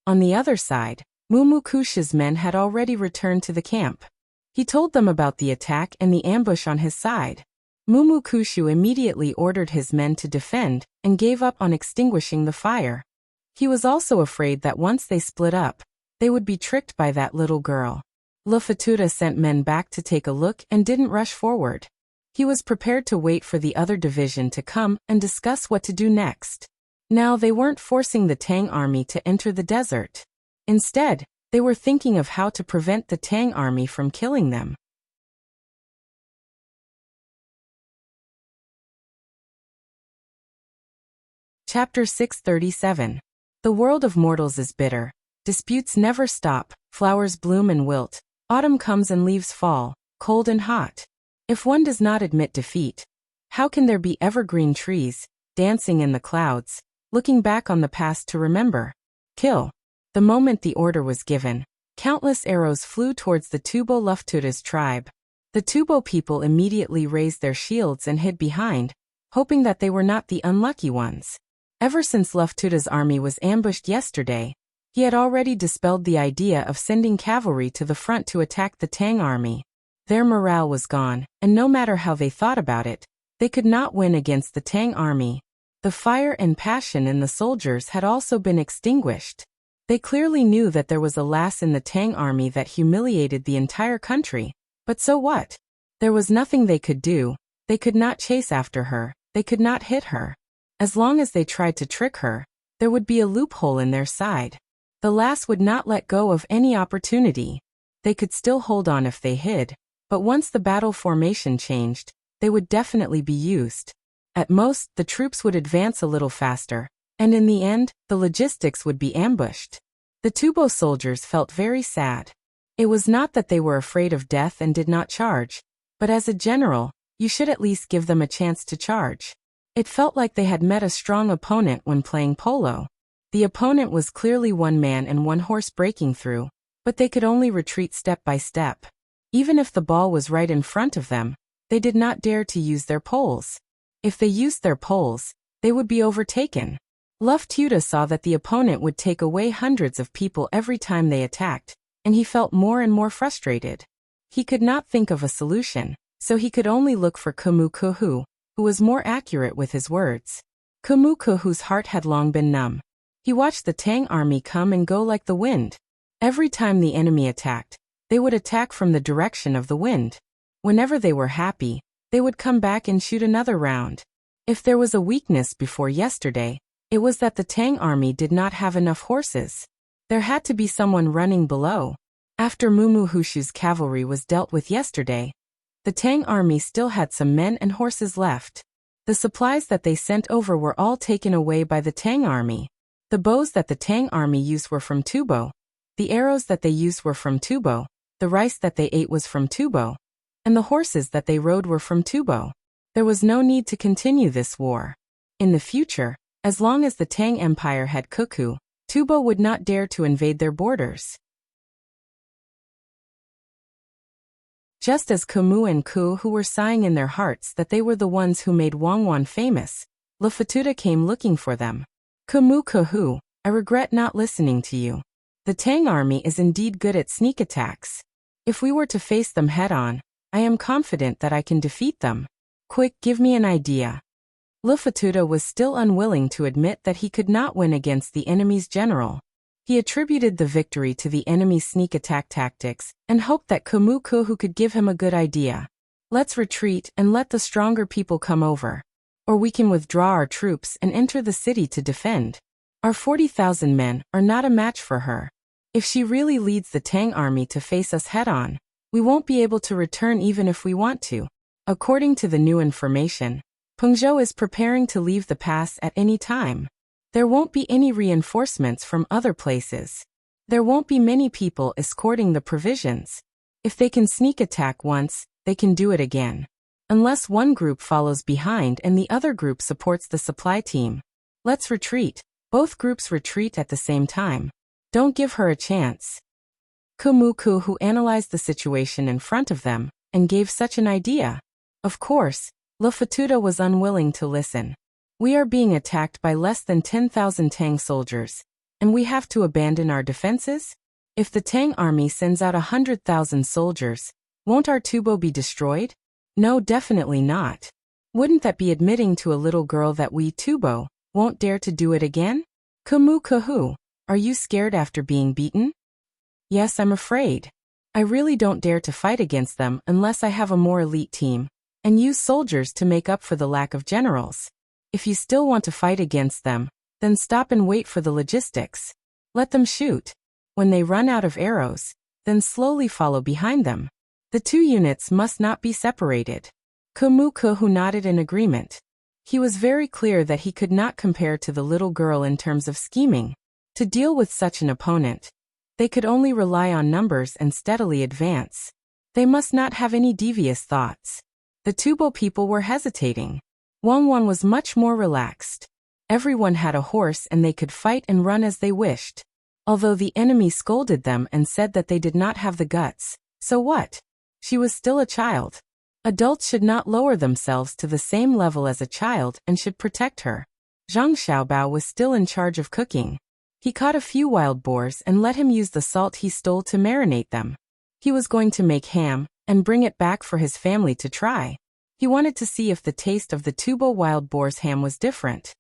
On the other side, Mumukushi's men had already returned to the camp. He told them about the attack and the ambush on his side. Mumukushu immediately ordered his men to defend and gave up on extinguishing the fire. He was also afraid that once they split up, they would be tricked by that little girl. Lufatuda sent men back to take a look and didn't rush forward. He was prepared to wait for the other division to come and discuss what to do next. Now they weren't forcing the Tang army to enter the desert. Instead, they were thinking of how to prevent the Tang army from killing them. Chapter 637. The world of mortals is bitter. Disputes never stop, flowers bloom and wilt, autumn comes and leaves fall, cold and hot. If one does not admit defeat, how can there be evergreen trees, dancing in the clouds, looking back on the past to remember? Kill. The moment the order was given, countless arrows flew towards the Tubo Luftuda's tribe. The Tubo people immediately raised their shields and hid behind, hoping that they were not the unlucky ones. Ever since Luftuda's army was ambushed yesterday, he had already dispelled the idea of sending cavalry to the front to attack the Tang army. Their morale was gone, and no matter how they thought about it, they could not win against the Tang army. The fire and passion in the soldiers had also been extinguished. They clearly knew that there was a lass in the Tang army that humiliated the entire country, but so what? There was nothing they could do. They could not chase after her, they could not hit her. As long as they tried to trick her, there would be a loophole in their side. The lass would not let go of any opportunity. They could still hold on if they hid, but once the battle formation changed, they would definitely be used. At most, the troops would advance a little faster, and in the end, the logistics would be ambushed. The Tubo soldiers felt very sad. It was not that they were afraid of death and did not charge, but as a general, you should at least give them a chance to charge. It felt like they had met a strong opponent when playing polo. The opponent was clearly one man and one horse breaking through, but they could only retreat step by step. Even if the ball was right in front of them, they did not dare to use their poles. If they used their poles, they would be overtaken. Luftuda saw that the opponent would take away hundreds of people every time they attacked, and he felt more and more frustrated. He could not think of a solution, so he could only look for Kumukuhu, who was more accurate with his words. Kumukuhu's heart had long been numb. He watched the Tang army come and go like the wind. Every time the enemy attacked, they would attack from the direction of the wind. Whenever they were happy, they would come back and shoot another round. If there was a weakness before yesterday, it was that the Tang army did not have enough horses. There had to be someone running below. After Mumuhushu's cavalry was dealt with yesterday, the Tang army still had some men and horses left. The supplies that they sent over were all taken away by the Tang army. The bows that the Tang army used were from Tubo. The arrows that they used were from Tubo. The rice that they ate was from Tubo. And the horses that they rode were from Tubo. There was no need to continue this war. In the future, as long as the Tang Empire had Kuku, Tubo would not dare to invade their borders. Just as Kumu and Ku who were sighing in their hearts that they were the ones who made Wangwan famous, Lufatuda came looking for them. Kumu Kuhu, I regret not listening to you. The Tang army is indeed good at sneak attacks. If we were to face them head-on, I am confident that I can defeat them. Quick, give me an idea. Lufatuda was still unwilling to admit that he could not win against the enemy's general. He attributed the victory to the enemy's sneak attack tactics and hoped that Kumukuhu could give him a good idea. Let's retreat and let the stronger people come over. Or we can withdraw our troops and enter the city to defend. Our 40,000 men are not a match for her. If she really leads the Tang army to face us head-on, we won't be able to return even if we want to. According to the new information, Pengzhou is preparing to leave the pass at any time. There won't be any reinforcements from other places. There won't be many people escorting the provisions. If they can sneak attack once, they can do it again. Unless one group follows behind and the other group supports the supply team. Let's retreat. Both groups retreat at the same time. Don't give her a chance. Kumuku, who analyzed the situation in front of them, and gave such an idea. Of course, Lufatuda was unwilling to listen. We are being attacked by less than 10,000 Tang soldiers, and we have to abandon our defenses? If the Tang army sends out 100,000 soldiers, won't our Tubo be destroyed? No, definitely not. Wouldn't that be admitting to a little girl that we Tubo won't dare to do it again? Kumukuhu, are you scared after being beaten? Yes, I'm afraid. I really don't dare to fight against them unless I have a more elite team, and use soldiers to make up for the lack of generals. If you still want to fight against them, then stop and wait for the logistics. Let them shoot. When they run out of arrows, then slowly follow behind them. The two units must not be separated. Kumukuhu nodded in agreement. He was very clear that he could not compare to the little girl in terms of scheming. To deal with such an opponent, they could only rely on numbers and steadily advance. They must not have any devious thoughts. The Tubo people were hesitating. Wangwan was much more relaxed. Everyone had a horse and they could fight and run as they wished. Although the enemy scolded them and said that they did not have the guts, so what? She was still a child. Adults should not lower themselves to the same level as a child and should protect her. Zhang Xiaobao was still in charge of cooking. He caught a few wild boars and let him use the salt he stole to marinate them. He was going to make ham and bring it back for his family to try. He wanted to see if the taste of the Tubo wild boar's ham was different.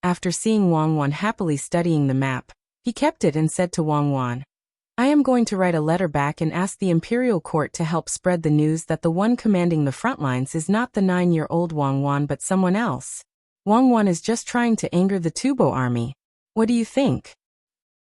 After seeing Wangwan happily studying the map, he kept it and said to Wangwan, I am going to write a letter back and ask the imperial court to help spread the news that the one commanding the front lines is not the 9-year-old Wangwan but someone else. Wangwan is just trying to anger the Tubo army. What do you think?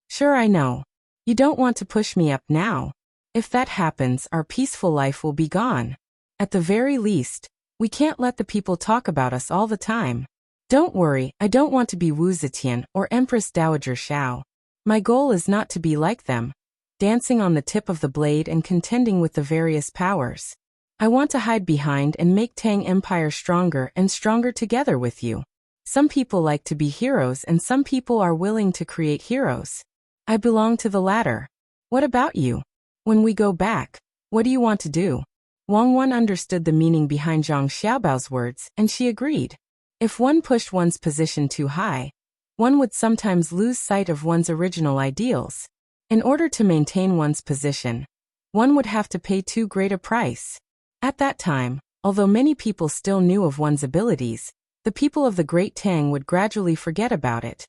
Sure, I know. You don't want to push me up now. If that happens, our peaceful life will be gone. At the very least, we can't let the people talk about us all the time. Don't worry, I don't want to be Wu Zetian or Empress Dowager Xiao. My goal is not to be like them, dancing on the tip of the blade and contending with the various powers. I want to hide behind and make Tang Empire stronger and stronger together with you. Some people like to be heroes and some people are willing to create heroes. I belong to the latter. What about you? When we go back, what do you want to do? Wangwan understood the meaning behind Zhang Xiaobao's words, and she agreed. If one pushed one's position too high, one would sometimes lose sight of one's original ideals. In order to maintain one's position, one would have to pay too great a price. At that time, although many people still knew of one's abilities, the people of the Great Tang would gradually forget about it,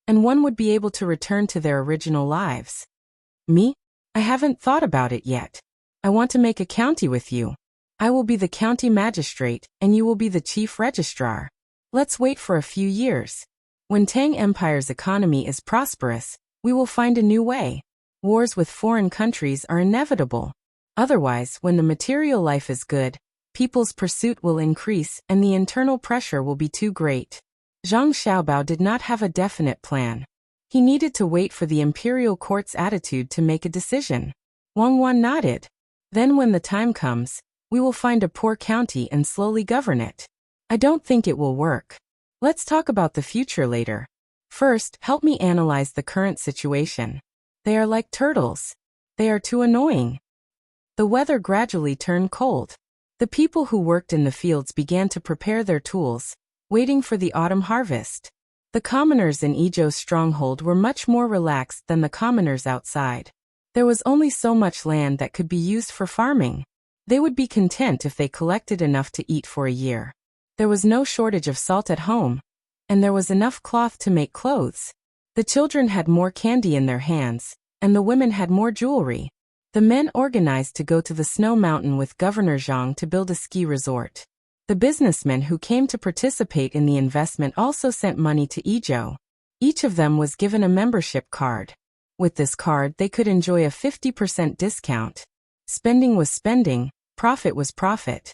and one would be able to return to their original lives. Me? I haven't thought about it yet. I want to make a county with you. I will be the county magistrate, and you will be the chief registrar. Let's wait for a few years. When Tang Empire's economy is prosperous, we will find a new way. Wars with foreign countries are inevitable. Otherwise, when the material life is good, people's pursuit will increase and the internal pressure will be too great. Zhang Xiaobao did not have a definite plan. He needed to wait for the imperial court's attitude to make a decision. Wangwan nodded. Then when the time comes, we will find a poor county and slowly govern it. I don't think it will work. Let's talk about the future later. First, help me analyze the current situation. They are like turtles. They are too annoying. The weather gradually turned cold. The people who worked in the fields began to prepare their tools, waiting for the autumn harvest. The commoners in Izhou's stronghold were much more relaxed than the commoners outside. There was only so much land that could be used for farming. They would be content if they collected enough to eat for a year. There was no shortage of salt at home, and there was enough cloth to make clothes. The children had more candy in their hands, and the women had more jewelry. The men organized to go to the snow mountain with Governor Zhang to build a ski resort. The businessmen who came to participate in the investment also sent money to Izhou. Each of them was given a membership card. With this card, they could enjoy a 50% discount. Spending was spending, profit was profit.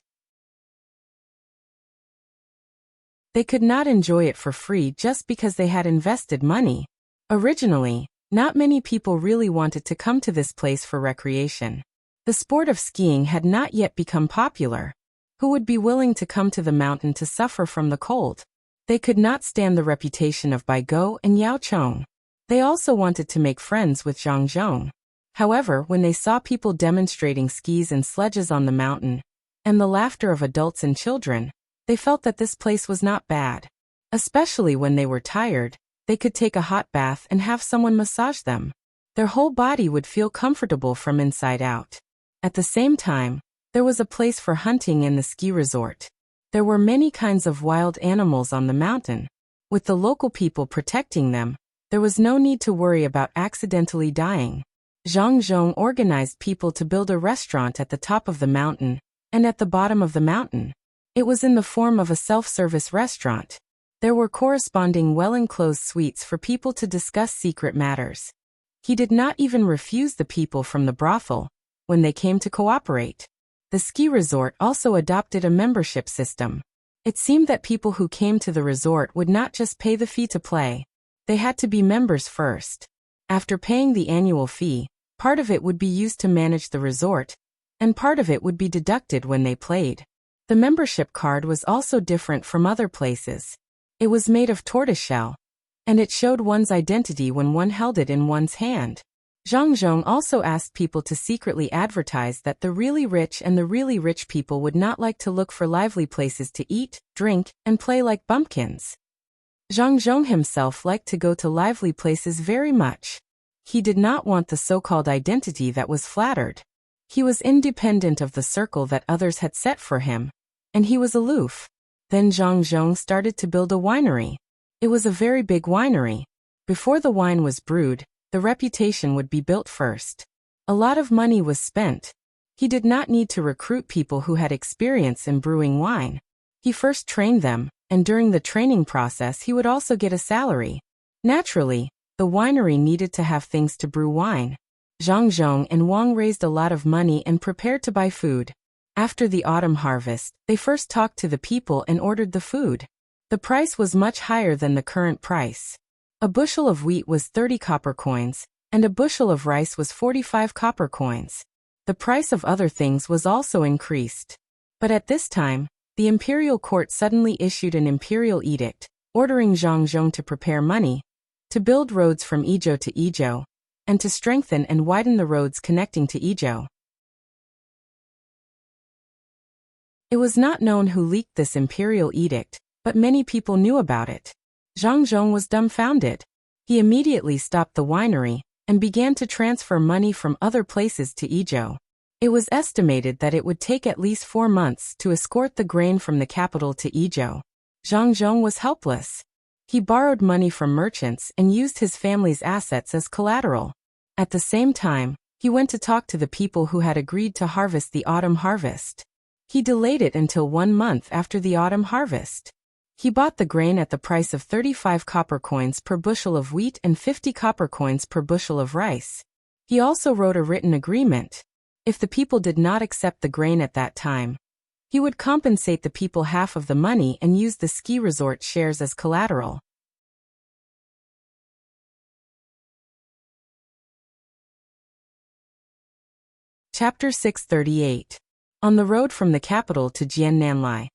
They could not enjoy it for free just because they had invested money. Originally, not many people really wanted to come to this place for recreation. The sport of skiing had not yet become popular. Who would be willing to come to the mountain to suffer from the cold? They could not stand the reputation of Bai Go and Yao Chong. They also wanted to make friends with Zhang Zhong. However, when they saw people demonstrating skis and sledges on the mountain, and the laughter of adults and children, they felt that this place was not bad. Especially when they were tired, they could take a hot bath and have someone massage them. Their whole body would feel comfortable from inside out. At the same time, there was a place for hunting in the ski resort. There were many kinds of wild animals on the mountain. With the local people protecting them, there was no need to worry about accidentally dying. Zhang Zhong organized people to build a restaurant at the top of the mountain and at the bottom of the mountain. It was in the form of a self-service restaurant. There were corresponding well-enclosed suites for people to discuss secret matters. He did not even refuse the people from the brothel when they came to cooperate. The ski resort also adopted a membership system. It seemed that people who came to the resort would not just pay the fee to play. They had to be members first. After paying the annual fee, part of it would be used to manage the resort, and part of it would be deducted when they played. The membership card was also different from other places. It was made of tortoiseshell, and it showed one's identity when one held it in one's hand. Zhang Zhong also asked people to secretly advertise that the really rich and the really rich people would not like to look for lively places to eat, drink, and play like bumpkins. Zhang Zhong himself liked to go to lively places very much. He did not want the so-called identity that was flattered. He was independent of the circle that others had set for him, and he was aloof. Then Zhang Zhong started to build a winery. It was a very big winery. Before the wine was brewed, the reputation would be built first. A lot of money was spent. He did not need to recruit people who had experience in brewing wine. He first trained them, and during the training process he would also get a salary. Naturally, the winery needed to have things to brew wine. Zhang Zhong and Wang raised a lot of money and prepared to buy food. After the autumn harvest, they first talked to the people and ordered the food. The price was much higher than the current price. A bushel of wheat was 30 copper coins, and a bushel of rice was 45 copper coins. The price of other things was also increased. But at this time, the imperial court suddenly issued an imperial edict, ordering Zhang Zhong to prepare money, to build roads from Izhou to Izhou, and to strengthen and widen the roads connecting to Izhou. It was not known who leaked this imperial edict, but many people knew about it. Zhang Zhong was dumbfounded. He immediately stopped the winery and began to transfer money from other places to Izhou. It was estimated that it would take at least 4 months to escort the grain from the capital to Izhou. Zhang Zhong was helpless. He borrowed money from merchants and used his family's assets as collateral. At the same time, he went to talk to the people who had agreed to harvest the autumn harvest. He delayed it until 1 month after the autumn harvest. He bought the grain at the price of 35 copper coins per bushel of wheat and 50 copper coins per bushel of rice. He also wrote a written agreement. If the people did not accept the grain at that time, he would compensate the people half of the money and use the ski resort shares as collateral. Chapter 638. On the road from the capital to Jiannanlai.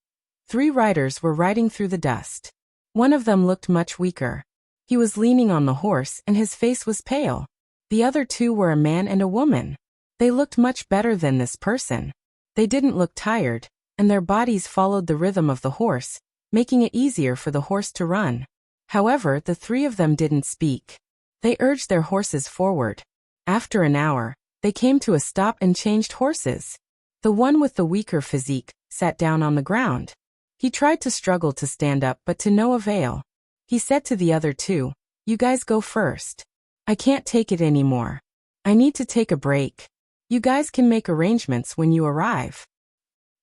3 riders were riding through the dust. One of them looked much weaker. He was leaning on the horse and his face was pale. The other 2 were a man and a woman. They looked much better than this person. They didn't look tired, and their bodies followed the rhythm of the horse, making it easier for the horse to run. However, the 3 of them didn't speak. They urged their horses forward. After an hour, they came to a stop and changed horses. The one with the weaker physique sat down on the ground. He tried to struggle to stand up but to no avail. He said to the other two, "You guys go first. I can't take it anymore. I need to take a break. You guys can make arrangements when you arrive."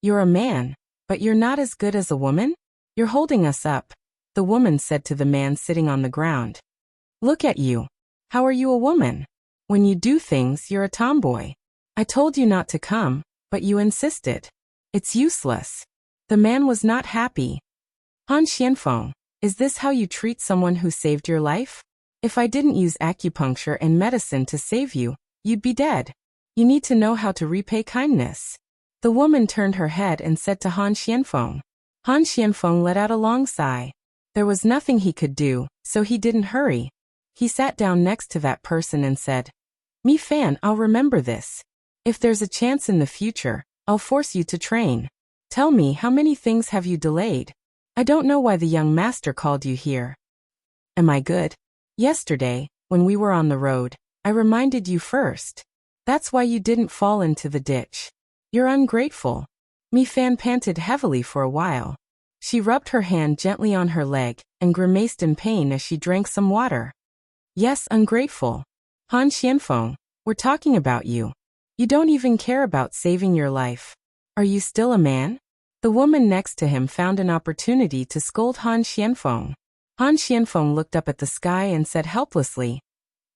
"You're a man, but you're not as good as a woman? You're holding us up," the woman said to the man sitting on the ground. "Look at you. How are you a woman? When you do things, you're a tomboy. I told you not to come, but you insisted. It's useless." The man was not happy. "Han Xianfeng, is this how you treat someone who saved your life? If I didn't use acupuncture and medicine to save you, you'd be dead. You need to know how to repay kindness." The woman turned her head and said to Han Xianfeng. Han Xianfeng let out a long sigh. There was nothing he could do, so he didn't hurry. He sat down next to that person and said, "Mi Fan, I'll remember this. If there's a chance in the future, I'll force you to train. Tell me, how many things have you delayed? I don't know why the young master called you here." "Am I good? Yesterday, when we were on the road, I reminded you first. That's why you didn't fall into the ditch. You're ungrateful." Mi Fan panted heavily for a while. She rubbed her hand gently on her leg and grimaced in pain as she drank some water. "Yes, ungrateful. Han Xianfeng, we're talking about you. You don't even care about saving your life. Are you still a man?" The woman next to him found an opportunity to scold Han Xianfeng. Han Xianfeng looked up at the sky and said helplessly,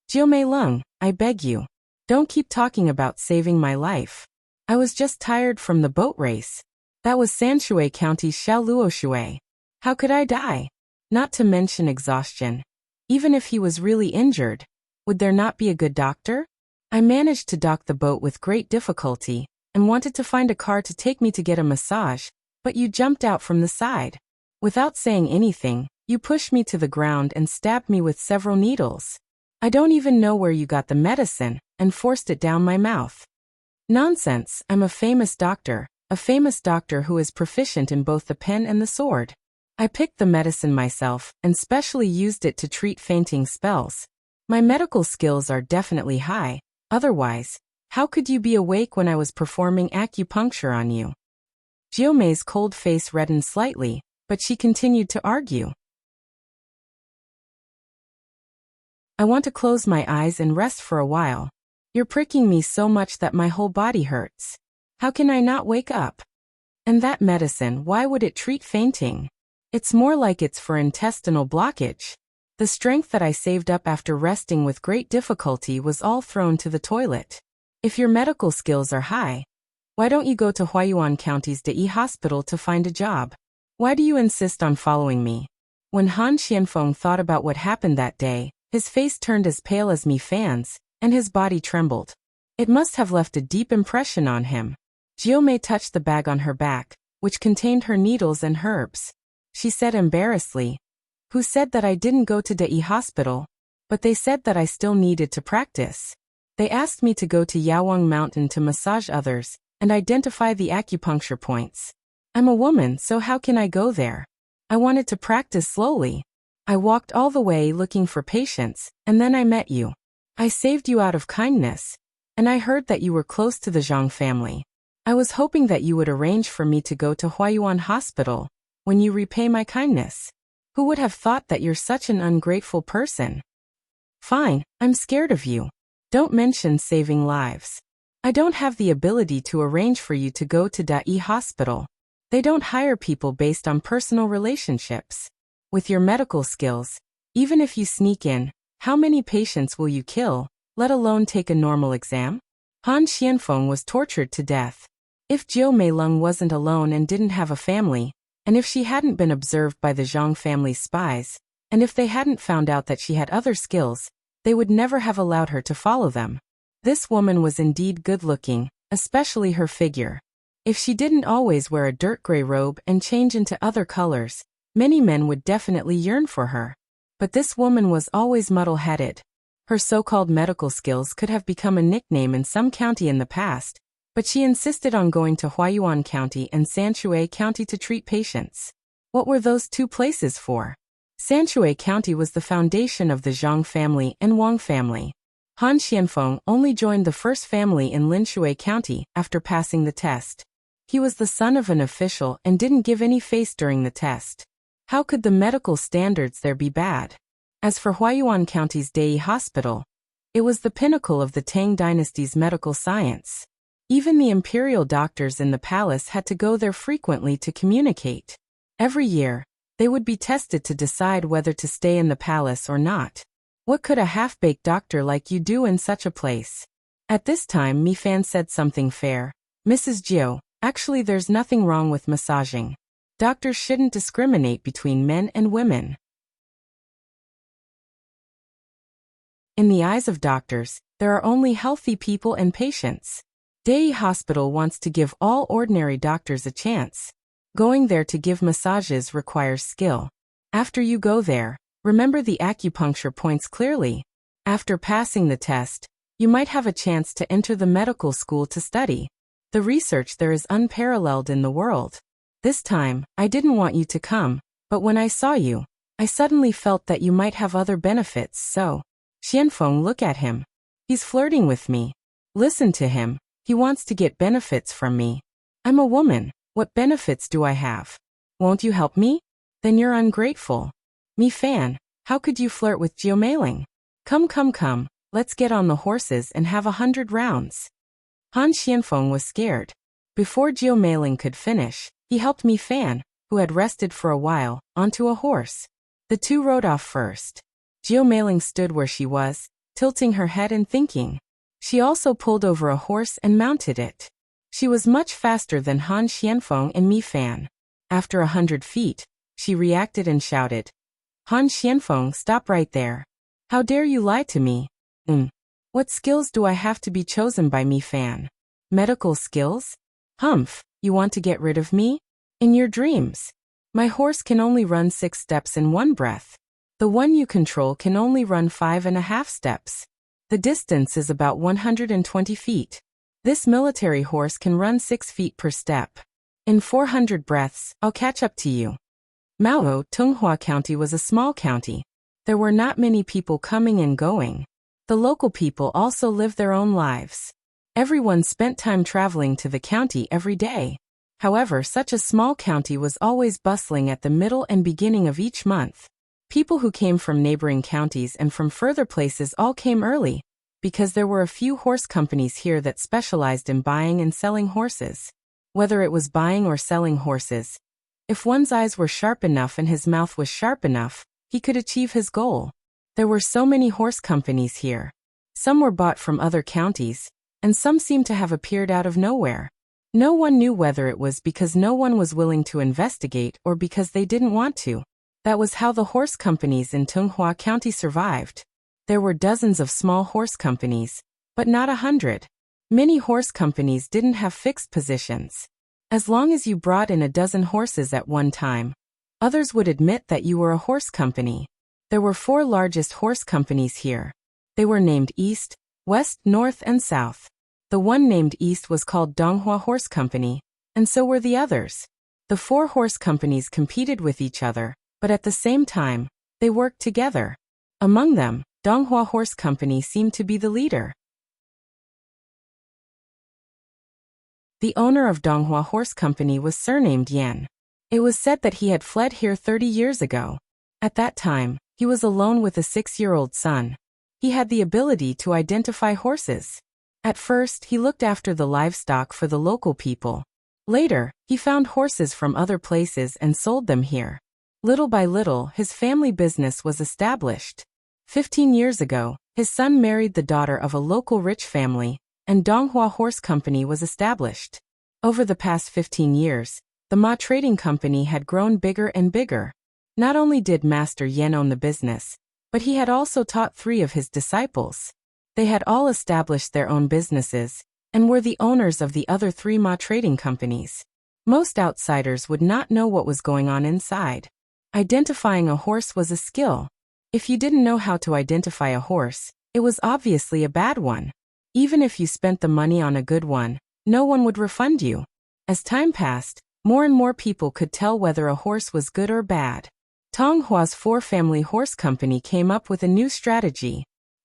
"Jiu Mei Lung, I beg you. Don't keep talking about saving my life. I was just tired from the boat race. That was Sanshui County's Shaoluoshui. How could I die? Not to mention exhaustion. Even if he was really injured, would there not be a good doctor? I managed to dock the boat with great difficulty and wanted to find a car to take me to get a massage, but you jumped out from the side. Without saying anything, you pushed me to the ground and stabbed me with several needles. I don't even know where you got the medicine and forced it down my mouth." "Nonsense, I'm a famous doctor who is proficient in both the pen and the sword. I picked the medicine myself and specially used it to treat fainting spells. My medical skills are definitely high, otherwise, how could you be awake when I was performing acupuncture on you?" Jiu Mei's cold face reddened slightly, but she continued to argue. "I want to close my eyes and rest for a while. You're pricking me so much that my whole body hurts. How can I not wake up? And that medicine, why would it treat fainting? It's more like it's for intestinal blockage. The strength that I saved up after resting with great difficulty was all thrown to the toilet. If your medical skills are high, why don't you go to Huayuan County's Dai Hospital to find a job? Why do you insist on following me?" When Han Xianfeng thought about what happened that day, his face turned as pale as Mi Fan's, and his body trembled. It must have left a deep impression on him. Jiu Mei touched the bag on her back, which contained her needles and herbs. She said embarrassedly, "Who said that I didn't go to Dai Hospital? But they said that I still needed to practice. They asked me to go to Yawang Mountain to massage others and identify the acupuncture points. I'm a woman, so how can I go there? I wanted to practice slowly. I walked all the way looking for patients, and then I met you. I saved you out of kindness, and I heard that you were close to the Zhang family. I was hoping that you would arrange for me to go to Huayuan Hospital when you repay my kindness. Who would have thought that you're such an ungrateful person? Fine, I'm scared of you. Don't mention saving lives. I don't have the ability to arrange for you to go to Dai Hospital. They don't hire people based on personal relationships. With your medical skills, even if you sneak in, how many patients will you kill, let alone take a normal exam?" Han Xianfeng was tortured to death. If Jiu Mei Lung wasn't alone and didn't have a family, and if she hadn't been observed by the Zhang family's spies, and if they hadn't found out that she had other skills, they would never have allowed her to follow them. This woman was indeed good-looking, especially her figure. If she didn't always wear a dirt gray robe and change into other colors, many men would definitely yearn for her. But this woman was always muddle-headed. Her so-called medical skills could have become a nickname in some county in the past, but she insisted on going to Huayuan County and Sanshui County to treat patients. What were those two places for? Sanshui County was the foundation of the Zhang family and Wang family. Han Xianfeng only joined the first family in Linshui County after passing the test. He was the son of an official and didn't give any face during the test. How could the medical standards there be bad? As for Huayuan County's Dai Hospital, it was the pinnacle of the Tang Dynasty's medical science. Even the imperial doctors in the palace had to go there frequently to communicate. Every year, they would be tested to decide whether to stay in the palace or not. What could a half-baked doctor like you do in such a place? At this time, Mi Fan said something fair. Mrs. Jiu, actually there's nothing wrong with massaging. Doctors shouldn't discriminate between men and women. In the eyes of doctors, there are only healthy people and patients. Dai Hospital wants to give all ordinary doctors a chance. Going there to give massages requires skill. After you go there, remember the acupuncture points clearly. After passing the test, you might have a chance to enter the medical school to study. The research there is unparalleled in the world. This time, I didn't want you to come, but when I saw you, I suddenly felt that you might have other benefits, so. Xianfeng, look at him. He's flirting with me. Listen to him, he wants to get benefits from me. I'm a woman, what benefits do I have? Won't you help me? Then you're ungrateful. Mi Fan, how could you flirt with Jiu Meiling? Come, let's get on the horses and have 100 rounds. Han Xianfeng was scared. Before Jiu Meiling could finish, he helped Mi Fan, who had rested for a while, onto a horse. The two rode off first. Jiu Meiling stood where she was, tilting her head and thinking. She also pulled over a horse and mounted it. She was much faster than Han Xianfeng and Mi Fan. After 100 feet, she reacted and shouted. Han Xianfeng, stop right there. How dare you lie to me? What skills do I have to be chosen by Mi Fan? Medical skills? Humph, you want to get rid of me? In your dreams. My horse can only run 6 steps in one breath. The one you control can only run 5.5 steps. The distance is about 120 feet. This military horse can run 6 feet per step. In 400 breaths, I'll catch up to you. Mao, Tunghua County was a small county. There were not many people coming and going. The local people also lived their own lives. Everyone spent time traveling to the county every day. However, such a small county was always bustling at the middle and beginning of each month. People who came from neighboring counties and from further places all came early, because there were a few horse companies here that specialized in buying and selling horses. Whether it was buying or selling horses, if one's eyes were sharp enough and his mouth was sharp enough, he could achieve his goal. There were so many horse companies here. Some were bought from other counties, and some seemed to have appeared out of nowhere. No one knew whether it was because no one was willing to investigate or because they didn't want to. That was how the horse companies in Tunghua County survived. There were dozens of small horse companies, but not 100. Many horse companies didn't have fixed positions. As long as you brought in a dozen horses at one time, others would admit that you were a horse company. There were 4 largest horse companies here. They were named East, West, North, and South. The one named East was called Donghua Horse Company, and so were the others. The 4 horse companies competed with each other, but at the same time, they worked together. Among them, Donghua Horse Company seemed to be the leader. The owner of Donghua Horse Company was surnamed Yan. It was said that he had fled here 30 years ago. At that time, he was alone with a 6-year-old son. He had the ability to identify horses. At first, he looked after the livestock for the local people. Later, he found horses from other places and sold them here. Little by little, his family business was established. 15 years ago, his son married the daughter of a local rich family, and Donghua Horse Company was established. Over the past 15 years, the Ma Trading Company had grown bigger and bigger. Not only did Master Yen own the business, but he had also taught 3 of his disciples. They had all established their own businesses, and were the owners of the other 3 Ma Trading Companies. Most outsiders would not know what was going on inside. Identifying a horse was a skill. If you didn't know how to identify a horse, it was obviously a bad one. Even if you spent the money on a good one, no one would refund you. As time passed, more and more people could tell whether a horse was good or bad. Tonghua's 4-family horse company came up with a new strategy.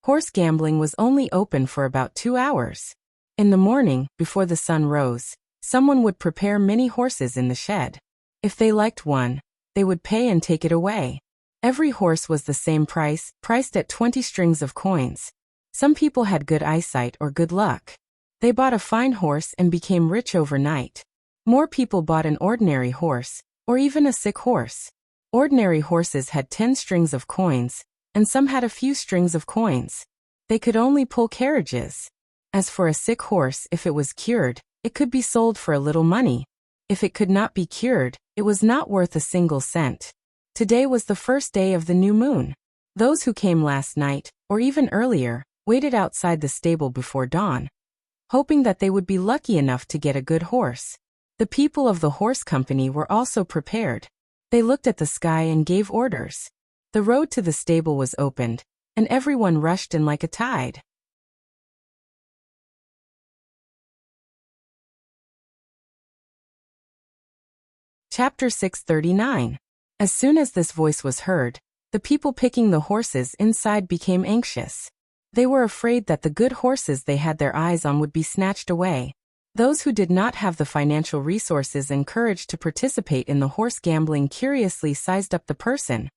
Horse gambling was only open for about 2 hours. In the morning, before the sun rose, someone would prepare many horses in the shed. If they liked one, they would pay and take it away. Every horse was the same price, priced at 20 strings of coins. Some people had good eyesight or good luck. They bought a fine horse and became rich overnight. More people bought an ordinary horse, or even a sick horse. Ordinary horses had 10 strings of coins, and some had a few strings of coins. They could only pull carriages. As for a sick horse, if it was cured, it could be sold for a little money. If it could not be cured, it was not worth a single cent. Today was the first day of the new moon. Those who came last night, or even earlier, waited outside the stable before dawn, hoping that they would be lucky enough to get a good horse. The people of the horse company were also prepared. They looked at the sky and gave orders. The road to the stable was opened, and everyone rushed in like a tide. Chapter 639. As soon as this voice was heard, the people picking the horses inside became anxious. They were afraid that the good horses they had their eyes on would be snatched away. Those who did not have the financial resources and courage to participate in the horse gambling curiously sized up the person,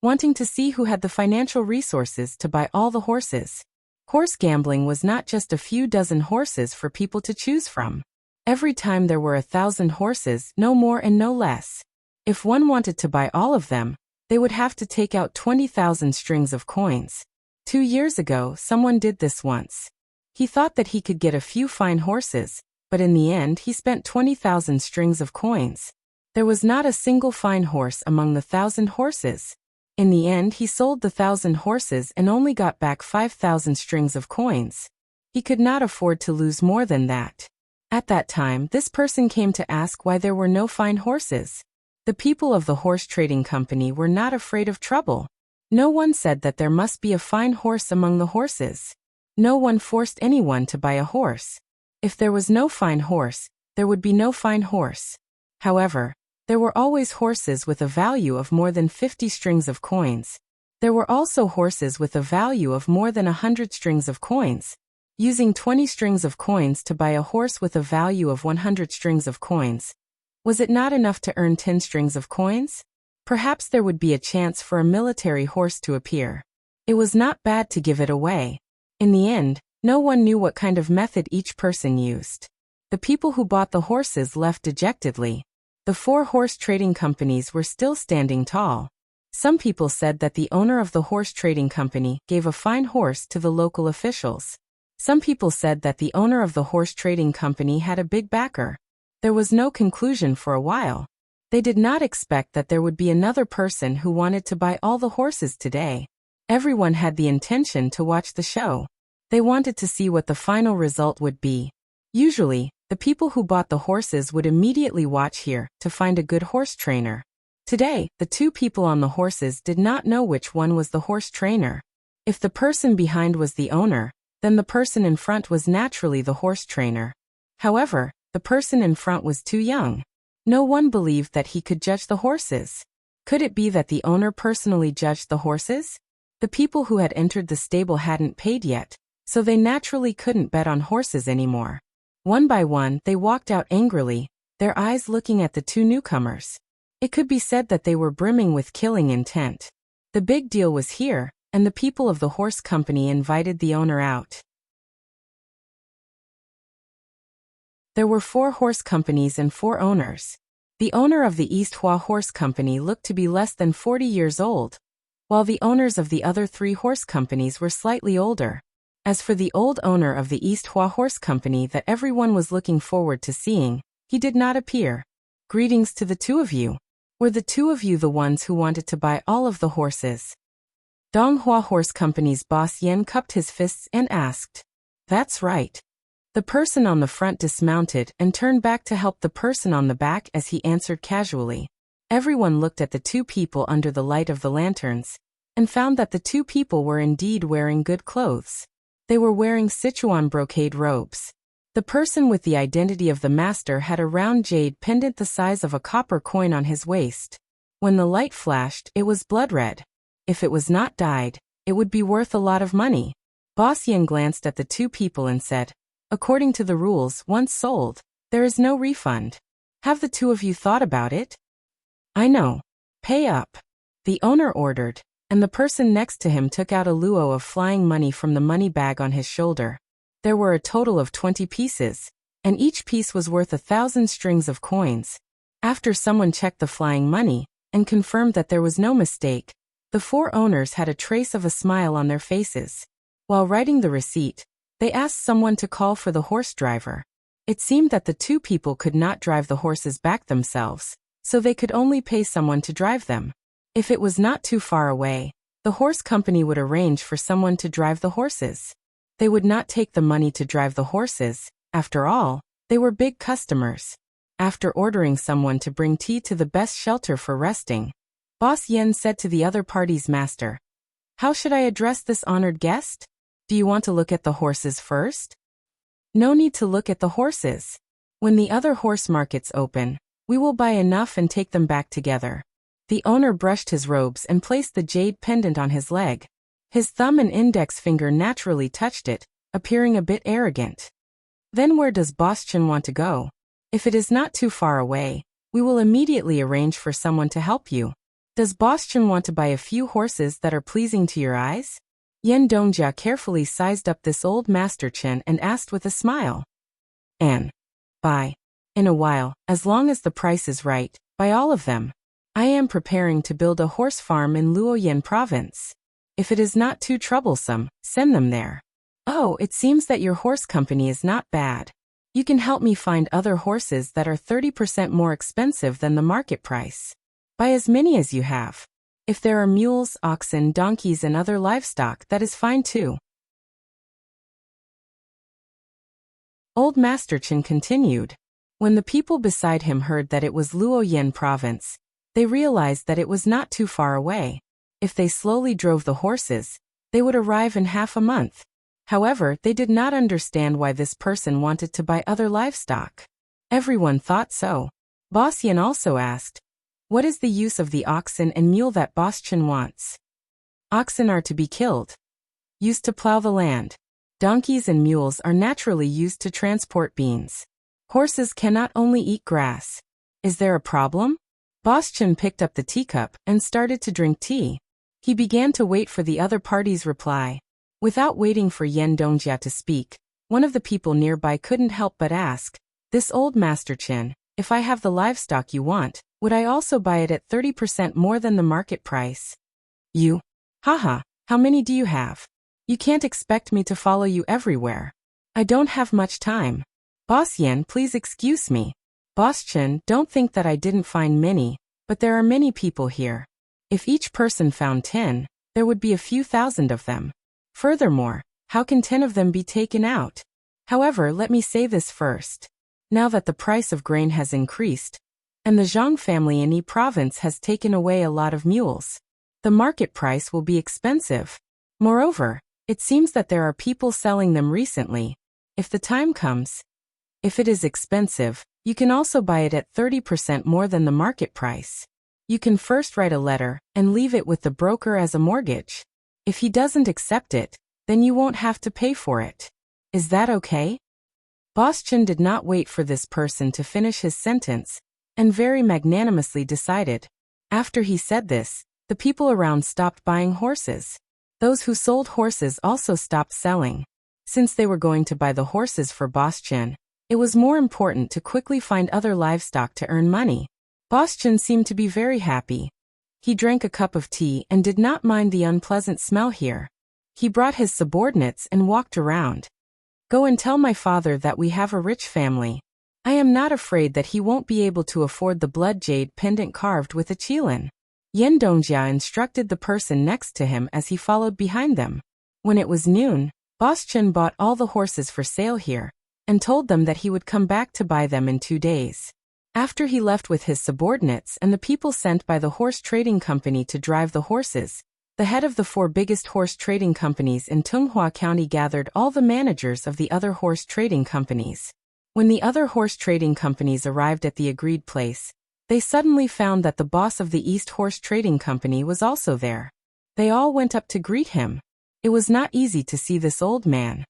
wanting to see who had the financial resources to buy all the horses. Horse gambling was not just a few dozen horses for people to choose from. Every time there were 1,000 horses, no more and no less. If one wanted to buy all of them, they would have to take out 20,000 strings of coins. 2 years ago, someone did this once. He thought that he could get a few fine horses, but in the end he spent 20,000 strings of coins. There was not a single fine horse among the 1,000 horses. In the end he sold the 1,000 horses and only got back 5,000 strings of coins. He could not afford to lose more than that. At that time, this person came to ask why there were no fine horses. The people of the horse trading company were not afraid of trouble. No one said that there must be a fine horse among the horses. No one forced anyone to buy a horse. If there was no fine horse, there would be no fine horse. However, there were always horses with a value of more than 50 strings of coins. There were also horses with a value of more than 100 strings of coins. Using 20 strings of coins to buy a horse with a value of 100 strings of coins, was it not enough to earn 10 strings of coins? Perhaps there would be a chance for a military horse to appear. It was not bad to give it away. In the end, no one knew what kind of method each person used. The people who bought the horses left dejectedly. The 4 horse trading companies were still standing tall. Some people said that the owner of the horse trading company gave a fine horse to the local officials. Some people said that the owner of the horse trading company had a big backer. There was no conclusion for a while. They did not expect that there would be another person who wanted to buy all the horses today. Everyone had the intention to watch the show. They wanted to see what the final result would be. Usually, the people who bought the horses would immediately watch here to find a good horse trainer. Today, the 2 people on the horses did not know which one was the horse trainer. If the person behind was the owner, then the person in front was naturally the horse trainer. However, the person in front was too young. No one believed that he could judge the horses. Could it be that the owner personally judged the horses? The people who had entered the stable hadn't paid yet, so they naturally couldn't bet on horses anymore. One by one, they walked out angrily, their eyes looking at the 2 newcomers. It could be said that they were brimming with killing intent. The big deal was here, and the people of the horse company invited the owner out. There were 4 horse companies and 4 owners. The owner of the East Hua Horse Company looked to be less than 40 years old, while the owners of the other 3 horse companies were slightly older. As for the old owner of the East Hua Horse Company that everyone was looking forward to seeing, he did not appear. Greetings to the 2 of you. Were the 2 of you the ones who wanted to buy all of the horses? Dong Hua Horse Company's boss Yen cupped his fists and asked. That's right. The person on the front dismounted and turned back to help the person on the back as he answered casually. Everyone looked at the 2 people under the light of the lanterns, and found that the 2 people were indeed wearing good clothes. They were wearing Sichuan brocade robes. The person with the identity of the master had a round jade pendant the size of a copper coin on his waist. When the light flashed, it was blood red. If it was not dyed, it would be worth a lot of money. Boss Yin glanced at the two people and said, "According to the rules, once sold, there is no refund. Have the two of you thought about it?" "I know. Pay up," the owner ordered, and the person next to him took out a luo of flying money from the money bag on his shoulder. There were a total of 20 pieces, and each piece was worth 1,000 strings of coins. After someone checked the flying money and confirmed that there was no mistake, the four owners had a trace of a smile on their faces. While writing the receipt, they asked someone to call for the horse driver. It seemed that the two people could not drive the horses back themselves, so they could only pay someone to drive them. If it was not too far away, the horse company would arrange for someone to drive the horses. They would not take the money to drive the horses. After all, they were big customers. After ordering someone to bring tea to the best shelter for resting, Boss Yen said to the other party's master, "How should I address this honored guest? Do you want to look at the horses first?" "No need to look at the horses. When the other horse markets open, we will buy enough and take them back together." The owner brushed his robes and placed the jade pendant on his leg. His thumb and index finger naturally touched it, appearing a bit arrogant. "Then where does Boss Chen want to go? If it is not too far away, we will immediately arrange for someone to help you. Does Boss Chen want to buy a few horses that are pleasing to your eyes?" Yen Dongjia carefully sized up this old Master Chen and asked with a smile. "And buy. In a while, as long as the price is right, buy all of them. I am preparing to build a horse farm in Luoyan province. If it is not too troublesome, send them there. Oh, it seems that your horse company is not bad. You can help me find other horses that are 30% more expensive than the market price. Buy as many as you have. If there are mules, oxen, donkeys and other livestock, that is fine too." Old Master Chen continued. When the people beside him heard that it was Luoyan province, they realized that it was not too far away. If they slowly drove the horses, they would arrive in half a month. However, they did not understand why this person wanted to buy other livestock. Everyone thought so. Boss Yen also asked, "What is the use of the oxen and mule that Boss Chen wants?" "Oxen are to be killed, used to plow the land. Donkeys and mules are naturally used to transport beans. Horses cannot only eat grass. Is there a problem?" Boss Chen picked up the teacup and started to drink tea. He began to wait for the other party's reply. Without waiting for Yen Dongjia to speak, one of the people nearby couldn't help but ask, "This old Master Chen, if I have the livestock you want, would I also buy it at 30% more than the market price?" "You? Haha, how many do you have? You can't expect me to follow you everywhere. I don't have much time. Boss Yen, please excuse me. Boss Chen, don't think that I didn't find many, but there are many people here. If each person found 10, there would be a few thousand of them. Furthermore, how can 10 of them be taken out? However, let me say this first. Now that the price of grain has increased, and the Zhang family in Yi province has taken away a lot of mules, the market price will be expensive. Moreover, it seems that there are people selling them recently. If the time comes, if it is expensive, you can also buy it at 30% more than the market price. You can first write a letter and leave it with the broker as a mortgage. If he doesn't accept it, then you won't have to pay for it. Is that okay?" Boss Chen did not wait for this person to finish his sentence, and very magnanimously decided. After he said this, the people around stopped buying horses. Those who sold horses also stopped selling. Since they were going to buy the horses for Boss Chen, it was more important to quickly find other livestock to earn money. Boss Chen seemed to be very happy. He drank a cup of tea and did not mind the unpleasant smell here. He brought his subordinates and walked around. "Go and tell my father that we have a rich family. I am not afraid that he won't be able to afford the blood jade pendant carved with a qilin." Yen Dongjia instructed the person next to him as he followed behind them. When it was noon, Boss Chen bought all the horses for sale here, and told them that he would come back to buy them in 2 days. After he left with his subordinates and the people sent by the horse trading company to drive the horses, the head of the 4 biggest horse trading companies in Tunghua County gathered all the managers of the other horse trading companies. When the other horse trading companies arrived at the agreed place, they suddenly found that the boss of the East Horse Trading Company was also there. They all went up to greet him. It was not easy to see this old man.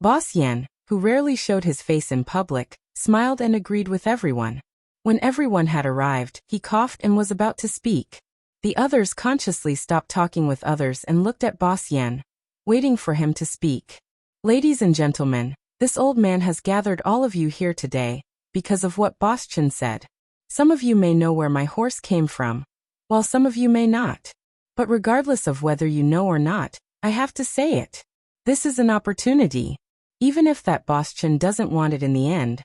Boss Yan, who rarely showed his face in public, smiled and agreed with everyone. When everyone had arrived, he coughed and was about to speak. The others consciously stopped talking with others and looked at Boss Yan, waiting for him to speak. Ladies and gentlemen, this old man has gathered all of you here today, because of what Boss Chen said. Some of you may know where my horse came from, while some of you may not. But regardless of whether you know or not, I have to say it. This is an opportunity. Even if that Boss Chen doesn't want it in the end,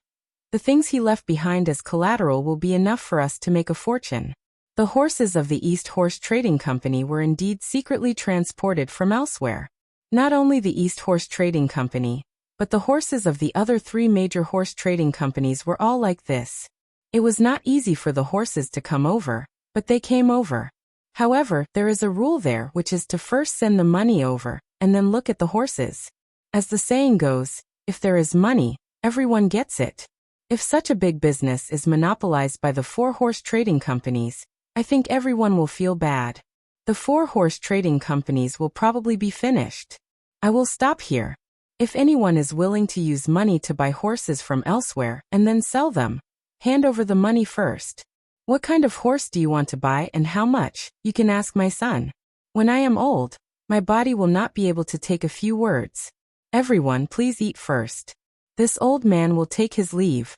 the things he left behind as collateral will be enough for us to make a fortune. The horses of the East Horse Trading Company were indeed secretly transported from elsewhere. Not only the East Horse Trading Company, but the horses of the other 3 major horse trading companies were all like this. It was not easy for the horses to come over, but they came over. However, there is a rule there, which is to first send the money over, and then look at the horses. As the saying goes, if there is money, everyone gets it. If such a big business is monopolized by the 4 horse trading companies, I think everyone will feel bad. The 4 horse trading companies will probably be finished. I will stop here. If anyone is willing to use money to buy horses from elsewhere and then sell them, hand over the money first. What kind of horse do you want to buy and how much? You can ask my son. When I am old, my body will not be able to take a few words. Everyone, please eat first. This old man will take his leave.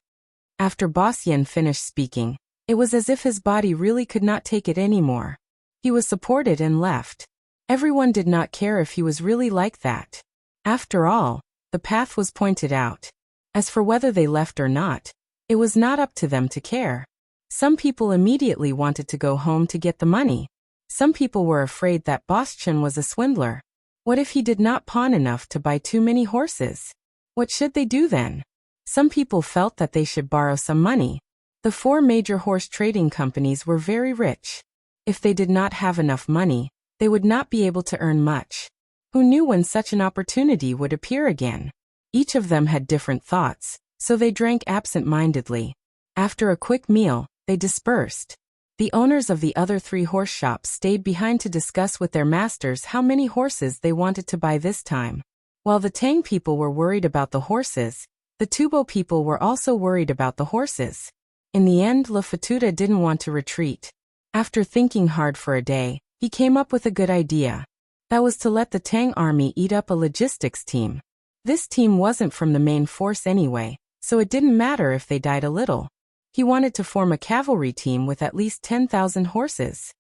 After Boss Yan finished speaking, it was as if his body really could not take it anymore. He was supported and left. Everyone did not care if he was really like that. After all, the path was pointed out. As for whether they left or not, it was not up to them to care. Some people immediately wanted to go home to get the money. Some people were afraid that Boss Chen was a swindler. What if he did not pawn enough to buy too many horses? What should they do then? Some people felt that they should borrow some money. The 4 major horse trading companies were very rich. If they did not have enough money, they would not be able to earn much. Who knew when such an opportunity would appear again? Each of them had different thoughts, so they drank absent-mindedly. After a quick meal, they dispersed. The owners of the other 3 horse shops stayed behind to discuss with their masters how many horses they wanted to buy this time. While the Tang people were worried about the horses, the Tubo people were also worried about the horses. In the end, Le Fatuta didn't want to retreat. After thinking hard for a day, he came up with a good idea. That was to let the Tang army eat up a logistics team. This team wasn't from the main force anyway, so it didn't matter if they died a little. He wanted to form a cavalry team with at least 10,000 horses.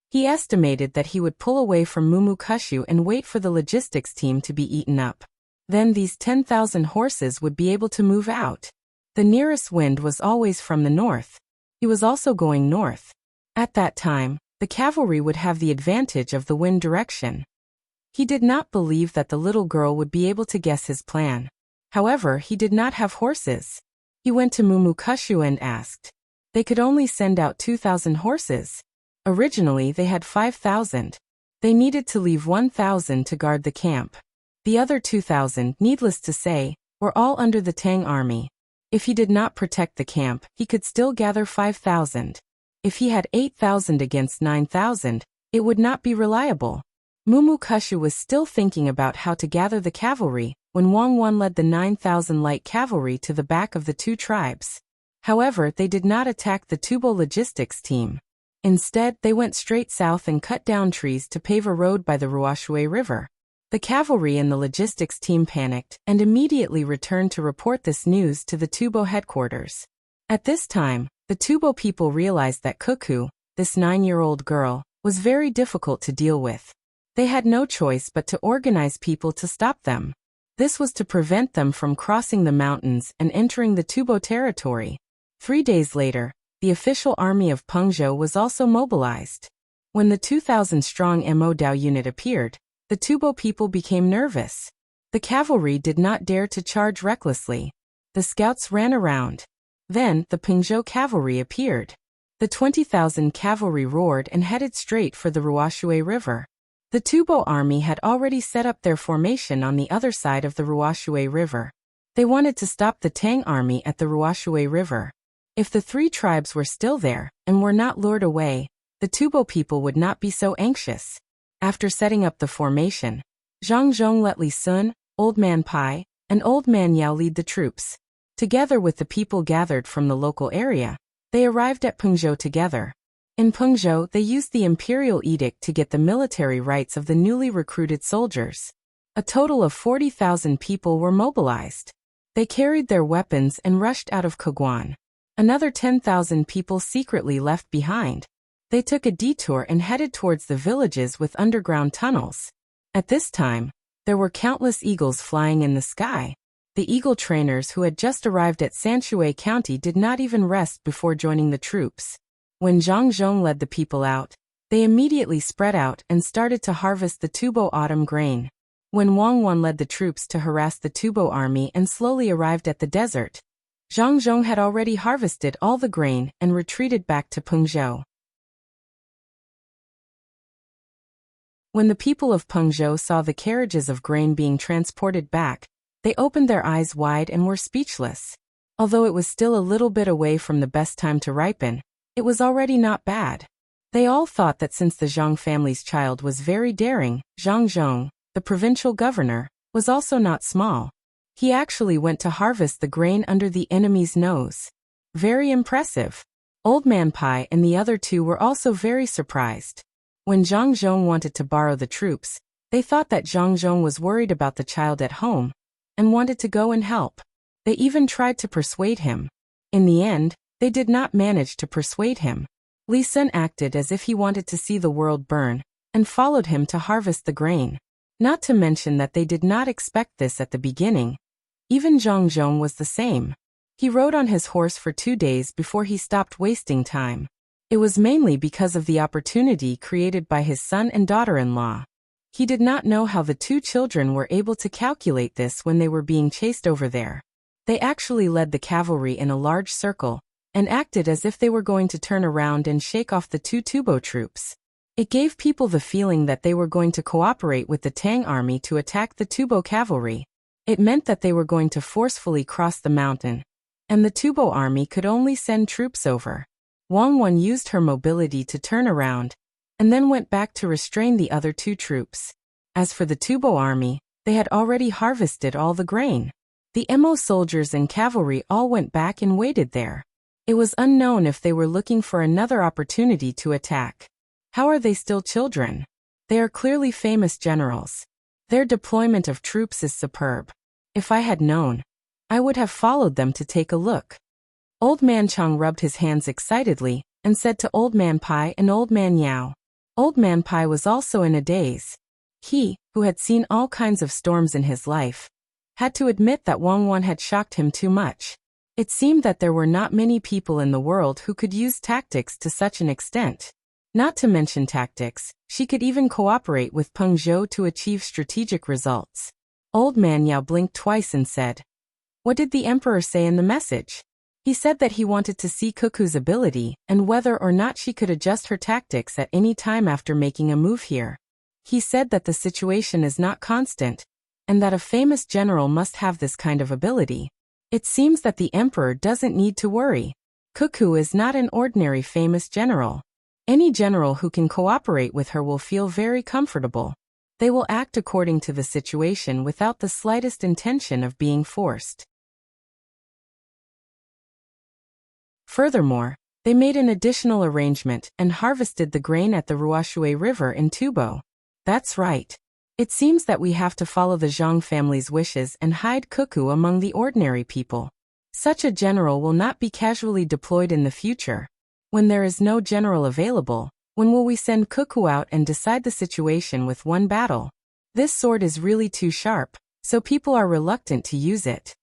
He estimated that he would pull away from Mumukushu and wait for the logistics team to be eaten up. Then these 10,000 horses would be able to move out. The nearest wind was always from the north. He was also going north. At that time, the cavalry would have the advantage of the wind direction. He did not believe that the little girl would be able to guess his plan. However, he did not have horses. He went to Mumukushu and asked. They could only send out 2,000 horses. Originally, they had 5,000. They needed to leave 1,000 to guard the camp. The other 2,000, needless to say, were all under the Tang army. If he did not protect the camp, he could still gather 5,000. If he had 8,000 against 9,000, it would not be reliable. Mumukushu was still thinking about how to gather the cavalry when Wang Wan led the 9,000 light cavalry to the back of the 2 tribes. However, they did not attack the Tubo logistics team. Instead, they went straight south and cut down trees to pave a road by the Ruashui River. The cavalry and the logistics team panicked and immediately returned to report this news to the Tubo headquarters. At this time, the Tubo people realized that Cuckoo, this 9-year-old girl, was very difficult to deal with. They had no choice but to organize people to stop them. This was to prevent them from crossing the mountains and entering the Tubo territory. 3 days later, the official army of Pengzhou was also mobilized. When the 2,000-strong Mo Dao unit appeared, the Tubo people became nervous. The cavalry did not dare to charge recklessly. The scouts ran around. Then, the Pengzhou cavalry appeared. The 20,000 cavalry roared and headed straight for the Ruashui River. The Tubo army had already set up their formation on the other side of the Ruashui River. They wanted to stop the Tang army at the Ruashui River. If the three tribes were still there and were not lured away, the Tubo people would not be so anxious. After setting up the formation, Zhang Zhong let Li Sun, Old Man Pai, and Old Man Yao lead the troops. Together with the people gathered from the local area, they arrived at Pengzhou together. In Pengzhou, they used the imperial edict to get the military rights of the newly recruited soldiers. A total of 40,000 people were mobilized. They carried their weapons and rushed out of Koguan. Another 10,000 people secretly left behind. They took a detour and headed towards the villages with underground tunnels. At this time, there were countless eagles flying in the sky. The eagle trainers who had just arrived at Sanshui County did not even rest before joining the troops. When Zhang Zhong led the people out, they immediately spread out and started to harvest the Tubo autumn grain. When Wang Wan led the troops to harass the Tubo army and slowly arrived at the desert, Zhang Zhong had already harvested all the grain and retreated back to Pengzhou. When the people of Pengzhou saw the carriages of grain being transported back, they opened their eyes wide and were speechless. Although it was still a little bit away from the best time to ripen, it was already not bad. They all thought that since the Zhang family's child was very daring, Zhang Zhong, the provincial governor, was also not small. He actually went to harvest the grain under the enemy's nose. Very impressive. Old Man Pai and the other two were also very surprised. When Zhang Zhong wanted to borrow the troops, they thought that Zhang Zhong was worried about the child at home and wanted to go and help. They even tried to persuade him. In the end, they did not manage to persuade him. Li Sun acted as if he wanted to see the world burn and followed him to harvest the grain. Not to mention that they did not expect this at the beginning. Even Zhang Zhong was the same. He rode on his horse for 2 days before he stopped wasting time. It was mainly because of the opportunity created by his son and daughter-in-law. He did not know how the two children were able to calculate this when they were being chased over there. They actually led the cavalry in a large circle and acted as if they were going to turn around and shake off the two Tubo troops. It gave people the feeling that they were going to cooperate with the Tang army to attack the Tubo cavalry. It meant that they were going to forcefully cross the mountain, and the Tubo army could only send troops over. Wang Wan used her mobility to turn around, and then went back to restrain the other two troops. As for the Tubo army, they had already harvested all the grain. The Mo soldiers and cavalry all went back and waited there. It was unknown if they were looking for another opportunity to attack. How are they still children? They are clearly famous generals. Their deployment of troops is superb. If I had known, I would have followed them to take a look. Old Man Chang rubbed his hands excitedly and said to Old Man Pai and Old Man Yao. Old Man Pai was also in a daze. He, who had seen all kinds of storms in his life, had to admit that Wang Wan had shocked him too much. It seemed that there were not many people in the world who could use tactics to such an extent. Not to mention tactics, she could even cooperate with Pengzhou to achieve strategic results. Old Man Yao blinked twice and said, "What did the emperor say in the message?" He said that he wanted to see Cuckoo's ability and whether or not she could adjust her tactics at any time after making a move here. He said that the situation is not constant, and that a famous general must have this kind of ability. It seems that the emperor doesn't need to worry. Cuckoo is not an ordinary famous general. Any general who can cooperate with her will feel very comfortable. They will act according to the situation without the slightest intention of being forced. Furthermore, they made an additional arrangement and harvested the grain at the Ruoshui River in Tubo. That's right. It seems that we have to follow the Zhang family's wishes and hide Cuckoo among the ordinary people. Such a general will not be casually deployed in the future. When there is no general available, when will we send Cuckoo out and decide the situation with one battle? This sword is really too sharp, so people are reluctant to use it.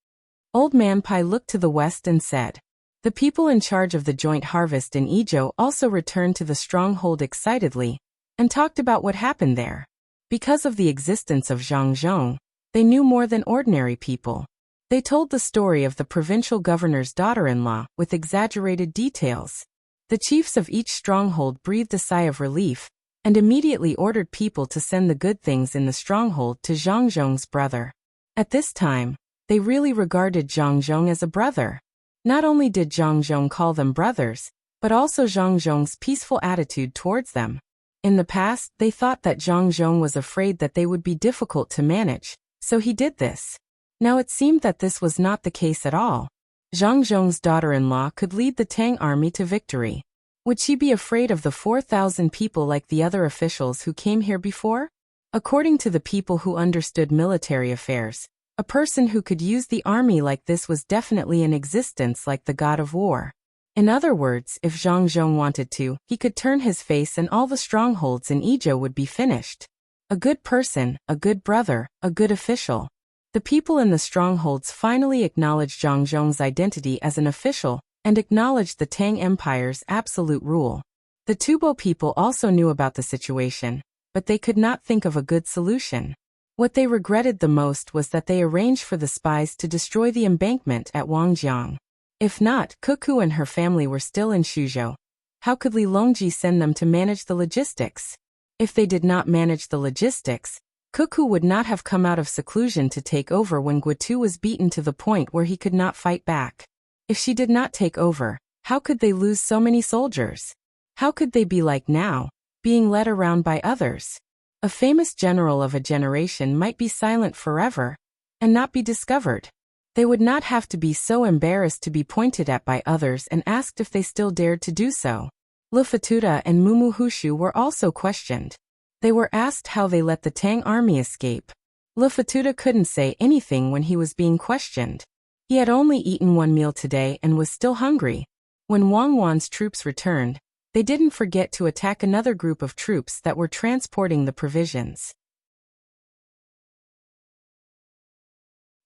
Old Man Pai looked to the west and said. The people in charge of the joint harvest in Izhou also returned to the stronghold excitedly and talked about what happened there. Because of the existence of Zhang Zhong, they knew more than ordinary people. They told the story of the provincial governor's daughter-in-law with exaggerated details. The chiefs of each stronghold breathed a sigh of relief and immediately ordered people to send the good things in the stronghold to Zhang Zhong's brother. At this time, they really regarded Zhang Zhong as a brother. Not only did Zhang Zhong call them brothers, but also Zhang Zhong's peaceful attitude towards them. In the past, they thought that Zhang Zhong was afraid that they would be difficult to manage, so he did this. Now it seemed that this was not the case at all. Zhang Zhong's daughter-in-law could lead the Tang army to victory. Would she be afraid of the 4,000 people like the other officials who came here before? According to the people who understood military affairs, a person who could use the army like this was definitely in existence like the god of war. In other words, if Zhang Zhong wanted to, he could turn his face and all the strongholds in Ezhou would be finished. A good person, a good brother, a good official. The people in the strongholds finally acknowledged Zhang Zhong's identity as an official and acknowledged the Tang Empire's absolute rule. The Tubo people also knew about the situation, but they could not think of a good solution. What they regretted the most was that they arranged for the spies to destroy the embankment at Wangjiang. If not, Cuckoo and her family were still in Shuzhou. How could Li Longji send them to manage the logistics? If they did not manage the logistics, Cuckoo would not have come out of seclusion to take over when Guitu was beaten to the point where he could not fight back. If she did not take over, how could they lose so many soldiers? How could they be like now, being led around by others? A famous general of a generation might be silent forever and not be discovered. They would not have to be so embarrassed to be pointed at by others and asked if they still dared to do so. Lufatuda and Mumu Hushu were also questioned. They were asked how they let the Tang army escape. Lufatuda couldn't say anything when he was being questioned. He had only eaten one meal today and was still hungry. When Wang Wan's troops returned, they didn't forget to attack another group of troops that were transporting the provisions.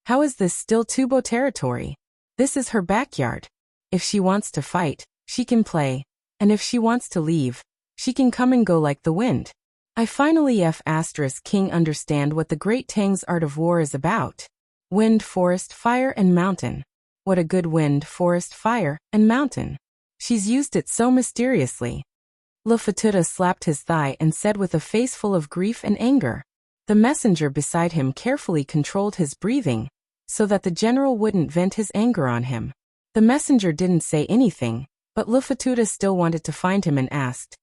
How is this still Tubo territory? This is her backyard. If she wants to fight, she can play, and if she wants to leave, she can come and go like the wind. I finally King understand what the Great Tang's art of war is about. Wind, forest, fire, and mountain. What a good wind, forest, fire, and mountain. She's used it so mysteriously. Lufatuda slapped his thigh and said with a face full of grief and anger. The messenger beside him carefully controlled his breathing, so that the general wouldn't vent his anger on him. The messenger didn't say anything, but Lufatuda still wanted to find him and asked,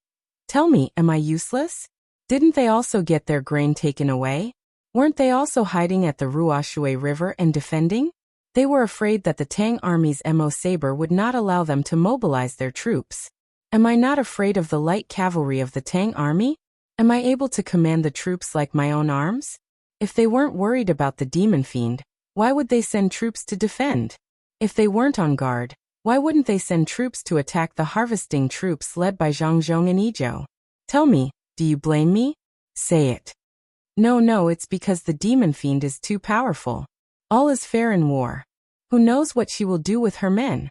"Tell me, am I useless? Didn't they also get their grain taken away? Weren't they also hiding at the Ruoshui River and defending? They were afraid that the Tang army's Mo saber would not allow them to mobilize their troops. Am I not afraid of the light cavalry of the Tang army? Am I able to command the troops like my own arms? If they weren't worried about the demon fiend, why would they send troops to defend? If they weren't on guard, why wouldn't they send troops to attack the harvesting troops led by Zhang Zhong and Ezhou? Tell me, do you blame me? Say it." No, it's because the demon fiend is too powerful. All is fair in war. Who knows what she will do with her men?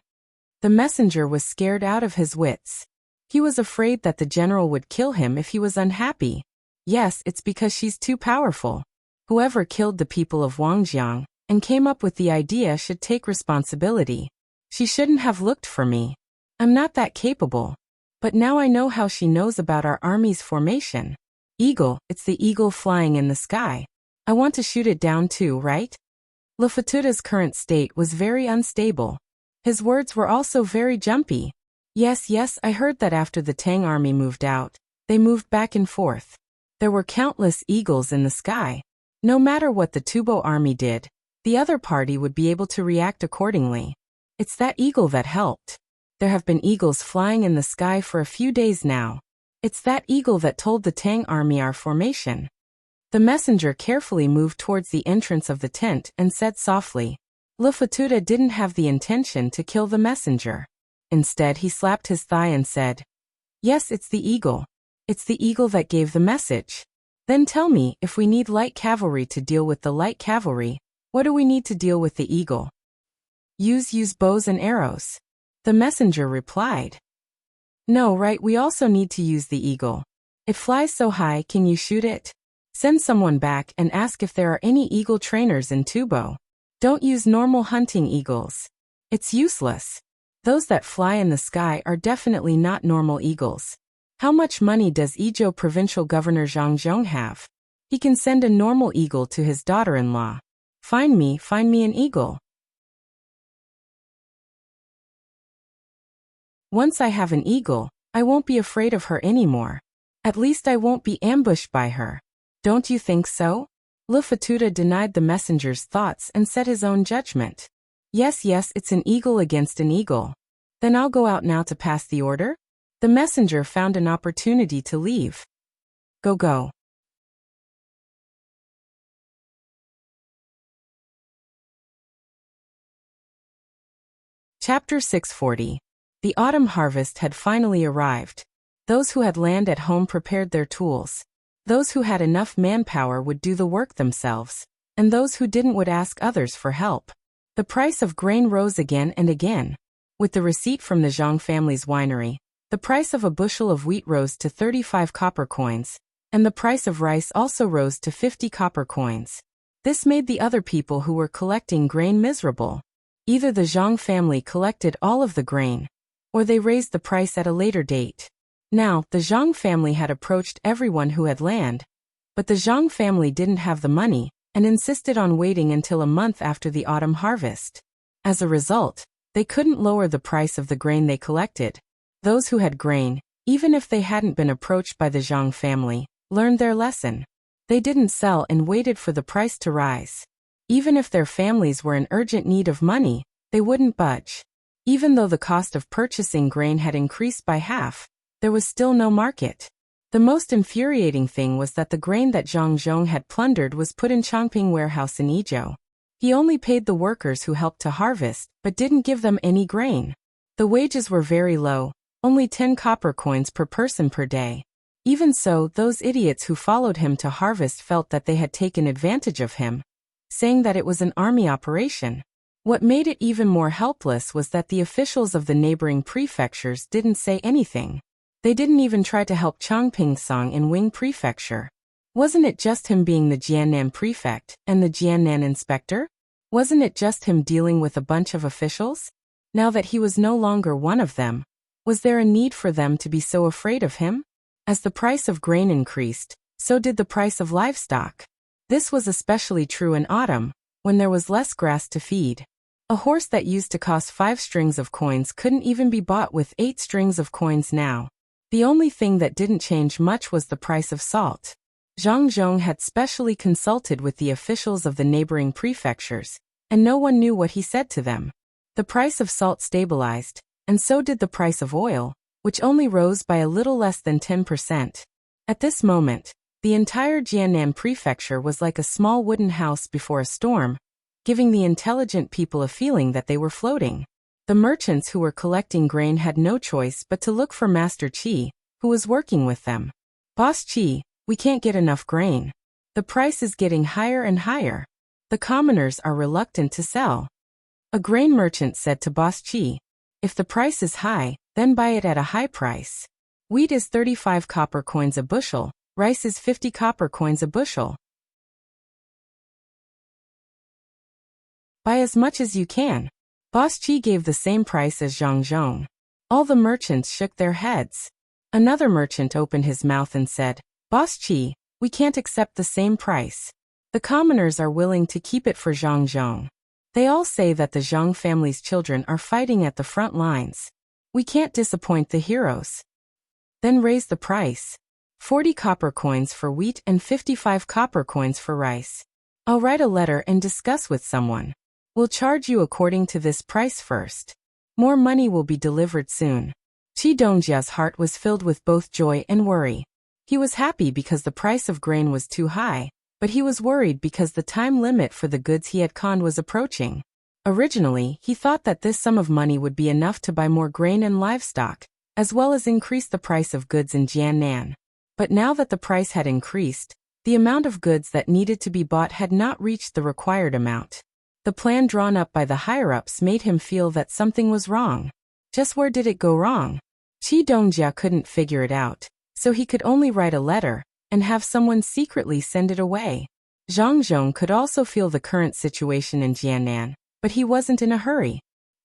The messenger was scared out of his wits. He was afraid that the general would kill him if he was unhappy. Yes, it's because she's too powerful. Whoever killed the people of Wangjiang and came up with the idea should take responsibility. She shouldn't have looked for me. I'm not that capable. But now I know how she knows about our army's formation. Eagle, it's the eagle flying in the sky. I want to shoot it down too, right? Lufatuda's current state was very unstable. His words were also very jumpy. Yes, I heard that after the Tang army moved out, they moved back and forth. There were countless eagles in the sky. No matter what the Tubo army did, the other party would be able to react accordingly. It's that eagle that helped. There have been eagles flying in the sky for a few days now. It's that eagle that told the Tang army our formation. The messenger carefully moved towards the entrance of the tent and said softly. Lufatuda didn't have the intention to kill the messenger. Instead, he slapped his thigh and said, "Yes, it's the eagle. It's the eagle that gave the message. Then tell me, if we need light cavalry to deal with the light cavalry, what do we need to deal with the eagle?" Use bows and arrows. The messenger replied. No, right, we also need to use the eagle. It flies so high, can you shoot it? Send someone back and ask if there are any eagle trainers in Tubo. Don't use normal hunting eagles. It's useless. Those that fly in the sky are definitely not normal eagles. How much money does Ezhou Provincial Governor Zhang Zhong have? He can send a normal eagle to his daughter-in-law. Find me an eagle. Once I have an eagle, I won't be afraid of her anymore. At least I won't be ambushed by her. Don't you think so? Lufatuda denied the messenger's thoughts and said his own judgment. Yes, it's an eagle against an eagle. Then I'll go out now to pass the order? The messenger found an opportunity to leave. Go. Chapter 640. The autumn harvest had finally arrived. Those who had land at home prepared their tools. Those who had enough manpower would do the work themselves, and those who didn't would ask others for help. The price of grain rose again and again. With the receipt from the Zhang family's winery, the price of a bushel of wheat rose to 35 copper coins, and the price of rice also rose to 50 copper coins. This made the other people who were collecting grain miserable. Either the Zhang family collected all of the grain, or they raised the price at a later date. Now, the Zhang family had approached everyone who had land, but the Zhang family didn't have the money and insisted on waiting until a month after the autumn harvest. As a result, they couldn't lower the price of the grain they collected. Those who had grain, even if they hadn't been approached by the Zhang family, learned their lesson. They didn't sell and waited for the price to rise. Even if their families were in urgent need of money, they wouldn't budge. Even though the cost of purchasing grain had increased by half, there was still no market. The most infuriating thing was that the grain that Zhang Zhong had plundered was put in Chongping warehouse in Yizhou. He only paid the workers who helped to harvest, but didn't give them any grain. The wages were very low, only 10 copper coins per person per day. Even so, those idiots who followed him to harvest felt that they had taken advantage of him, saying that it was an army operation. What made it even more helpless was that the officials of the neighboring prefectures didn't say anything. They didn't even try to help Chongpingsong in Wing Prefecture. Wasn't it just him being the Jiannan prefect and the Jiannan inspector? Wasn't it just him dealing with a bunch of officials? Now that he was no longer one of them, was there a need for them to be so afraid of him? As the price of grain increased, so did the price of livestock. This was especially true in autumn, when there was less grass to feed. A horse that used to cost 5 strings of coins couldn't even be bought with 8 strings of coins now. The only thing that didn't change much was the price of salt. Zhang Zhong had specially consulted with the officials of the neighboring prefectures, and no one knew what he said to them. The price of salt stabilized, and so did the price of oil, which only rose by a little less than 10%. At this moment, the entire Jiannan prefecture was like a small wooden house before a storm, giving the intelligent people a feeling that they were floating. The merchants who were collecting grain had no choice but to look for Master Qi, who was working with them. Boss Qi, we can't get enough grain. The price is getting higher and higher. The commoners are reluctant to sell. A grain merchant said to Boss Qi, if the price is high, then buy it at a high price. Wheat is 35 copper coins a bushel, rice is 50 copper coins a bushel. Buy as much as you can. Boss Qi gave the same price as Zhang Zhong. All the merchants shook their heads. Another merchant opened his mouth and said, Boss Qi, we can't accept the same price. The commoners are willing to keep it for Zhang Zhong. They all say that the Zhang family's children are fighting at the front lines. We can't disappoint the heroes. Then raise the price. 40 copper coins for wheat and 55 copper coins for rice. I'll write a letter and discuss with someone. We'll charge you according to this price first. More money will be delivered soon. Qi Dongjia's heart was filled with both joy and worry. He was happy because the price of grain was too high, but he was worried because the time limit for the goods he had conned was approaching. Originally, he thought that this sum of money would be enough to buy more grain and livestock, as well as increase the price of goods in Jiannan. But now that the price had increased, the amount of goods that needed to be bought had not reached the required amount. The plan drawn up by the higher-ups made him feel that something was wrong. Just where did it go wrong? Qi Dongjia couldn't figure it out, so he could only write a letter and have someone secretly send it away. Zhang Zhong could also feel the current situation in Jiannan, but he wasn't in a hurry.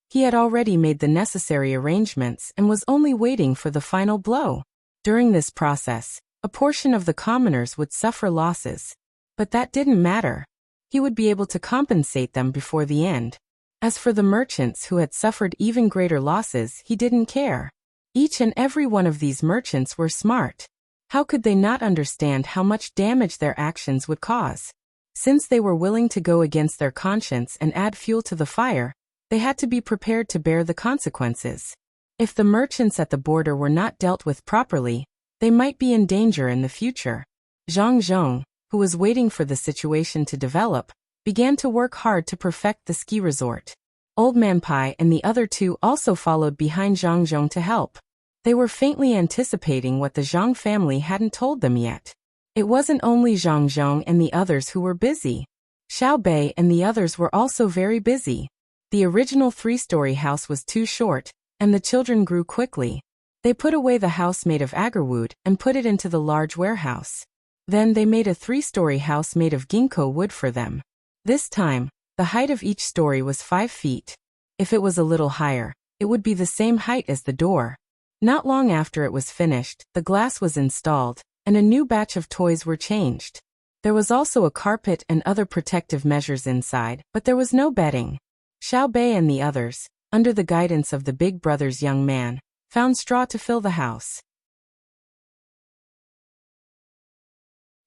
He had already made the necessary arrangements and was only waiting for the final blow. During this process, a portion of the commoners would suffer losses. But that didn't matter. He would be able to compensate them before the end. As for the merchants who had suffered even greater losses, he didn't care. Each and every one of these merchants were smart. How could they not understand how much damage their actions would cause? Since they were willing to go against their conscience and add fuel to the fire, they had to be prepared to bear the consequences. If the merchants at the border were not dealt with properly, they might be in danger in the future. Zhang Zhong, who was waiting for the situation to develop, began to work hard to perfect the ski resort. Old Man Pai and the other two also followed behind Zhang Zhong to help. They were faintly anticipating what the Zhang family hadn't told them yet. It wasn't only Zhang Zhong and the others who were busy. Xiao Bei and the others were also very busy. The original 3-story house was too short, and the children grew quickly. They put away the house made of agarwood and put it into the large warehouse. Then they made a 3-story house made of ginkgo wood for them. This time, the height of each story was 5 feet. If it was a little higher, it would be the same height as the door. Not long after it was finished, the glass was installed, and a new batch of toys were changed. There was also a carpet and other protective measures inside, but there was no bedding. Xiao Bei and the others, under the guidance of the big brother's young man, found straw to fill the house.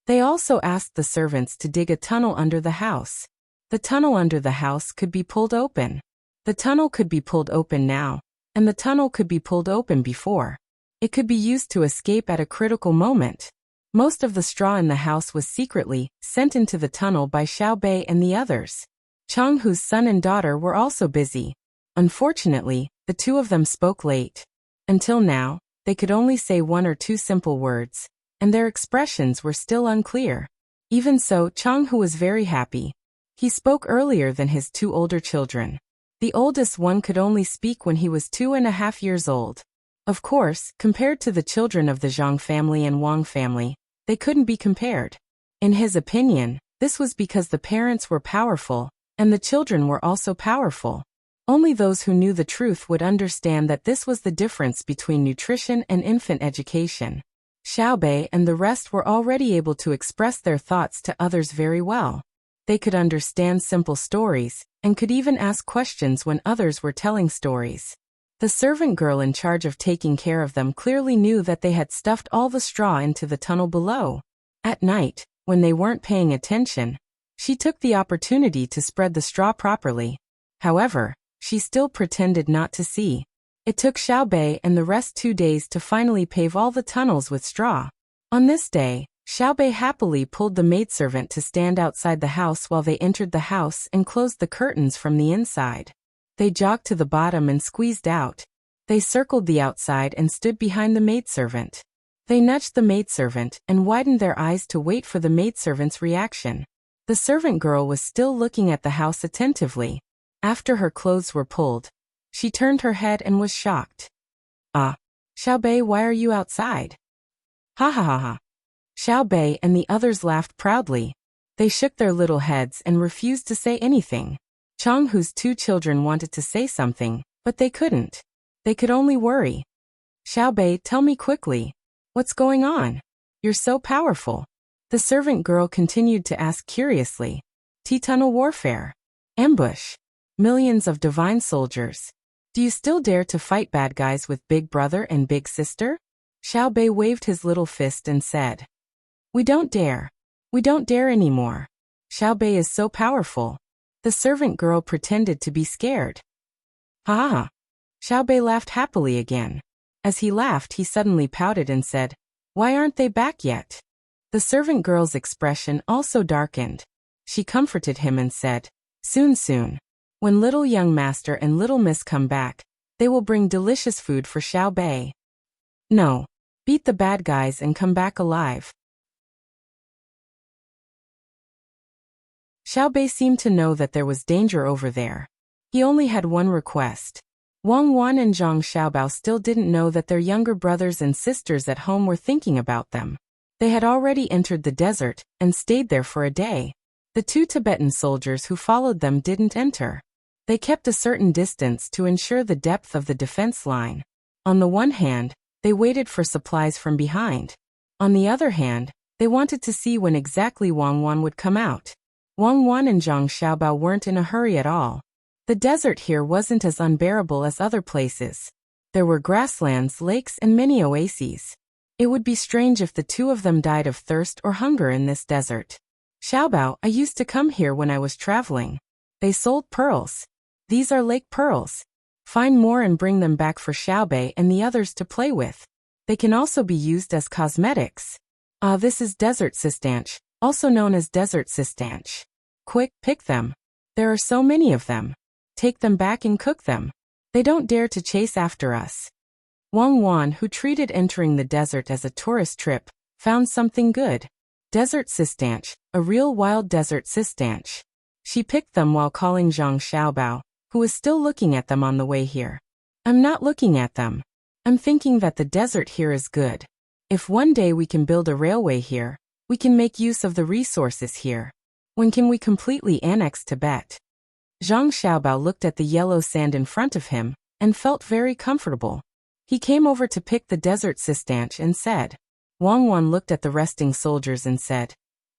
They also asked the servants to dig a tunnel under the house. The tunnel under the house could be pulled open. The tunnel could be pulled open now, and the tunnel could be pulled open before. It could be used to escape at a critical moment. Most of the straw in the house was secretly sent into the tunnel by Xiao Bei and the others. Chang Hu's son and daughter were also busy. Unfortunately, the two of them spoke late. Until now, they could only say 1 or 2 simple words, and their expressions were still unclear. Even so, Chang Hu was very happy. He spoke earlier than his 2 older children. The oldest one could only speak when he was 2.5 years old. Of course, compared to the children of the Zhang family and Wang family, they couldn't be compared. In his opinion, this was because the parents were powerful, and the children were also powerful. Only those who knew the truth would understand that this was the difference between nutrition and infant education. Xiao Bei and the rest were already able to express their thoughts to others very well. They could understand simple stories, and could even ask questions when others were telling stories. The servant girl in charge of taking care of them clearly knew that they had stuffed all the straw into the tunnel below. At night, when they weren't paying attention, she took the opportunity to spread the straw properly. However, she still pretended not to see. It took Xiao Bei and the rest 2 days to finally pave all the tunnels with straw. On this day, Xiao Bei happily pulled the maidservant to stand outside the house while they entered the house and closed the curtains from the inside. They jogged to the bottom and squeezed out. They circled the outside and stood behind the maidservant. They nudged the maidservant and widened their eyes to wait for the maidservant's reaction. The servant girl was still looking at the house attentively. After her clothes were pulled, she turned her head and was shocked. "Ah, Xiao Bei, why are you outside?" "Ha ha ha ha." Xiao Bei and the others laughed proudly. They shook their little heads and refused to say anything. Chang Hu's 2 children wanted to say something, but they couldn't. They could only worry. "Xiao Bei, tell me quickly. What's going on? You're so powerful." The servant girl continued to ask curiously. "T-tunnel warfare. Ambush. Millions of divine soldiers. Do you still dare to fight bad guys with Big Brother and Big Sister?" Xiao Bei waved his little fist and said, "We don't dare. We don't dare anymore. Xiao Bei is so powerful." The servant girl pretended to be scared. "Ha ha ha." Xiao Bei laughed happily again. As he laughed, he suddenly pouted and said, "Why aren't they back yet?" The servant girl's expression also darkened. She comforted him and said, "Soon soon. When little young master and little miss come back, they will bring delicious food for Xiao Bei. No, beat the bad guys and come back alive." Xiao Bei seemed to know that there was danger over there. He only had one request. Wang Wan and Zhang Xiaobao still didn't know that their younger brothers and sisters at home were thinking about them. They had already entered the desert and stayed there for a day. The 2 Tibetan soldiers who followed them didn't enter. They kept a certain distance to ensure the depth of the defense line. On the one hand, they waited for supplies from behind. On the other hand, they wanted to see when exactly Wang Wan would come out. Wang Wan and Zhang Xiaobao weren't in a hurry at all. The desert here wasn't as unbearable as other places. There were grasslands, lakes, and many oases. It would be strange if the two of them died of thirst or hunger in this desert. Xiaobao, I used to come here when I was traveling. They sold pearls. These are lake pearls. Find more and bring them back for Xiaobei and the others to play with. They can also be used as cosmetics. This is desert cistanche, also known as desert cistanche. Quick, pick them. There are so many of them. Take them back and cook them. They don't dare to chase after us. Wang Wan, who treated entering the desert as a tourist trip, found something good. Desert cistanche, a real wild desert cistanche. She picked them while calling Zhang Xiaobao, who was still looking at them on the way here. I'm not looking at them. I'm thinking that the desert here is good. If one day we can build a railway here, we can make use of the resources here. When can we completely annex Tibet? Zhang Xiaobao looked at the yellow sand in front of him and felt very comfortable. He came over to pick the desert cistanche and said. Wang Wan looked at the resting soldiers and said,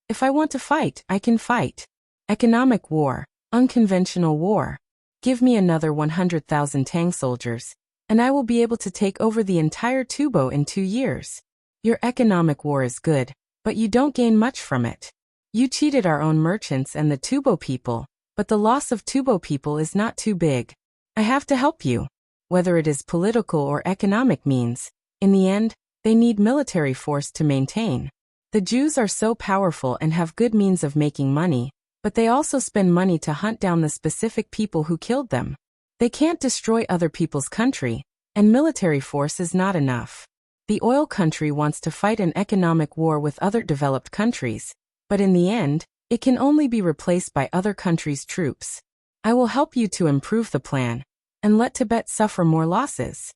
if I want to fight, I can fight. Economic war, unconventional war. Give me another 100,000 Tang soldiers, and I will be able to take over the entire Tubo in 2 years. Your economic war is good, but you don't gain much from it. You cheated our own merchants and the Tubo people, but the loss of Tubo people is not too big. I have to help you. Whether it is political or economic means, in the end, they need military force to maintain. The Jews are so powerful and have good means of making money, but they also spend money to hunt down the specific people who killed them. They can't destroy other people's country, and military force is not enough. The oil country wants to fight an economic war with other developed countries, but in the end, it can only be replaced by other countries' troops. I will help you to improve the plan, and let Tibet suffer more losses.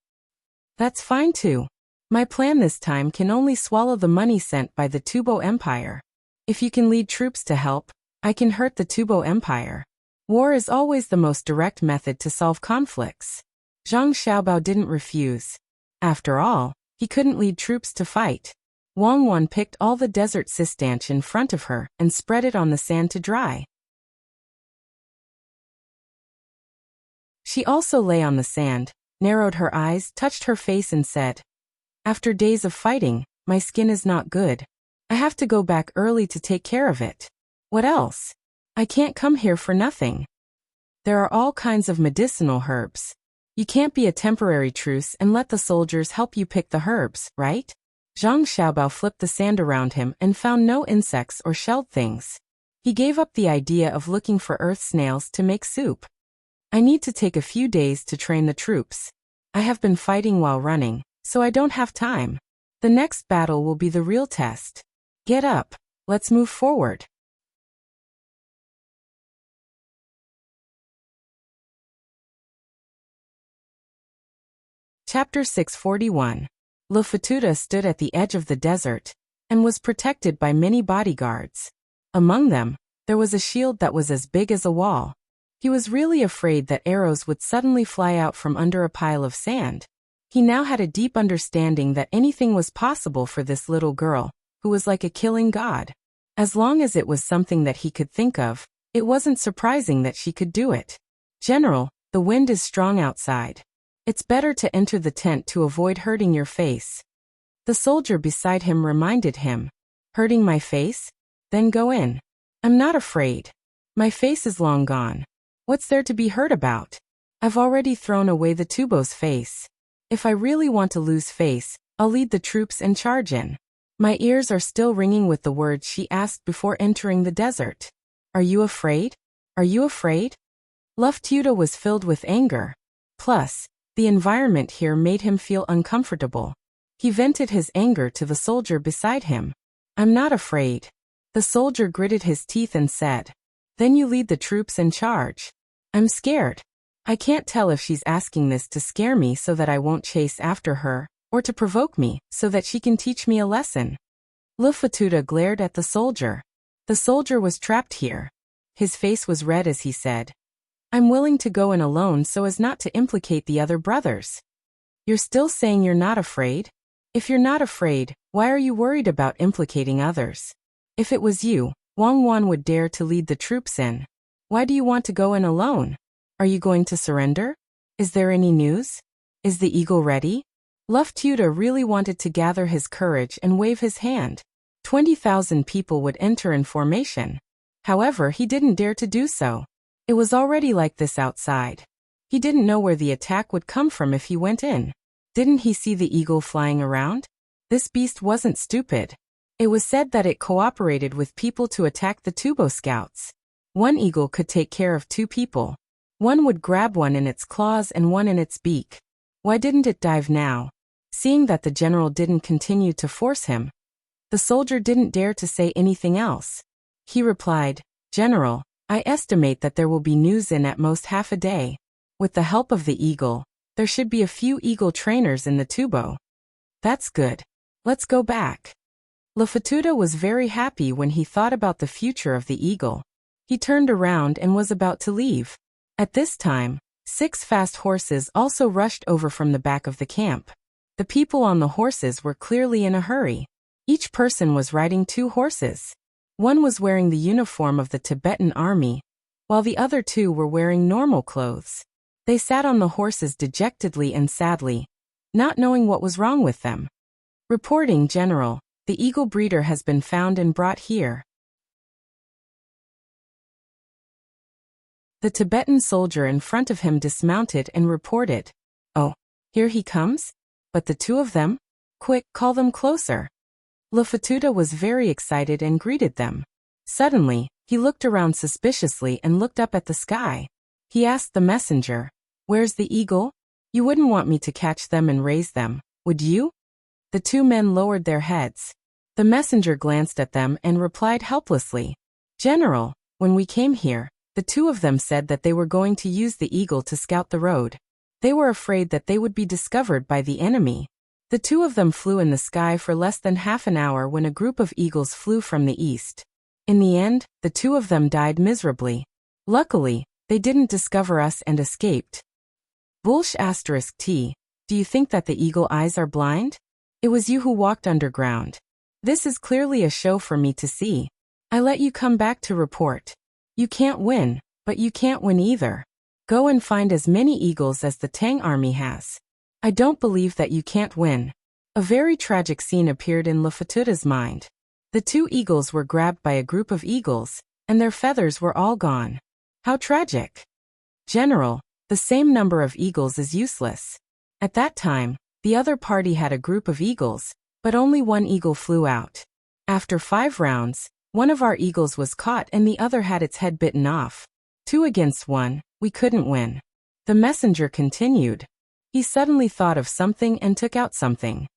That's fine too. My plan this time can only swallow the money sent by the Tubo Empire. If you can lead troops to help, I can hurt the Tubo Empire. War is always the most direct method to solve conflicts. Zhang Xiaobao didn't refuse. After all, he couldn't lead troops to fight. Wang Wan picked all the desert cistanche in front of her and spread it on the sand to dry. She also lay on the sand, narrowed her eyes, touched her face and said, after days of fighting, my skin is not good. I have to go back early to take care of it. What else? I can't come here for nothing. There are all kinds of medicinal herbs. You can't be a temporary truce and let the soldiers help you pick the herbs, right? Zhang Xiaobao flipped the sand around him and found no insects or shelled things. He gave up the idea of looking for earth snails to make soup. I need to take a few days to train the troops. I have been fighting while running, so I don't have time. The next battle will be the real test. Get up. Let's move forward. Chapter 641. Lufatuda stood at the edge of the desert and was protected by many bodyguards. Among them, there was a shield that was as big as a wall. He was really afraid that arrows would suddenly fly out from under a pile of sand. He now had a deep understanding that anything was possible for this little girl, who was like a killing god. As long as it was something that he could think of, it wasn't surprising that she could do it. General, the wind is strong outside. It's better to enter the tent to avoid hurting your face. The soldier beside him reminded him. Hurting my face? Then go in. I'm not afraid. My face is long gone. What's there to be hurt about? I've already thrown away the Tubo's face. If I really want to lose face, I'll lead the troops and charge in. My ears are still ringing with the words she asked before entering the desert. Are you afraid? Are you afraid? Luftuda was filled with anger. Plus, the environment here made him feel uncomfortable. He vented his anger to the soldier beside him. I'm not afraid. The soldier gritted his teeth and said. Then you lead the troops and charge. I'm scared. I can't tell if she's asking this to scare me so that I won't chase after her, or to provoke me so that she can teach me a lesson. Lufatuda glared at the soldier. The soldier was trapped here. His face was red as he said. I'm willing to go in alone so as not to implicate the other brothers. You're still saying you're not afraid? If you're not afraid, why are you worried about implicating others? If it was you, Wang Wan would dare to lead the troops in. Why do you want to go in alone? Are you going to surrender? Is there any news? Is the eagle ready? Luftuda really wanted to gather his courage and wave his hand. 20,000 people would enter in formation. However, he didn't dare to do so. It was already like this outside. He didn't know where the attack would come from if he went in. Didn't he see the eagle flying around? This beast wasn't stupid. It was said that it cooperated with people to attack the Tubo scouts. One eagle could take care of 2 people. One would grab one in its claws and one in its beak. Why didn't it dive now? Seeing that the general didn't continue to force him, the soldier didn't dare to say anything else. He replied, "General, I estimate that there will be news in at most half a day. With the help of the eagle, there should be a few eagle trainers in the Tubo." "That's good. Let's go back." Luftuda was very happy when he thought about the future of the eagle. He turned around and was about to leave. At this time, 6 fast horses also rushed over from the back of the camp. The people on the horses were clearly in a hurry. Each person was riding 2 horses. One was wearing the uniform of the Tibetan army, while the other 2 were wearing normal clothes. They sat on the horses dejectedly and sadly, not knowing what was wrong with them. "Reporting, General, the eagle breeder has been found and brought here." The Tibetan soldier in front of him dismounted and reported, "Oh, here he comes? But the 2 of them? Quick, call them closer." Luftuda was very excited and greeted them. Suddenly, he looked around suspiciously and looked up at the sky. He asked the messenger, "Where's the eagle? You wouldn't want me to catch them and raise them, would you?" The 2 men lowered their heads. The messenger glanced at them and replied helplessly, "General, when we came here, the 2 of them said that they were going to use the eagle to scout the road. They were afraid that they would be discovered by the enemy. The 2 of them flew in the sky for less than half an hour when a group of eagles flew from the east. In the end, the 2 of them died miserably. Luckily, they didn't discover us and escaped." Bulsh *T. Do you think that the eagle eyes are blind? It was you who walked underground. This is clearly a show for me to see. I let you come back to report. You can't win, but you can't win either. Go and find as many eagles as the Tang army has. I don't believe that you can't win." A very tragic scene appeared in Luftuda's mind. The 2 eagles were grabbed by a group of eagles, and their feathers were all gone. How tragic. "General, the same number of eagles is useless." At that time, the other party had a group of eagles, but only 1 eagle flew out. After 5 rounds, one of our eagles was caught and the other had its head bitten off. 2 against 1, we couldn't win. The messenger continued. He suddenly thought of something and took out something.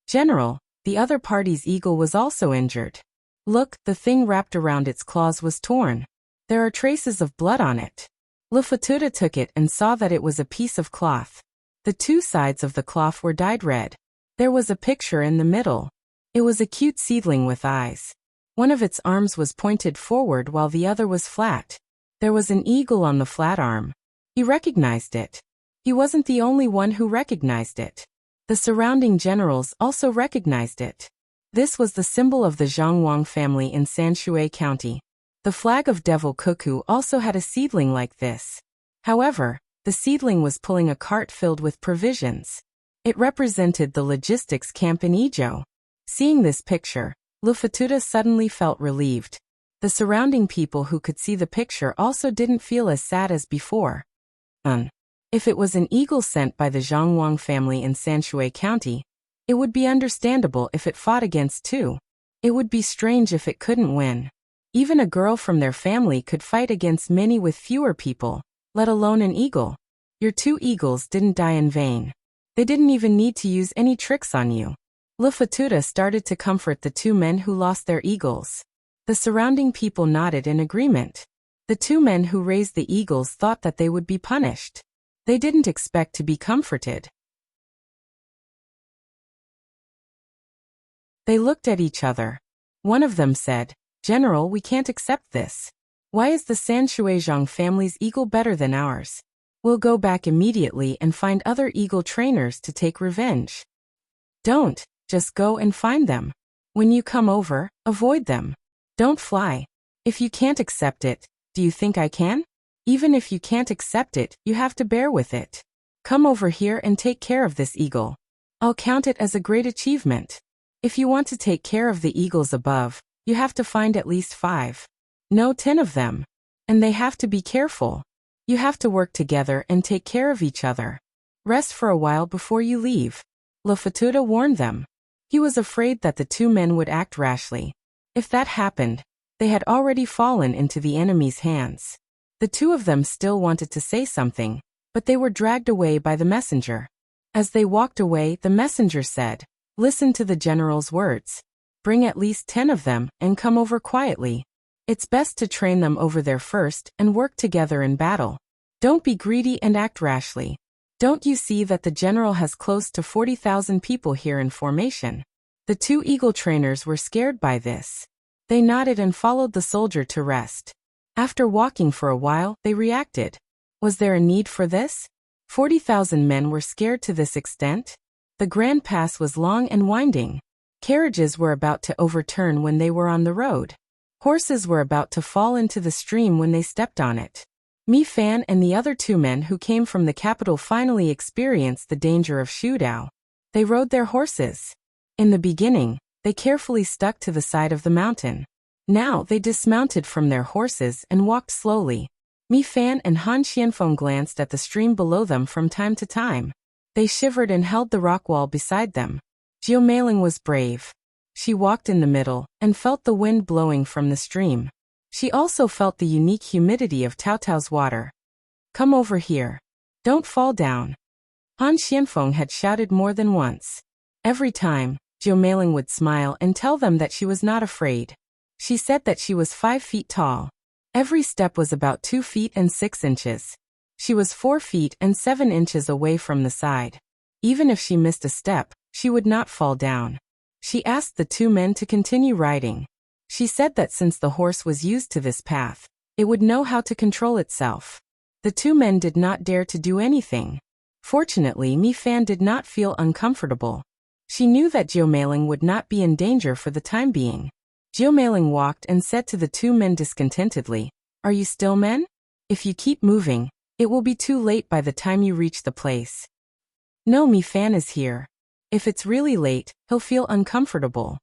"General, the other party's eagle was also injured. Look, the thing wrapped around its claws was torn. There are traces of blood on it." Luftuda took it and saw that it was a piece of cloth. The 2 sides of the cloth were dyed red. There was a picture in the middle. It was a cute seedling with eyes. One of its arms was pointed forward while the other was flat. There was an eagle on the flat arm. He recognized it. He wasn't the only one who recognized it. The surrounding generals also recognized it. This was the symbol of the Zhangwang family in Sanshui County. The flag of Devil Cuckoo also had a seedling like this. However, the seedling was pulling a cart filled with provisions. It represented the logistics camp in Ijo. Seeing this picture, Luftuda suddenly felt relieved. The surrounding people who could see the picture also didn't feel as sad as before. If it was an eagle sent by the Zhangwang family in Sanshui County, it would be understandable if it fought against 2. It would be strange if it couldn't win. Even a girl from their family could fight against many with fewer people, let alone an eagle. Your 2 eagles didn't die in vain. They didn't even need to use any tricks on you. Luftuda started to comfort the 2 men who lost their eagles. The surrounding people nodded in agreement. The 2 men who raised the eagles thought that they would be punished. They didn't expect to be comforted. They looked at each other. One of them said, "General, we can't accept this. Why is the Sanshuizhang family's eagle better than ours? We'll go back immediately and find other eagle trainers to take revenge." "Don't, just go and find them. When you come over, avoid them. Don't fly. If you can't accept it, do you think I can? Even if you can't accept it, you have to bear with it. Come over here and take care of this eagle. I'll count it as a great achievement. If you want to take care of the eagles above, you have to find at least 5. No, 10 of them. And they have to be careful. You have to work together and take care of each other. Rest for a while before you leave. Lafatuda warned them. He was afraid that the 2 men would act rashly. If that happened, they had already fallen into the enemy's hands. The 2 of them still wanted to say something, but they were dragged away by the messenger. As they walked away, the messenger said, "Listen to the general's words. Bring at least 10 of them and come over quietly. It's best to train them over there first and work together in battle. Don't be greedy and act rashly. Don't you see that the general has close to 40,000 people here in formation?" The 2 eagle trainers were scared by this. They nodded and followed the soldier to rest. After walking for a while, they reacted. Was there a need for this? 40,000 men were scared to this extent? The Grand Pass was long and winding. Carriages were about to overturn when they were on the road. Horses were about to fall into the stream when they stepped on it. Mi Fan and the other 2 men who came from the capital finally experienced the danger of Shudao. They rode their horses. In the beginning, they carefully stuck to the side of the mountain. Now they dismounted from their horses and walked slowly. Mi Fan and Han Xianfeng glanced at the stream below them from time to time. They shivered and held the rock wall beside them. Jiu Meiling was brave. She walked in the middle and felt the wind blowing from the stream. She also felt the unique humidity of Tao Tao's water. "Come over here. Don't fall down." Han Xianfeng had shouted more than once. Every time, Jiu Meiling would smile and tell them that she was not afraid. She said that she was 5 feet tall. Every step was about 2 feet and 6 inches. She was 4 feet and 7 inches away from the side. Even if she missed a step, she would not fall down. She asked the 2 men to continue riding. She said that since the horse was used to this path, it would know how to control itself. The 2 men did not dare to do anything. Fortunately, Mi Fan did not feel uncomfortable. She knew that Jiu Meiling would not be in danger for the time being. Jiu Meiling walked and said to the 2 men discontentedly, "Are you still men? If you keep moving, it will be too late by the time you reach the place." "No, Mi Fan is here. If it's really late, he'll feel uncomfortable."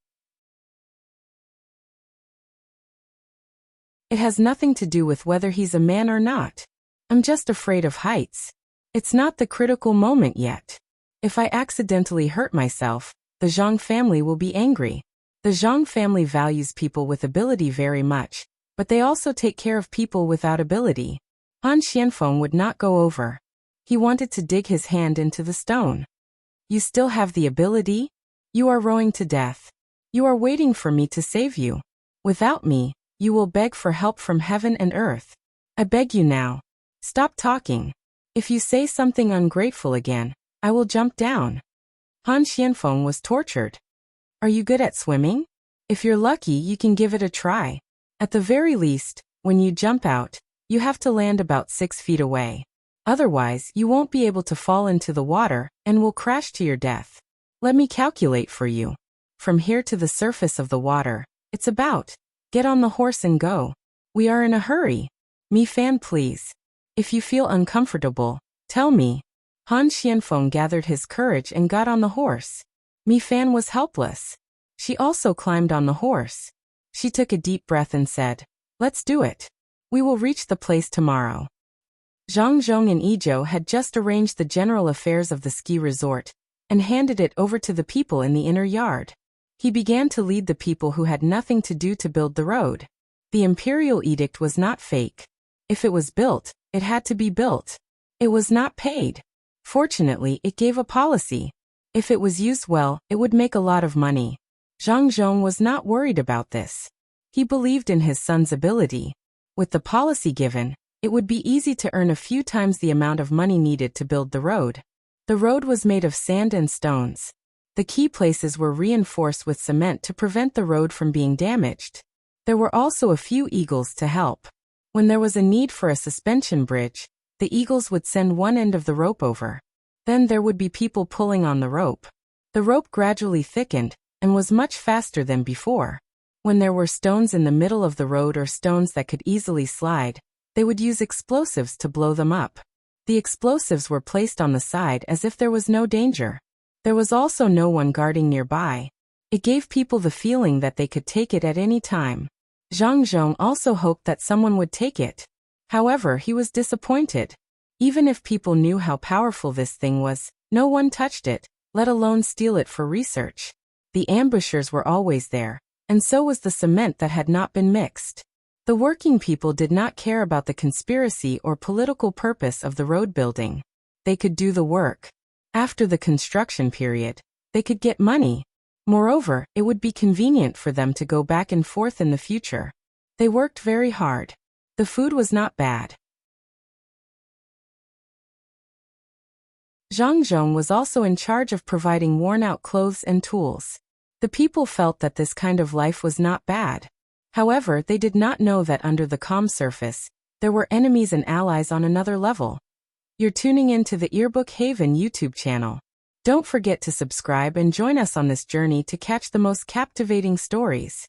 "It has nothing to do with whether he's a man or not. I'm just afraid of heights. It's not the critical moment yet. If I accidentally hurt myself, the Zhang family will be angry. The Zhang family values people with ability very much, but they also take care of people without ability." Han Xianfeng would not go over. He wanted to dig his hand into the stone. "You still have the ability? You are rowing to death. You are waiting for me to save you. Without me, you will beg for help from heaven and earth. I beg you now. Stop talking. If you say something ungrateful again, I will jump down." Han Xianfeng was tortured. "Are you good at swimming? If you're lucky, you can give it a try. At the very least, when you jump out, you have to land about 6 feet away. Otherwise, you won't be able to fall into the water and will crash to your death. Let me calculate for you. From here to the surface of the water, it's about. Get on the horse and go. We are in a hurry. Mi Fan, please. If you feel uncomfortable, tell me." Han Xianfeng gathered his courage and got on the horse. Mi Fan was helpless. She also climbed on the horse. She took a deep breath and said, "Let's do it. We will reach the place tomorrow." Zhang Zhong and Izhou had just arranged the general affairs of the ski resort and handed it over to the people in the inner yard. He began to lead the people who had nothing to do to build the road. The imperial edict was not fake. If it was built, it had to be built. It was not paid. Fortunately, it gave a policy. If it was used well, it would make a lot of money. Zhang Zhong was not worried about this. He believed in his son's ability. With the policy given, it would be easy to earn a few times the amount of money needed to build the road. The road was made of sand and stones. The key places were reinforced with cement to prevent the road from being damaged. There were also a few eagles to help. When there was a need for a suspension bridge, the eagles would send one end of the rope over. Then there would be people pulling on the rope. The rope gradually thickened and was much faster than before. When there were stones in the middle of the road or stones that could easily slide, they would use explosives to blow them up. The explosives were placed on the side as if there was no danger. There was also no one guarding nearby. It gave people the feeling that they could take it at any time. Zhang Zhong also hoped that someone would take it. However, he was disappointed. Even if people knew how powerful this thing was, no one touched it, let alone steal it for research. The ambushers were always there, and so was the cement that had not been mixed. The working people did not care about the conspiracy or political purpose of the road building. They could do the work. After the construction period, they could get money. Moreover, it would be convenient for them to go back and forth in the future. They worked very hard. The food was not bad. Zhang Zhong was also in charge of providing worn-out clothes and tools. The people felt that this kind of life was not bad. However, they did not know that under the calm surface, there were enemies and allies on another level. You're tuning into the Earbook Haven YouTube channel. Don't forget to subscribe and join us on this journey to catch the most captivating stories.